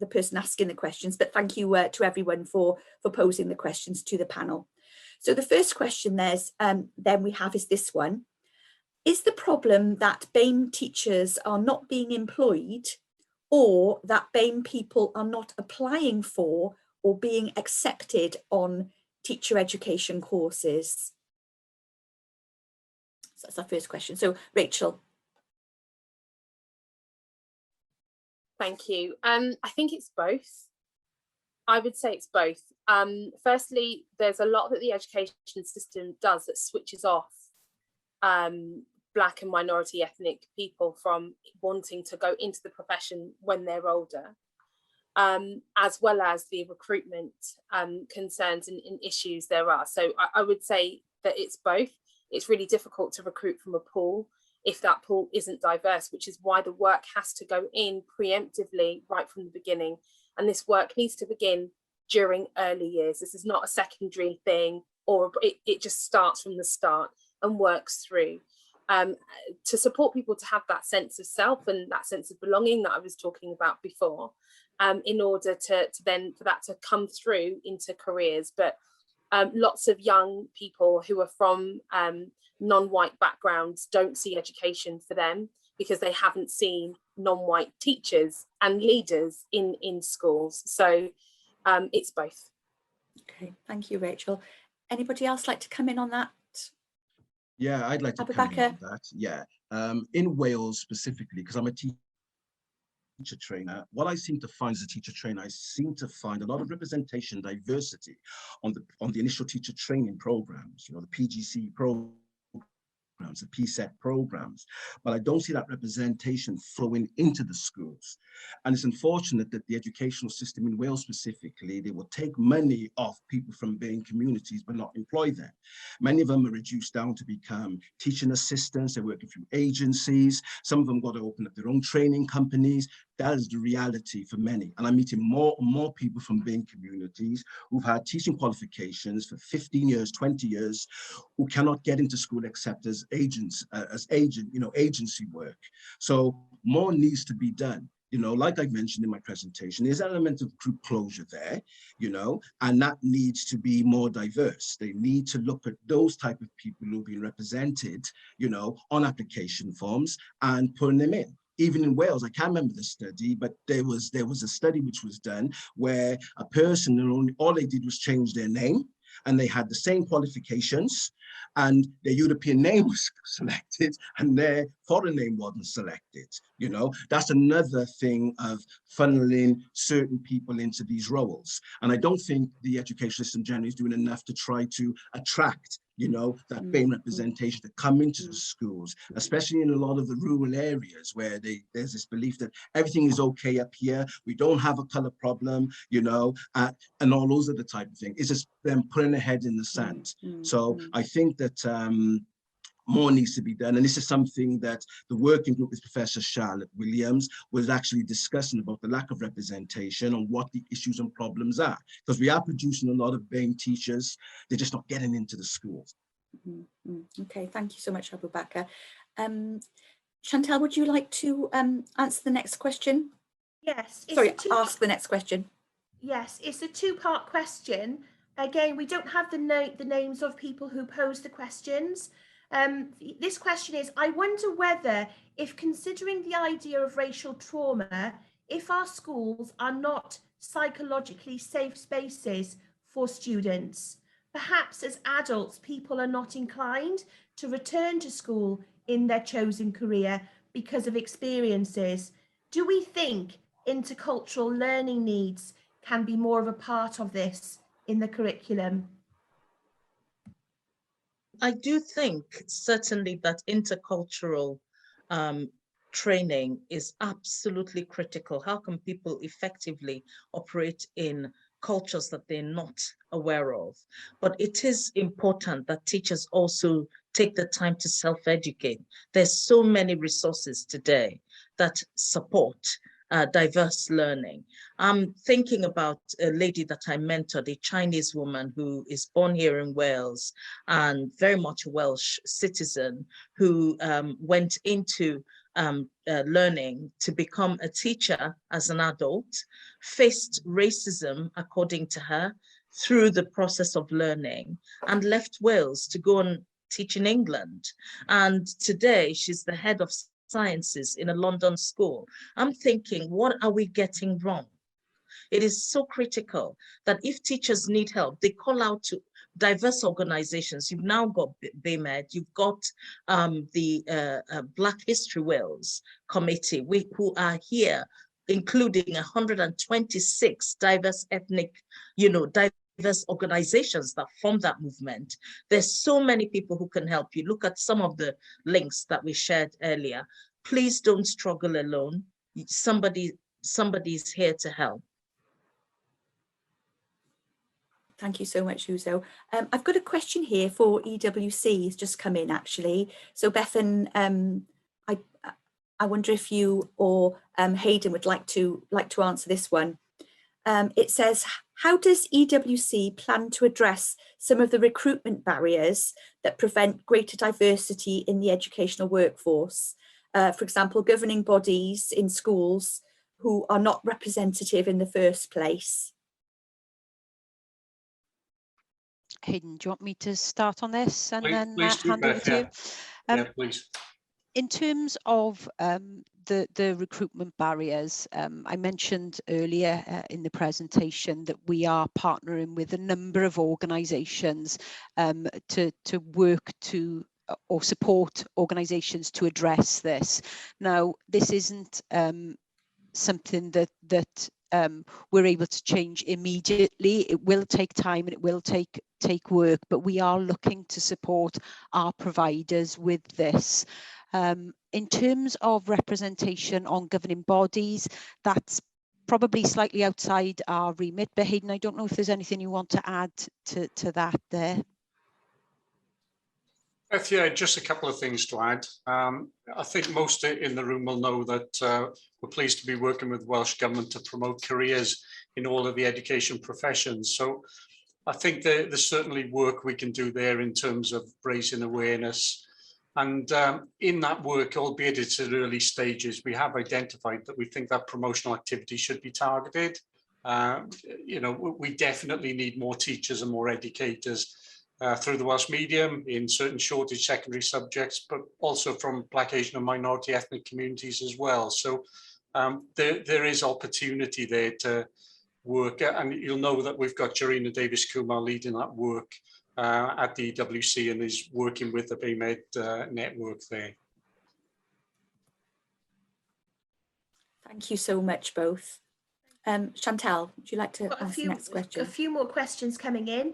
Speaker 2: person asking the questions, but thank you to everyone for posing the questions to the panel. So the first question then we have is this one. Is the problem that BAME teachers are not being employed, or that BAME people are not applying for or being accepted on teacher education courses? So that's our first question. So Rachel.
Speaker 12: Thank you. I think it's both. I would say it's both. Firstly, there's a lot that the education system does that switches off Black and minority ethnic people from wanting to go into the profession when they're older, as well as the recruitment concerns and issues there are. So I would say that it's both. It's really difficult to recruit from a pool if that pool isn't diverse, which is why the work has to go in preemptively right from the beginning. And this work needs to begin during early years. This is not a secondary thing, or it just starts from the start and works through. To support people to have that sense of self and that sense of belonging that I was talking about before, in order to then for that to come through into careers. But lots of young people who are from non-white backgrounds don't see education for them because they haven't seen non-white teachers and leaders in schools. So it's both.
Speaker 2: Okay, thank you, Rachel. Anybody else like to come in on that?
Speaker 14: Yeah, I'd like to come in on that. Yeah, in Wales specifically, because I'm a teacher trainer, what I seem to find as a teacher trainer, I seem to find a lot of representation, diversity on the initial teacher training programs, you know, the PGC programs, the PSET programs, but I don't see that representation flowing into the schools. And it's unfortunate that the educational system in Wales specifically, they will take money off people from BAME communities but not employ them. Many of them are reduced down to become teaching assistants. They're working through agencies. Some of them got to open up their own training companies. That is the reality for many. And I'm meeting more and more people from BAME communities who've had teaching qualifications for 15 years, 20 years, who cannot get into school except as agency work. So more needs to be done. You know, like I mentioned in my presentation, there's an element of group closure there, you know, and that needs to be more diverse. They need to look at those type of people who've been represented, you know, on application forms and putting them in. Even in Wales, I can't remember the study, but there was a study which was done where a person, all they did was change their name, and they had the same qualifications, and their European name was selected and their foreign name wasn't selected. You know, that's another thing of funneling certain people into these roles. And I don't think the education system generally is doing enough to try to attract, you know, that BAME representation to come into the schools, especially in a lot of the rural areas where there's this belief that everything is okay up here, we don't have a color problem, you know, and all those are the type of thing. It's just them putting their head in the sand. So I think that more needs to be done. And this is something that the working group with Professor Charlotte Williams was actually discussing about the lack of representation and what the issues and problems are. Because we are producing a lot of BAME teachers, they're just not getting into the schools.
Speaker 2: Okay, thank you so much, Abu Bakr. Chantal, would you like to answer the next question?
Speaker 3: Yes.
Speaker 2: Sorry, ask the next question.
Speaker 3: Yes, it's a two-part question. Again, we don't have the names of people who posed the questions. This question is, I wonder whether, if considering the idea of racial trauma, if our schools are not psychologically safe spaces for students, perhaps as adults, people are not inclined to return to school in their chosen career because of experiences. Do we think intercultural learning needs can be more of a part of this in the curriculum?
Speaker 9: I do think certainly that intercultural training is absolutely critical. How can people effectively operate in cultures that they're not aware of? But it is important that teachers also take the time to self-educate. There's so many resources today that support diverse learning. I'm thinking about a lady that I mentored, a Chinese woman who is born here in Wales and very much a Welsh citizen who went into learning to become a teacher as an adult, faced racism, according to her, through the process of learning, and left Wales to go and teach in England. And today she's the head of sciences in a London school. I'm thinking, what are we getting wrong? It is so critical that if teachers need help, they call out to diverse organizations. You've now got BAMED, you've got the Black History Wales Committee, who are here, including 126 diverse ethnic, you know, diverse organizations that form that movement. There's so many people who can help you. Look at some of the links that we shared earlier. Please don't struggle alone. Somebody's here to help.
Speaker 2: Thank you so much, Uzo. I've got a question here for EWC. It's just come in, actually. So Bethan, I wonder if you or Hayden would like to answer this one. It says, how does EWC plan to address some of the recruitment barriers that prevent greater diversity in the educational workforce? For example, governing bodies in schools who are not representative in the first place.
Speaker 8: Hayden, do you want me to start on this and then hand over to you?
Speaker 7: Yeah, please.
Speaker 8: In terms of the recruitment barriers, I mentioned earlier in the presentation that we are partnering with a number of organisations to work to or support organisations to address this. Now, this isn't something that we're able to change immediately. It will take time and it will take work, but we are looking to support our providers with this. In terms of representation on governing bodies, that's probably slightly outside our remit, but Hayden, I don't know if there's anything you want to add to that there.
Speaker 7: Beth, yeah, just a couple of things to add. I think most in the room will know that we're pleased to be working with Welsh Government to promote careers in all of the education professions. So I think there's certainly work we can do there in terms of raising awareness And in that work, albeit it's at early stages, we have identified that we think that promotional activity should be targeted. You know, we definitely need more teachers and more educators through the Welsh medium in certain shortage secondary subjects, but also from Black, Asian and minority ethnic communities as well. So there is opportunity there to work, and you'll know that we've got Jarina Davis-Kumar leading that work at the EWC and is working with the BayMed network there.
Speaker 2: Thank you so much, both. Chantal, would you like to ask the next question?
Speaker 3: A few more questions coming in.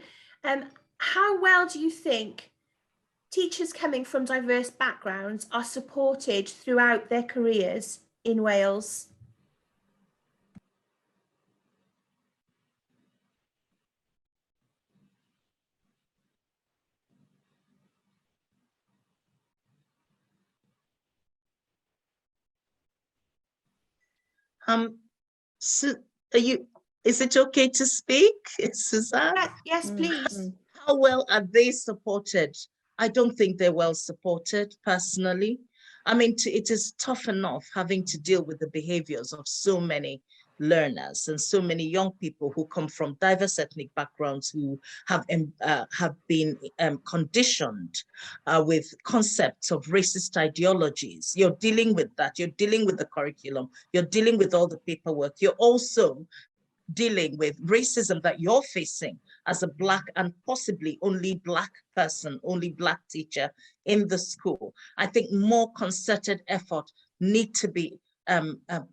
Speaker 3: How well do you think teachers coming from diverse backgrounds are supported throughout their careers in Wales?
Speaker 9: So is it okay to speak, Suzanne?
Speaker 3: Yes, please.
Speaker 9: How well are they supported? I don't think they're well supported personally. I mean, it is tough enough having to deal with the behaviors of so many learners and so many young people who come from diverse ethnic backgrounds who have been conditioned with concepts of racist ideologies. You're dealing with that. You're dealing with the curriculum. You're dealing with all the paperwork. You're also dealing with racism that you're facing as a Black and possibly only Black person, only Black teacher in the school. I think more concerted effort need to be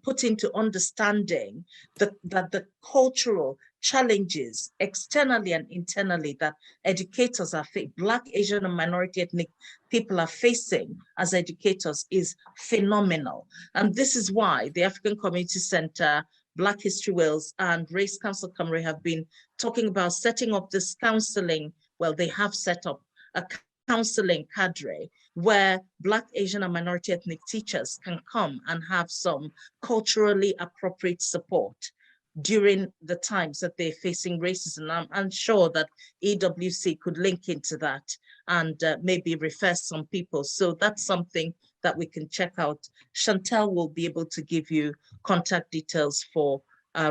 Speaker 9: put into understanding that the cultural challenges externally and internally that educators are facing, Black, Asian and minority ethnic people are facing as educators is phenomenal. And this is why the African Community Centre, Black History Wales and Race Council Cymru have been talking about setting up this counselling. Well, they have set up a counselling cadre where Black, Asian and minority ethnic teachers can come and have some culturally appropriate support during the times that they're facing racism. I'm sure that EWC could link into that and maybe refer some people. So that's something that we can check out. Chantal will be able to give you contact details for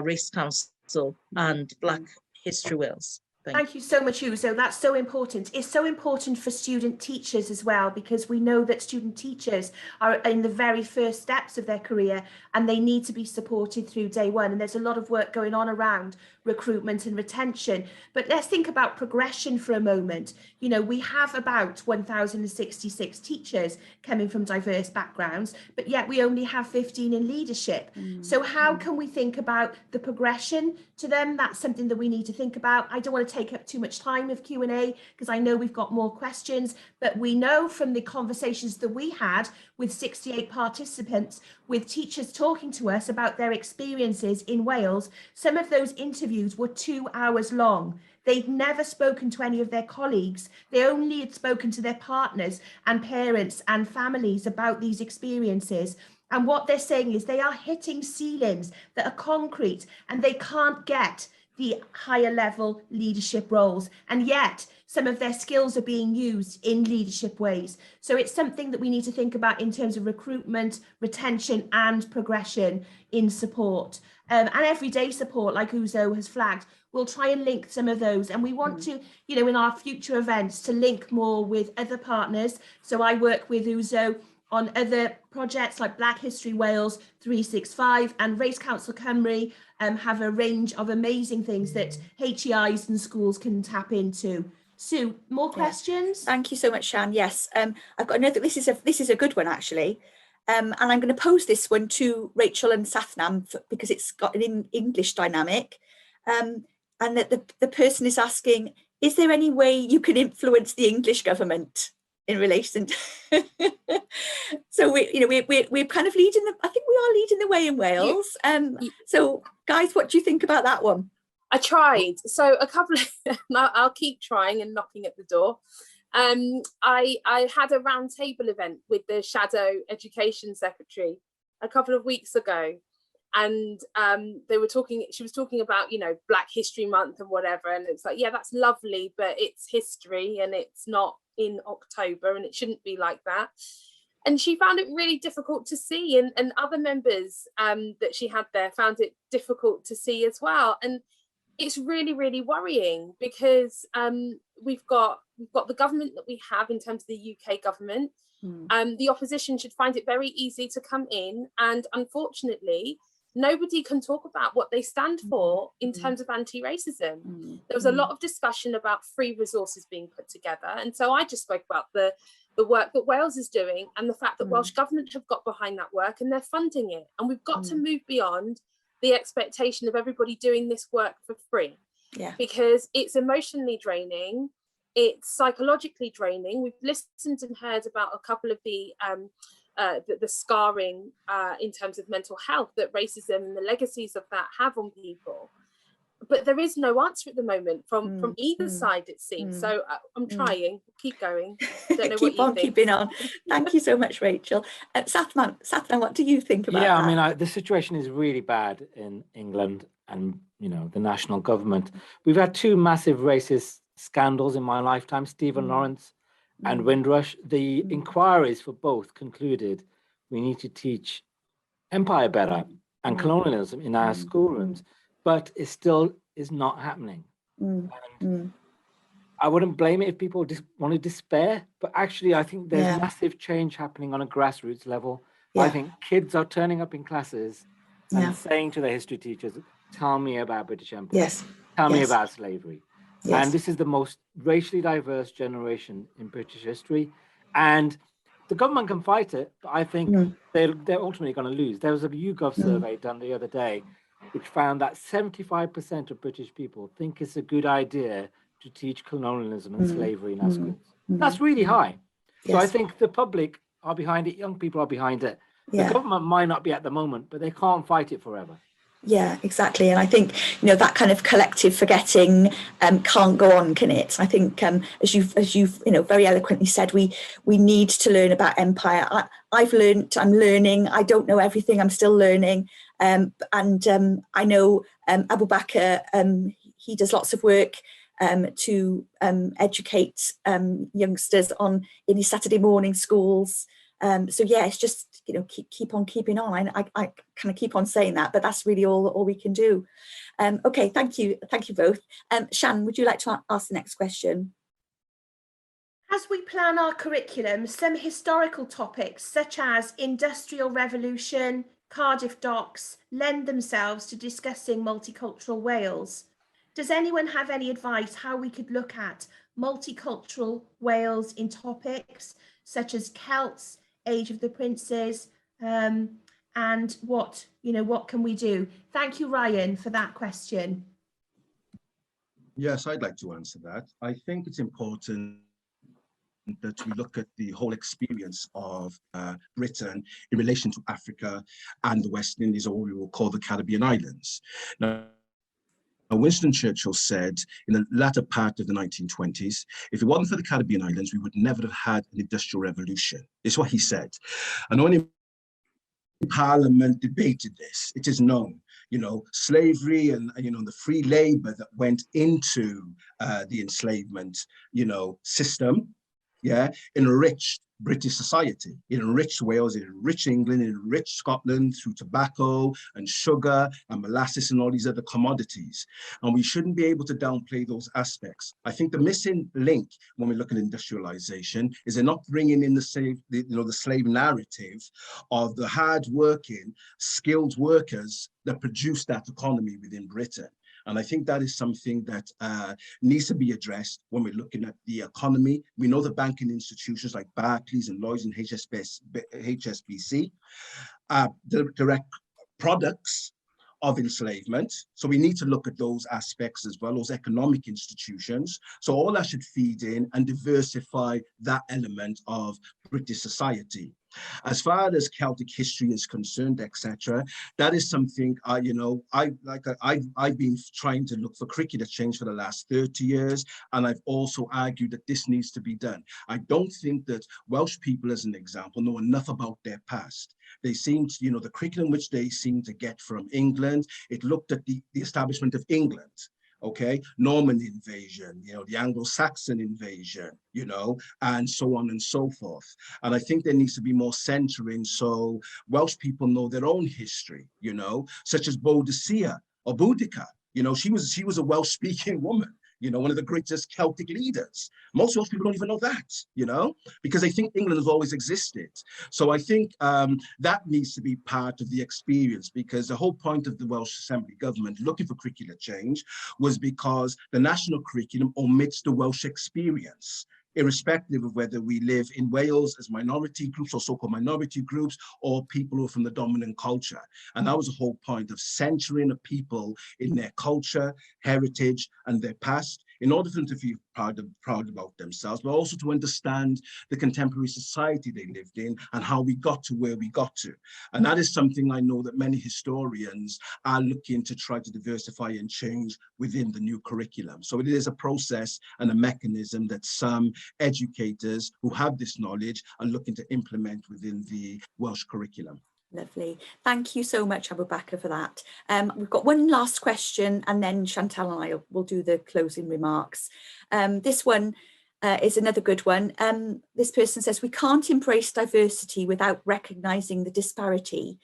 Speaker 9: Race Council and Black History Wales.
Speaker 3: Thank you so much, Uzo. That's so important. It's so important for student teachers as well, because we know that student teachers are in the very first steps of their career and they need to be supported through day one. And there's a lot of work going on around recruitment and retention. But let's think about progression for a moment. You know, we have about 1,066 teachers coming from diverse backgrounds, but yet we only have 15 in leadership. So how can we think about the progression to them? That's something that we need to think about. I don't want to take up too much time with Q&A because I know we've got more questions, but we know from the conversations that we had with 68 participants, with teachers talking to us about their experiences in Wales, some of those interviews were 2 hours long. They'd never spoken to any of their colleagues. They only had spoken to their partners and parents and families about these experiences. And what they're saying is they are hitting ceilings that are concrete and they can't get the higher level leadership roles. And yet some of their skills are being used in leadership ways. So it's something that we need to think about in terms of recruitment, retention and progression in support. And everyday support, like Uzo has flagged, we'll try and link some of those. And we want to, you know, in our future events to link more with other partners. So I work with Uzo on other projects like Black History Wales 365 and Race Council Cymru have a range of amazing things that HEIs and schools can tap into. Sue, more questions?
Speaker 2: Thank you so much, Shan. Yes, I've got another. This is a good one actually, and I'm going to pose this one to Rachel and Sathnam because it's got an English dynamic, and that the person is asking: is there any way you can influence the English government in relation to so we're kind of leading the, I think we are leading the way in Wales. So guys, what do you think about that one?
Speaker 12: I tried. So a couple of, I'll keep trying and knocking at the door. I had a roundtable event with the Shadow Education Secretary a couple of weeks ago. And she was talking about, you know, Black History Month and whatever. And it's like, yeah, that's lovely, but it's history and it's not in October, and it shouldn't be like that. And she found it really difficult to see, and other members that she had there found it difficult to see as well. And it's really, really worrying, because we've got the government that we have in terms of the UK government. The opposition should find it very easy to come in, and unfortunately nobody can talk about what they stand for in terms of anti-racism. There was a lot of discussion about free resources being put together, and so I just spoke about the work that Wales is doing, and the fact that Welsh government have got behind that work and they're funding it, and we've got to move beyond the expectation of everybody doing this work for free, because it's emotionally draining, it's psychologically draining. We've listened and heard about a couple of the scarring in terms of mental health that racism and the legacies of that have on people. But there is no answer at the moment from either side, it seems. So I'm trying, keep going. Don't know
Speaker 2: Keep
Speaker 12: what you
Speaker 2: on
Speaker 12: think.
Speaker 2: keeping on. Thank you so much, Rachel. Satman, what do you think about that?
Speaker 5: Yeah, I mean, the situation is really bad in England and, you know, the national government. We've had two massive racist scandals in my lifetime, Stephen Lawrence and Windrush. The inquiries for both concluded we need to teach empire better and colonialism in our schoolrooms, but it still is not happening. And I wouldn't blame it if people just want to despair, but actually I think there's massive change happening on a grassroots level. I think kids are turning up in classes and saying to their history teachers, tell me about British Empire, tell me about slavery. And this is the most racially diverse generation in British history. And the government can fight it, but I think they're ultimately going to lose. There was a YouGov survey done the other day, which found that 75% of British people think it's a good idea to teach colonialism and slavery in our schools. That's really high. So I think the public are behind it, young people are behind it. The government might not be at the moment, but they can't fight it forever.
Speaker 2: Yeah, exactly. And I think, you know, that kind of collective forgetting can't go on, can it? I think, as you've you know, very eloquently said, we need to learn about empire. I'm learning. I don't know everything. I'm still learning. And I know Abu Bakr, he does lots of work to educate youngsters in his Saturday morning schools. So yeah, it's just, you know, keep on keeping on. I kind of keep on saying that, but that's really all we can do. Okay, thank you both. Shan, would you like to ask the next question?
Speaker 3: As we plan our curriculum, some historical topics such as Industrial Revolution, Cardiff Docks lend themselves to discussing multicultural Wales. Does anyone have any advice how we could look at multicultural Wales in topics such as Celts, Age of the Princes, and what can we do? Thank you, Ryan, for that question.
Speaker 14: Yes, I'd like to answer that. I think it's important that we look at the whole experience of Britain in relation to Africa and the West Indies, or what we will call the Caribbean islands. Now, Winston Churchill said in the latter part of the 1920s, if it wasn't for the Caribbean islands, we would never have had an industrial revolution. It's what he said. And when Parliament debated this, it is known, you know, slavery and, you know, the free labor that went into the enslavement, you know, system, enriched British society. It enriched Wales, it enriched England, it enriched Scotland through tobacco and sugar and molasses and all these other commodities. And we shouldn't be able to downplay those aspects. I think the missing link when we look at industrialization is they're not bringing in the slave narrative of the hard-working, skilled workers that produce that economy within Britain. And I think that is something that needs to be addressed when we're looking at the economy. We know the banking institutions like Barclays and Lloyds and HSBC are direct products of enslavement. So we need to look at those aspects as well, those economic institutions. So all that should feed in and diversify that element of British society. As far as Celtic history is concerned, etc., that is something I've been trying to look for curricular change for the last 30 years, and I've also argued that this needs to be done. I don't think that Welsh people, as an example, know enough about their past. They seem to, you know, the curriculum which they seem to get from England, it looked at the establishment of England okay, Norman invasion, you know, the Anglo-Saxon invasion, you know, and so on and so forth. And I think there needs to be more centering so Welsh people know their own history, you know, such as Boadicea or Boudica. You know, she was a Welsh-speaking woman, you know, one of the greatest Celtic leaders. Most Welsh people don't even know that, you know, because they think England has always existed. So I think that needs to be part of the experience, because the whole point of the Welsh Assembly government looking for curricular change was because the national curriculum omits the Welsh experience, irrespective of whether we live in Wales as minority groups or so-called minority groups, or people who are from the dominant culture. And that was the whole point of centering a people in their culture, heritage, and their past, in order for them to feel proud about themselves, but also to understand the contemporary society they lived in and how we got to where we got to. And that is something I know that many historians are looking to try to diversify and change within the new curriculum. So it is a process and a mechanism that some educators who have this knowledge are looking to implement within the Welsh curriculum.
Speaker 2: Lovely. Thank you so much, Abu Bakr, for that. We've got one last question, and then Chantal and I will do the closing remarks. This one is another good one. This person says, we can't embrace diversity without recognising the disparity.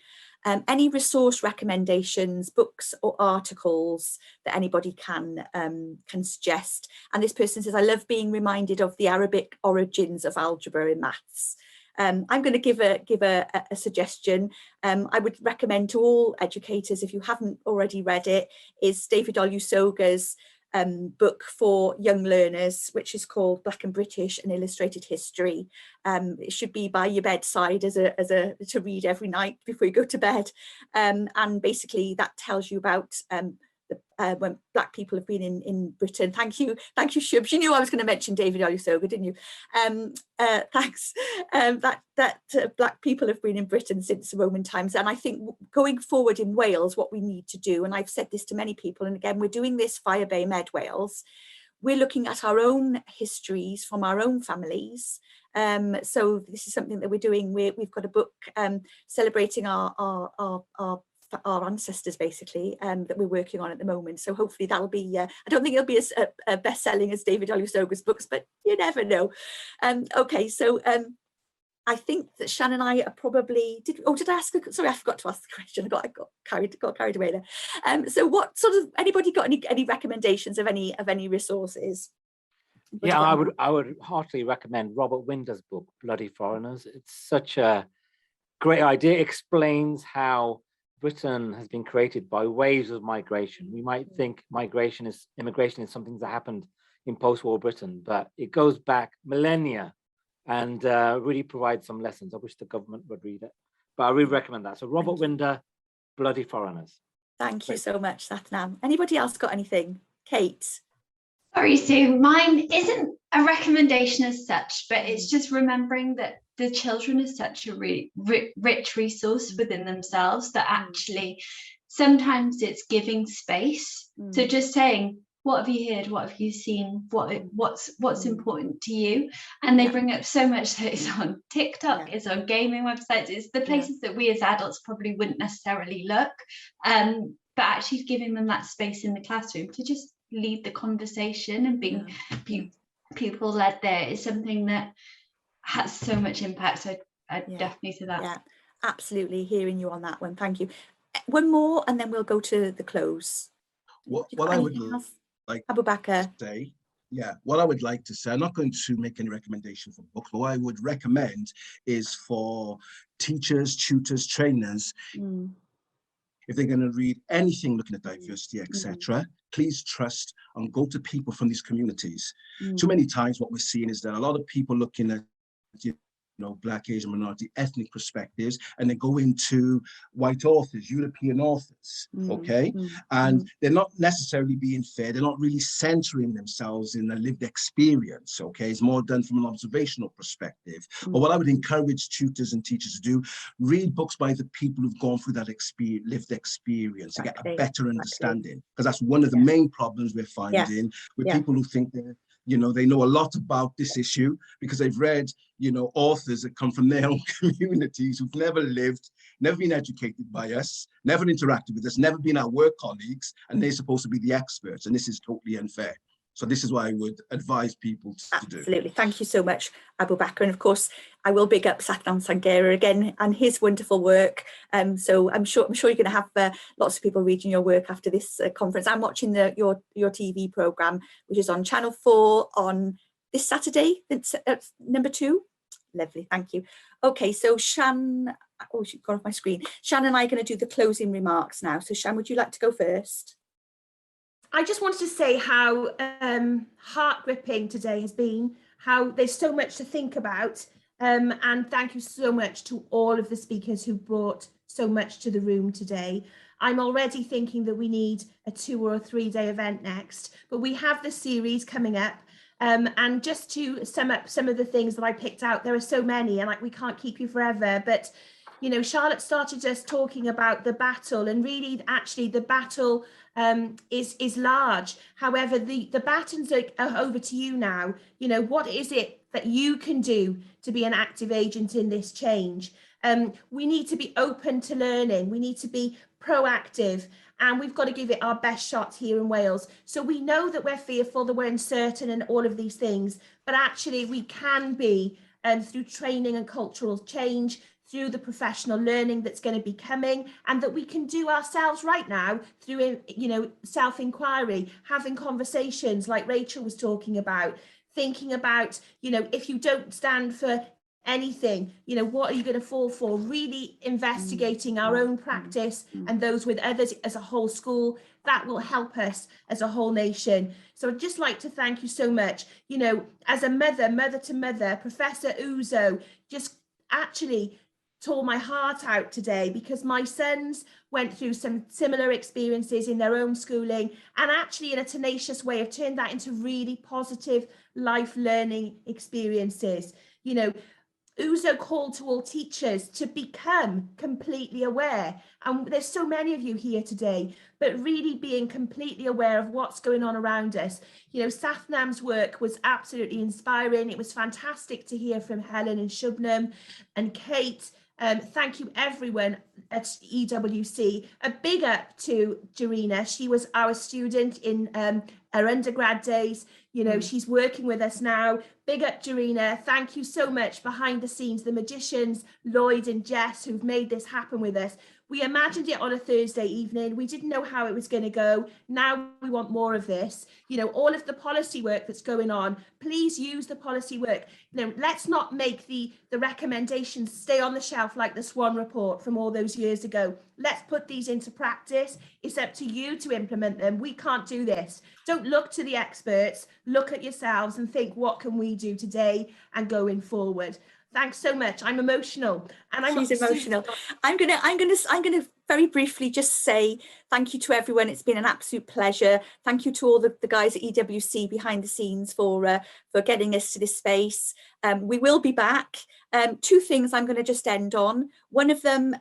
Speaker 2: Any resource recommendations, books or articles that anybody can suggest? And this person says, I love being reminded of the Arabic origins of algebra in maths. I'm going to give a suggestion. I would recommend to all educators, if you haven't already read it, is David Olusoga's book for young learners, which is called Black and British, an Illustrated History. It should be by your bedside to read every night before you go to bed. And basically that tells you about when Black people have been in Britain. Thank you, Shubs. You knew I was going to mention David Olusoga, didn't you? Thanks. That Black people have been in Britain since the Roman times. And I think going forward in Wales, what we need to do, and I've said this to many people, and again, we're doing this via BayMed Wales, we're looking at our own histories from our own families. So this is something that we're doing. We've got a book celebrating our ancestors, basically, that we're working on at the moment. So hopefully that'll be, I don't think it'll be as best-selling as David Olusoga's books, but you never know. Okay, so I think that Shan and I are probably, did I ask, sorry, I forgot to ask the question. I got carried away there. So what sort of, anybody got any recommendations of any resources?
Speaker 5: Yeah, I would heartily recommend Robert Winder's book, Bloody Foreigners. It's such a great idea. It explains how Britain has been created by waves of migration. We might think immigration is something that happened in post-war Britain, but it goes back millennia and really provides some lessons. I wish the government would read it, but I really recommend that. So Robert Winder, Bloody Foreigners.
Speaker 2: Thank you so much, Sathnam. Anybody else got anything? Kate?
Speaker 13: Sorry, Sue, mine isn't a recommendation as such, but it's just remembering that the children is such a rich resource within themselves that actually sometimes it's giving space. So just saying, what have you heard? What have you seen? What's important to you? And they bring up so much that is on TikTok, it's on gaming websites, it's the places that we as adults probably wouldn't necessarily look, but actually giving them that space in the classroom to just lead the conversation and being pupil-led there is something that has so much impact. So I'd definitely say that.
Speaker 2: Yeah, absolutely, hearing you on that one. Thank you. One more and then we'll go to the close.
Speaker 14: What I would like
Speaker 2: Abu Bakr.
Speaker 14: say, what I would like to say, I'm not going to make any recommendation for books, but what I would recommend is for teachers, tutors, trainers, if they're going to read anything looking at diversity, etc., please trust and go to people from these communities. Too many times what we're seeing is that a lot of people looking at, Black, Asian, minority, ethnic perspectives, and they go into white authors, European authors, and they're not necessarily being fair. They're not really centering themselves in a lived experience, It's more done from an observational perspective. But what I would encourage tutors and teachers to do, read books by the people who've gone through that lived experience to get a better understanding, because that's one of the main problems we're finding with people who think You know, they know a lot about this issue because they've read, you know, authors that come from their own communities who've never lived, never been educated by us, never interacted with us, never been our work colleagues, and they're supposed to be the experts. And this is totally unfair. So this is what I would advise people to do.
Speaker 2: Absolutely. Thank you so much, Abu Bakr. And of course, I will big up Satnam Sanghera again and his wonderful work. So I'm sure you're going to have lots of people reading your work after this conference. I'm watching your TV programme, which is on Channel 4 on this Saturday, number 2. Lovely, thank you. Okay, so Shan, oh, she's gone off my screen. Shan and I are going to do the closing remarks now. So Shan, would you like to go first?
Speaker 3: I just wanted to say how heart-gripping today has been, how there's so much to think about, and thank you so much to all of the speakers who brought so much to the room today. I'm already thinking that we need a 2 or 3 day event next, but we have the series coming up. And just to sum up some of the things that I picked out, there are so many, and we can't keep you forever, but you know, Charlotte started us talking about the battle, and really actually the battle is large. However, the batons are over to you now. You know, what is it that you can do to be an active agent in this change? We need to be open to learning. We need to be proactive, and we've got to give it our best shot here in Wales. So we know that we're fearful, that we're uncertain and all of these things, but actually we can be through training and cultural change, through the professional learning that's going to be coming, and that we can do ourselves right now through, you know, self-inquiry, having conversations like Rachel was talking about, thinking about, you know, if you don't stand for anything, you know, what are you going to fall for? Really investigating our own practice and those with others as a whole school. That will help us as a whole nation. So I'd just like to thank you so much. You know, as a mother to mother, Professor Uzo just actually tore my heart out today, because my sons went through some similar experiences in their own schooling, and actually in a tenacious way have turned that into really positive life learning experiences. You know, Uzo called to all teachers to become completely aware, and there's so many of you here today, but really being completely aware of what's going on around us. You know, Sathnam's work was absolutely inspiring. It was fantastic to hear from Helen and Shubnam and Kate. Thank you everyone at EWC. A big up to Jarina. She was our student in her undergrad days. You know, she's working with us now. Big up Jarina. Thank you so much behind the scenes, the magicians, Lloyd and Jess, who've made this happen with us. We imagined it on a Thursday evening. We didn't know how it was going to go. Now we want more of this. You know, all of the policy work that's going on, please use the policy work. You know, let's not make the recommendations stay on the shelf like the Swan report from all those years ago. Let's put these into practice. It's up to you to implement them. We can't do this. Don't look to the experts, look at yourselves and think, what can we do today and going forward? Thanks so much. I'm emotional, and
Speaker 2: She's emotional. I'm gonna very briefly just say thank you to everyone. It's been an absolute pleasure. Thank you to all the guys at EWC behind the scenes for getting us to this space. We will be back. 2 things I'm going to just end on. One of them,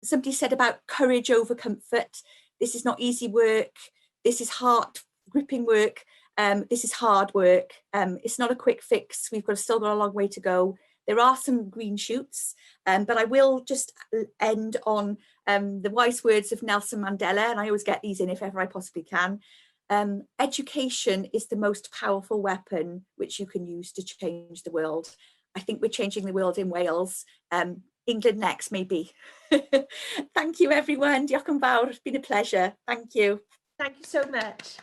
Speaker 2: somebody said about courage over comfort. This is not easy work. This is heart-gripping work. This is hard work. It's not a quick fix. We've still got a long way to go. There are some green shoots, but I will just end on the wise words of Nelson Mandela, and I always get these in if ever I possibly can. Education is the most powerful weapon which you can use to change the world. I think we're changing the world in Wales. England next, maybe. Thank you, everyone. Diolch yn fawr. It's been a pleasure. Thank you.
Speaker 3: Thank you so much.